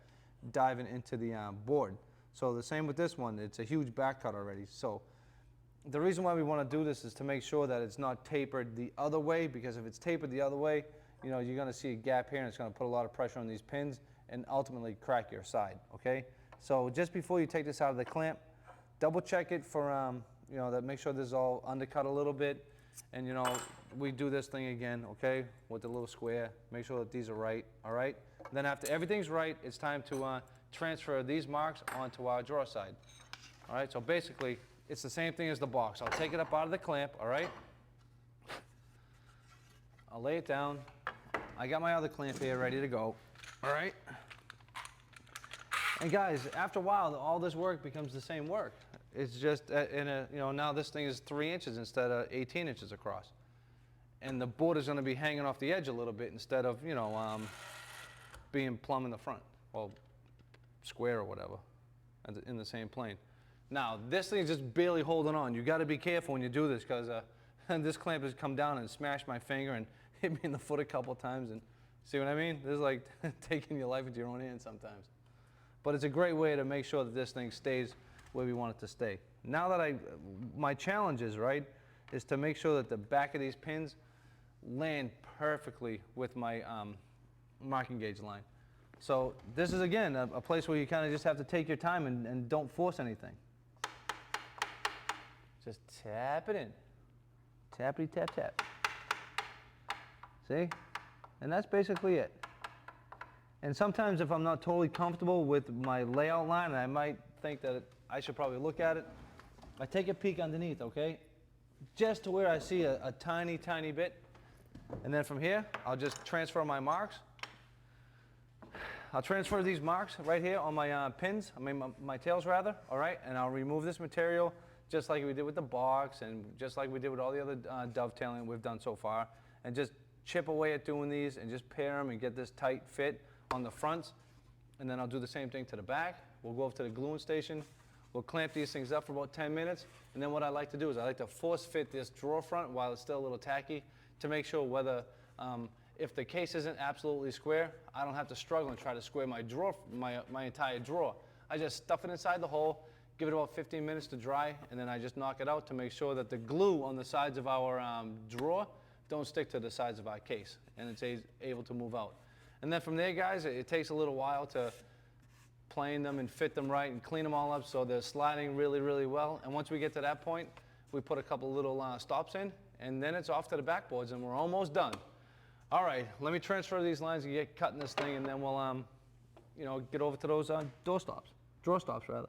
diving into the board. So the same with this one, it's a huge back cut already. So the reason why we want to do this is to make sure that it's not tapered the other way, because if it's tapered the other way, you know, you're going to see a gap here and it's going to put a lot of pressure on these pins and ultimately crack your side, okay? So just before you take this out of the clamp, double check it for, you know, that make sure this is all undercut a little bit. And, you know, we do this thing again, okay, with the little square. Make sure that these are right, all right? Then after everything's right, it's time to transfer these marks onto our drawer side. All right, so basically, it's the same thing as the box. I'll take it up out of the clamp, all right? I'll lay it down. I got my other clamp here ready to go, all right? And guys, after a while, all this work becomes the same work. It's just in a, you know, now this thing is 3 inches instead of 18 inches across. And the board is going to be hanging off the edge a little bit instead of, you know, being plumb in the front, or square or whatever, in the same plane. Now, this thing is just barely holding on. You got to be careful when you do this, because this clamp has come down and smashed my finger and hit me in the foot a couple times. And see what I mean? This is like taking your life into your own hands sometimes. But it's a great way to make sure that this thing stays where we want it to stay. Now that my challenge is, right, is to make sure that the back of these pins land perfectly with my marking gauge line. So this is, again, a place where you kind of just have to take your time and don't force anything. Just tap it in. Tappity tap tap. See? And that's basically it. And sometimes if I'm not totally comfortable with my layout line, and I might think that I should probably look at it, I take a peek underneath, okay? Just to where I see a tiny, tiny bit. And then from here, I'll just transfer my marks. I'll transfer these marks right here on my pins, my tails rather, all right? And I'll remove this material just like we did with the box and just like we did with all the other dovetailing we've done so far. And just chip away at doing these and just pair them and get this tight fit on the fronts. And then I'll do the same thing to the back. We'll go over to the gluing station. We'll clamp these things up for about 10 minutes. And then what I like to do is I like to force fit this drawer front while it's still a little tacky to make sure whether, if the case isn't absolutely square, I don't have to struggle and try to square my drawer, my entire drawer. I just stuff it inside the hole, give it about 15 minutes to dry, and then I just knock it out to make sure that the glue on the sides of our drawer don't stick to the sides of our case, and it's able to move out. And then from there, guys, it takes a little while to plane them and fit them right and clean them all up so they're sliding really, really well. And once we get to that point, we put a couple little stops in, and then it's off to the backboards, and we're almost done. All right, let me transfer these lines and get cutting this thing, and then we'll, you know, get over to those drawer stops rather.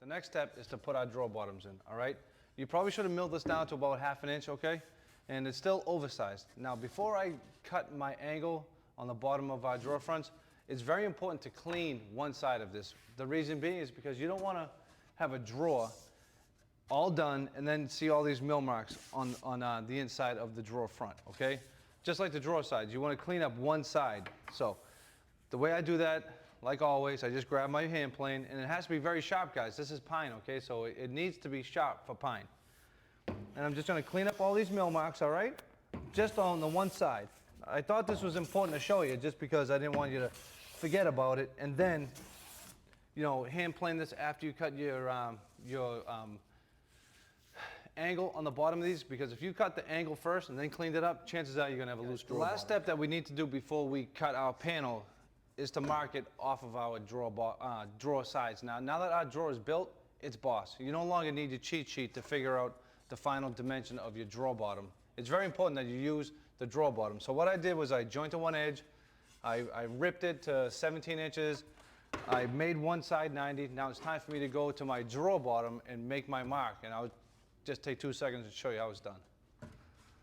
The next step is to put our drawer bottoms in, all right? You probably should have milled this down to about 1/2 inch, okay? And it's still oversized. Now, before I cut my angle on the bottom of our drawer fronts, it's very important to clean one side of this. The reason being is because you don't want to have a drawer all done and then see all these mill marks on the inside of the drawer front, okay? Just like the drawer sides, you want to clean up one side. So the way I do that, like always, I just grab my hand plane, and it has to be very sharp, guys. This is pine, okay? So it needs to be sharp for pine. And I'm just going to clean up all these mill marks, all right? Just on the one side. I thought this was important to show you just because I didn't want you to forget about it. And then, you know, hand plane this after you cut your angle on the bottom of these, because if you cut the angle first and then cleaned it up, chances are you're going to have a loose drawer. The last step that we need to do before we cut our panel is to mark it off of our drawer sides. Now that our drawer is built, it's boss. You no longer need your cheat sheet to figure out the final dimension of your drawer bottom. It's very important that you use the drawer bottom. So what I did was I jointed one edge, I ripped it to 17 inches, I made one side 90. Now it's time for me to go to my drawer bottom and make my mark. And I'll just take 2 seconds to show you how it's done.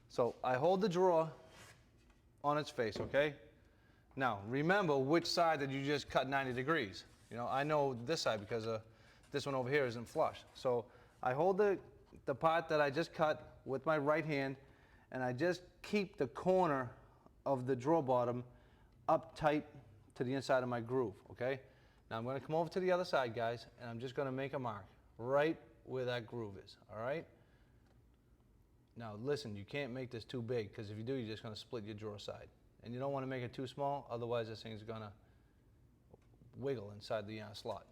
So I hold the drawer on its face, okay? Now remember which side that you just cut 90 degrees. You know, I know this side because this one over here isn't flush. So I hold the part that I just cut with my right hand, and I just keep the corner of the drawer bottom up tight to the inside of my groove, okay? Now I'm going to come over to the other side, guys, and I'm just going to make a mark right where that groove is, all right? Now listen, you can't make this too big, because if you do, you're just going to split your drawer side. And you don't want to make it too small, otherwise this thing's going to wiggle inside the slot.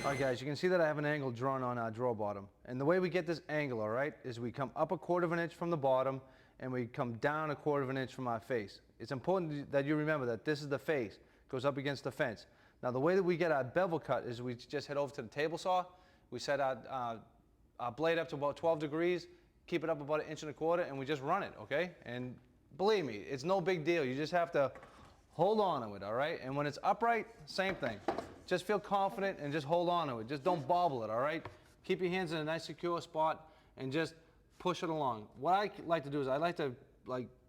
All right, guys, you can see that I have an angle drawn on our drawer bottom. And the way we get this angle, all right, is we come up 1/4 of an inch from the bottom, and we come down 1/4 of an inch from our face. It's important that you remember that this is the face. It goes up against the fence. Now, the way that we get our bevel cut is we just head over to the table saw. We set our blade up to about 12 degrees, keep it up about 1 1/4 inches, and we just run it, okay? And believe me, it's no big deal. You just have to hold on to it, all right? And when it's upright, same thing. Just feel confident and just hold on to it. Just don't bobble it, all right? Keep your hands in a nice secure spot and just push it along. What I like to do is I like to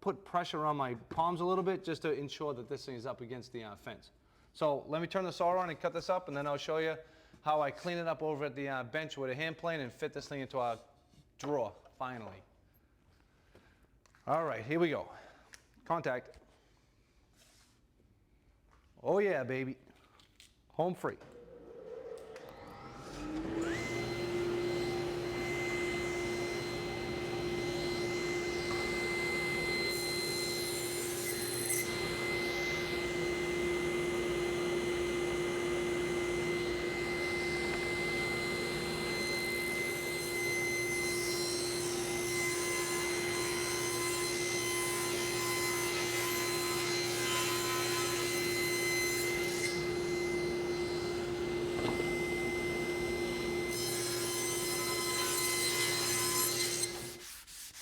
put pressure on my palms a little bit just to ensure that this thing is up against the fence. So let me turn the saw on and cut this up, and then I'll show you how I clean it up over at the bench with a hand plane and fit this thing into our drawer, finally. All right, here we go. Contact. Oh yeah, baby. Home free.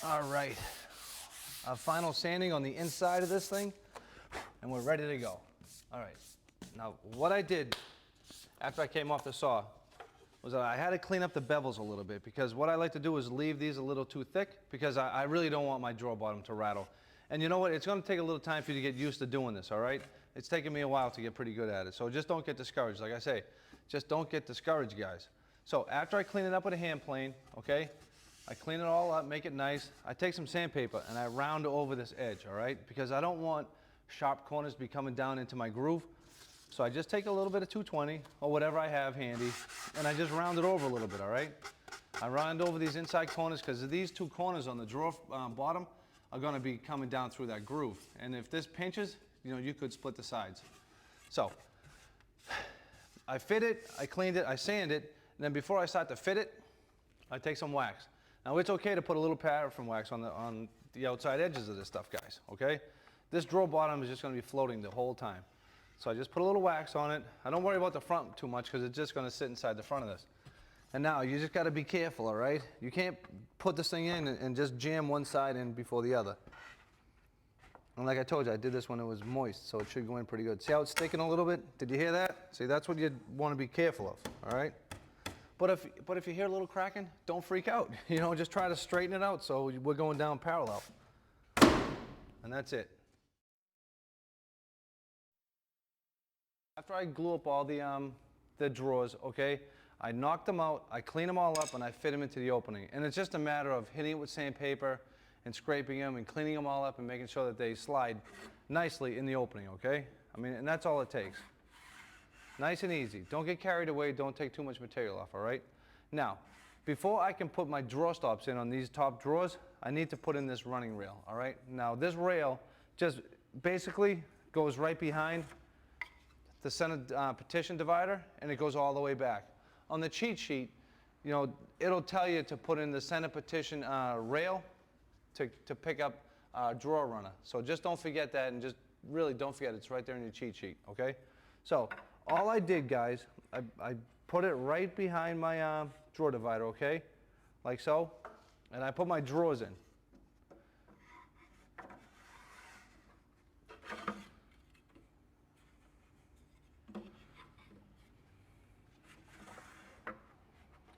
All right, our final sanding on the inside of this thing, and we're ready to go. All right, now what I did after I came off the saw was that I had to clean up the bevels a little bit, because what I like to do is leave these a little too thick, because I really don't want my drawer bottom to rattle. And you know what, it's going to take a little time for you to get used to doing this, all right? It's taken me a while to get pretty good at it, so just don't get discouraged. Like I say, just don't get discouraged, guys. So after I clean it up with a hand plane, okay, I clean it all up, make it nice. I take some sandpaper and I round over this edge, all right? Because I don't want sharp corners to be coming down into my groove. So I just take a little bit of 220 or whatever I have handy, and I just round it over a little bit, all right? I round over these inside corners because these two corners on the drawer bottom are going to be coming down through that groove. And if this pinches, you know, you could split the sides. So I fit it, I cleaned it, I sand it, and then before I start to fit it, I take some wax. Now it's okay to put a little paraffin wax on the outside edges of this stuff, guys, okay? This drawer bottom is just going to be floating the whole time. So I just put a little wax on it. I don't worry about the front too much because it's just going to sit inside the front of this. And now you just got to be careful, all right? You can't put this thing in and just jam one side in before the other. And like I told you, I did this when it was moist, so it should go in pretty good. See how it's sticking a little bit? Did you hear that? See, that's what you want to be careful of, all right? But if you hear a little cracking, don't freak out. You know, just try to straighten it out so we're going down parallel. And that's it. After I glue up all the drawers, okay, I knock them out, I clean them all up, and I fit them into the opening. And it's just a matter of hitting it with sandpaper and scraping them and cleaning them all up and making sure that they slide nicely in the opening, okay? I mean, and that's all it takes. Nice and easy. Don't get carried away. Don't take too much material off, all right? Now, before I can put my drawer stops in on these top drawers, I need to put in this running rail, all right? Now, this rail just basically goes right behind the center partition divider, and it goes all the way back. On the cheat sheet, you know, it'll tell you to put in the center partition rail to pick up drawer runner. So just don't forget that, and just really don't forget it's right there in your cheat sheet, okay? So all I did, guys, I put it right behind my drawer divider, okay? Like so. And I put my drawers in.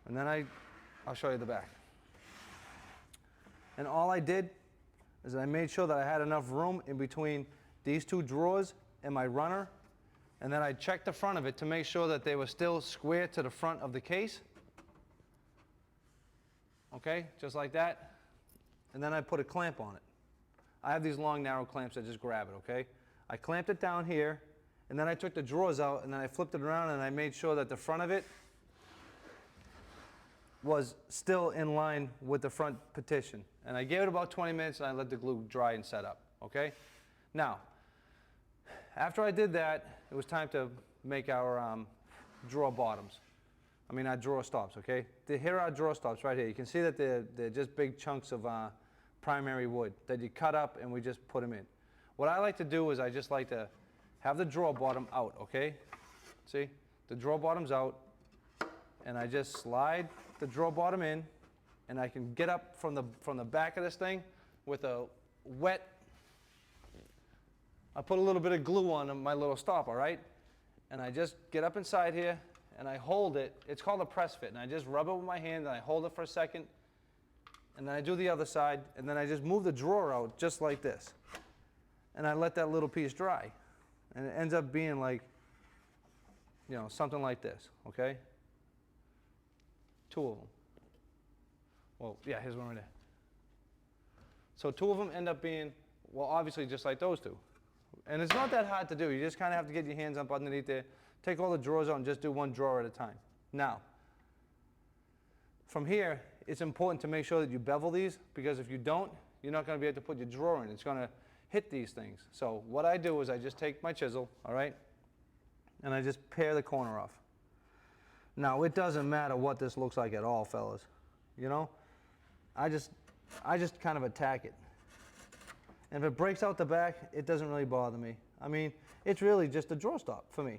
And then I'll show you the back. And all I did is I made sure that I had enough room in between these two drawers and my runner. And then I checked the front of it to make sure that they were still square to the front of the case. Okay, just like that. And then I put a clamp on it. I have these long, narrow clamps that just grab it, okay? I clamped it down here, and then I took the drawers out, and then I flipped it around, and I made sure that the front of it was still in line with the front partition. And I gave it about 20 minutes, and I let the glue dry and set up, okay? Now, after I did that, it was time to make our drawer bottoms. I mean, our drawer stops, okay? Here are our drawer stops right here. You can see that they're just big chunks of primary wood that you cut up and we just put them in. What I like to do is I just like to have the drawer bottom out, okay? See? The drawer bottom's out, and I just slide the drawer bottom in, and I can get up from the back of this thing with a wet, I put a little bit of glue on my little stop, all right? And I just get up inside here, and I hold it. It's called a press fit, and I just rub it with my hand, and I hold it for a second, and then I do the other side, and then I just move the drawer out just like this. And I let that little piece dry. And it ends up being like, you know, something like this, okay? Two of them. Well, yeah, here's one right there. So two of them end up being, well, obviously just like those two. And it's not that hard to do. You just kind of have to get your hands up underneath there, take all the drawers out, and just do one drawer at a time. Now, from here, it's important to make sure that you bevel these, because if you don't, you're not going to be able to put your drawer in. It's going to hit these things. So what I do is I just take my chisel, all right, and I just pare the corner off. Now, it doesn't matter what this looks like at all, fellas. You know, I just kind of attack it. And if it breaks out the back, it doesn't really bother me. I mean, it's really just a drawer stop for me.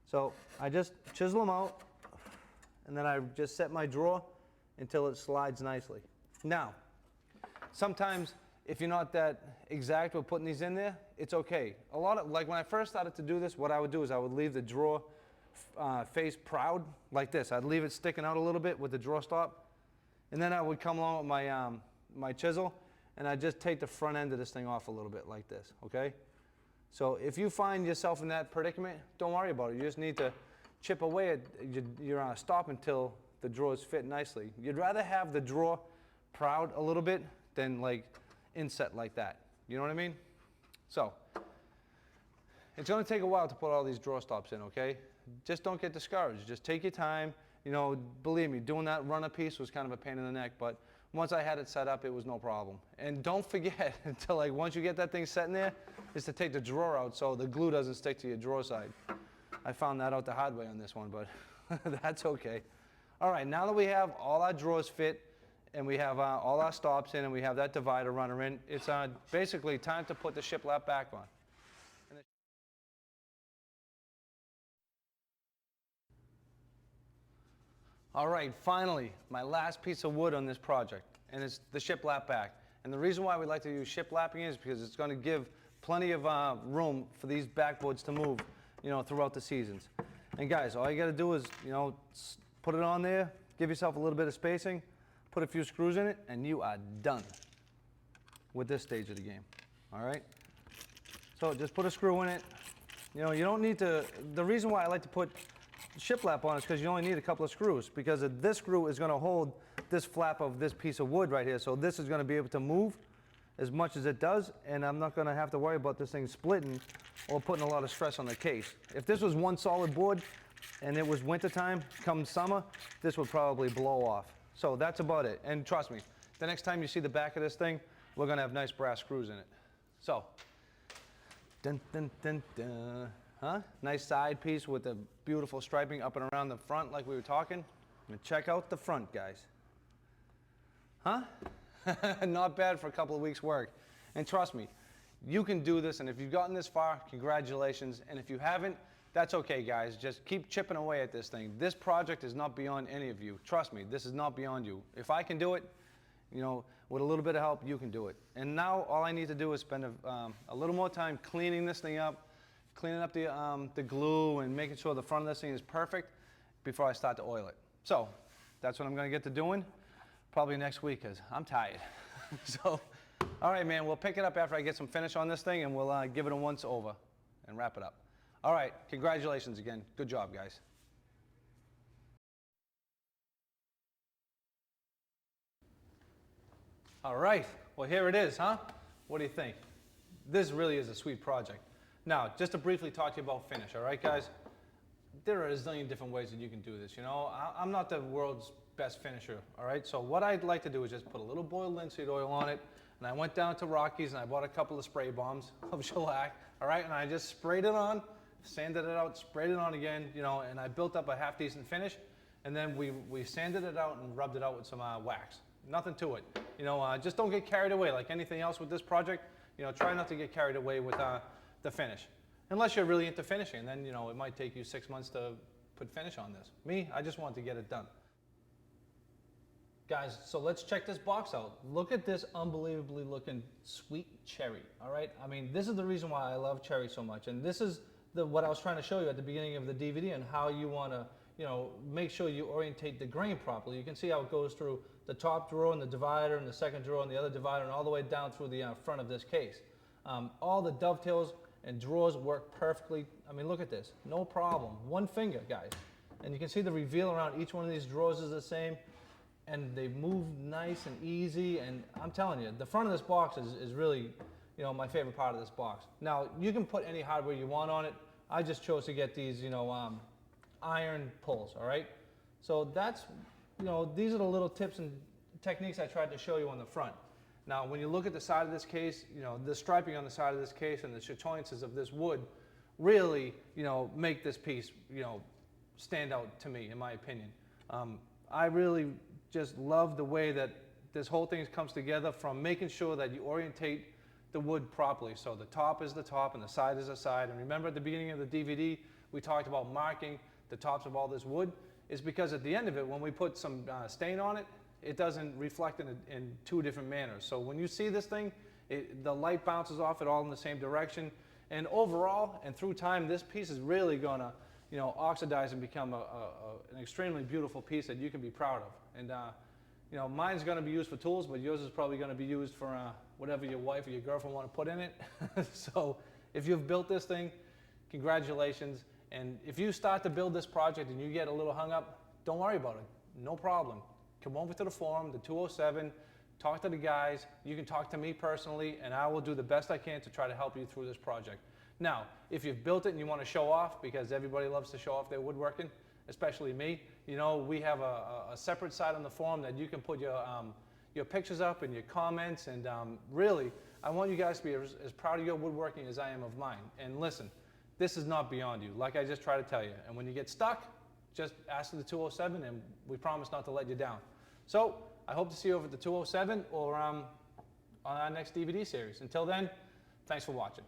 So I just chisel them out, and then I just set my drawer until it slides nicely. Now, sometimes if you're not that exact with putting these in there, it's okay. Like when I first started to do this, what I would do is I would leave the drawer face proud like this. I'd leave it sticking out a little bit with the drawer stop, and then I would come along with my my chisel, and I'd just take the front end of this thing off a little bit like this, okay? So if you find yourself in that predicament, don't worry about it. You just need to chip away at your stop until the drawers fit nicely. You'd rather have the drawer proud a little bit than like inset like that. You know what I mean? So it's going to take a while to put all these drawer stops in, okay? Just don't get discouraged. Just take your time. You know, believe me, doing that runner piece was kind of a pain in the neck, but once I had it set up, it was no problem. And don't forget, until like once you get that thing set in there, is to take the drawer out so the glue doesn't stick to your drawer side. I found that out the hard way on this one, but that's okay. All right, now that we have all our drawers fit, and we have all our stops in, and we have that divider runner in, it's basically time to put the shiplap back on. All right, finally, my last piece of wood on this project, and it's the shiplap back. And the reason why we like to use shiplapping is because it's going to give plenty of room for these backboards to move, you know, throughout the seasons. And guys, all you got to do is, you know, put it on there, give yourself a little bit of spacing, put a few screws in it, and you are done with this stage of the game. All right? So just put a screw in it. You know, you don't need to, the reason why I like to put shiplap on is because you only need a couple of screws, because this screw is going to hold this flap of this piece of wood right here. So this is going to be able to move as much as it does, and I'm not going to have to worry about this thing splitting or putting a lot of stress on the case. If this was one solid board and it was wintertime, come summer, this would probably blow off. So that's about it. And trust me, the next time you see the back of this thing, we're going to have nice brass screws in it. So, dun, dun, dun, dun. Huh? Nice side piece with the beautiful striping up and around the front like we were talking. And check out the front, guys. Huh? Not bad for a couple of weeks' work. And trust me, you can do this, and if you've gotten this far, congratulations. And if you haven't, That's okay, guys. Just keep chipping away at this thing. This project is not beyond any of you. Trust me, this is not beyond you. If I can do it, you know, with a little bit of help, you can do it. And now all I need to do is spend a little more time cleaning this thing up, cleaning up the glue and making sure the front of this thing is perfect before I start to oil it. So that's what I'm gonna get to doing probably next week because I'm tired. So, all right, man, we'll pick it up after I get some finish on this thing and we'll give it a once over and wrap it up. All right, congratulations again. Good job, guys. All right, well, here it is, huh? What do you think? This really is a sweet project. Now, just to briefly talk to you about finish, all right, guys? There are a zillion different ways that you can do this, you know? I'm not the world's best finisher, all right? So what I'd like to do is just put a little boiled linseed oil on it, and I went down to Rocky's and I bought a couple of spray bombs of shellac, all right? And I just sprayed it on, sanded it out, sprayed it on again, you know, and I built up a half-decent finish, and then we sanded it out and rubbed it out with some wax. Nothing to it. You know, just don't get carried away like anything else with this project. You know, try not to get carried away with the finish. Unless you're really into finishing, then, you know, it might take you 6 months to put finish on this. Me, I just wanted to get it done. Guys, so let's check this box out. Look at this unbelievably looking sweet cherry, all right? I mean, this is the reason why I love cherry so much. And this is what I was trying to show you at the beginning of the DVD and how you want to, you know, make sure you orientate the grain properly. You can see how it goes through the top drawer and the divider and the second drawer and the other divider and all the way down through the front of this case. All the dovetails and drawers work perfectly. I mean, look at this, no problem. One finger, guys. And you can see the reveal around each one of these drawers is the same, and they move nice and easy. And I'm telling you, the front of this box is really, you know, my favorite part of this box. Now, you can put any hardware you want on it. I just chose to get these, you know, iron pulls, all right? So that's, you know, these are the little tips and techniques I tried to show you on the front. Now, when you look at the side of this case, you know, the striping on the side of this case and the chatoyances of this wood really, you know, make this piece, you know, stand out to me, in my opinion. I really just love the way that this whole thing comes together, from making sure that you orientate the wood properly. So the top is the top and the side is the side. And remember at the beginning of the DVD, we talked about marking the tops of all this wood. Is because at the end of it, when we put some stain on it, it doesn't reflect in two different manners. So when you see this thing, the light bounces off it all in the same direction. And overall, and through time, this piece is really gonna, you know, oxidize and become an extremely beautiful piece that you can be proud of. And you know, mine's gonna be used for tools, but yours is probably gonna be used for whatever your wife or your girlfriend want to put in it. So if you've built this thing, congratulations. And if you start to build this project and you get a little hung up, don't worry about it. No problem. Come over to the forum, the 207, talk to the guys. You can talk to me personally, and I will do the best I can to try to help you through this project. Now, if you've built it and you want to show off, because everybody loves to show off their woodworking, especially me, you know, we have a separate site on the forum that you can put your pictures up and your comments. And really, I want you guys to be as proud of your woodworking as I am of mine. And listen, this is not beyond you, like I just tried to tell you. And when you get stuck, just ask for the 207 and we promise not to let you down. So I hope to see you over at the 207 or on our next DVD series. Until then, thanks for watching.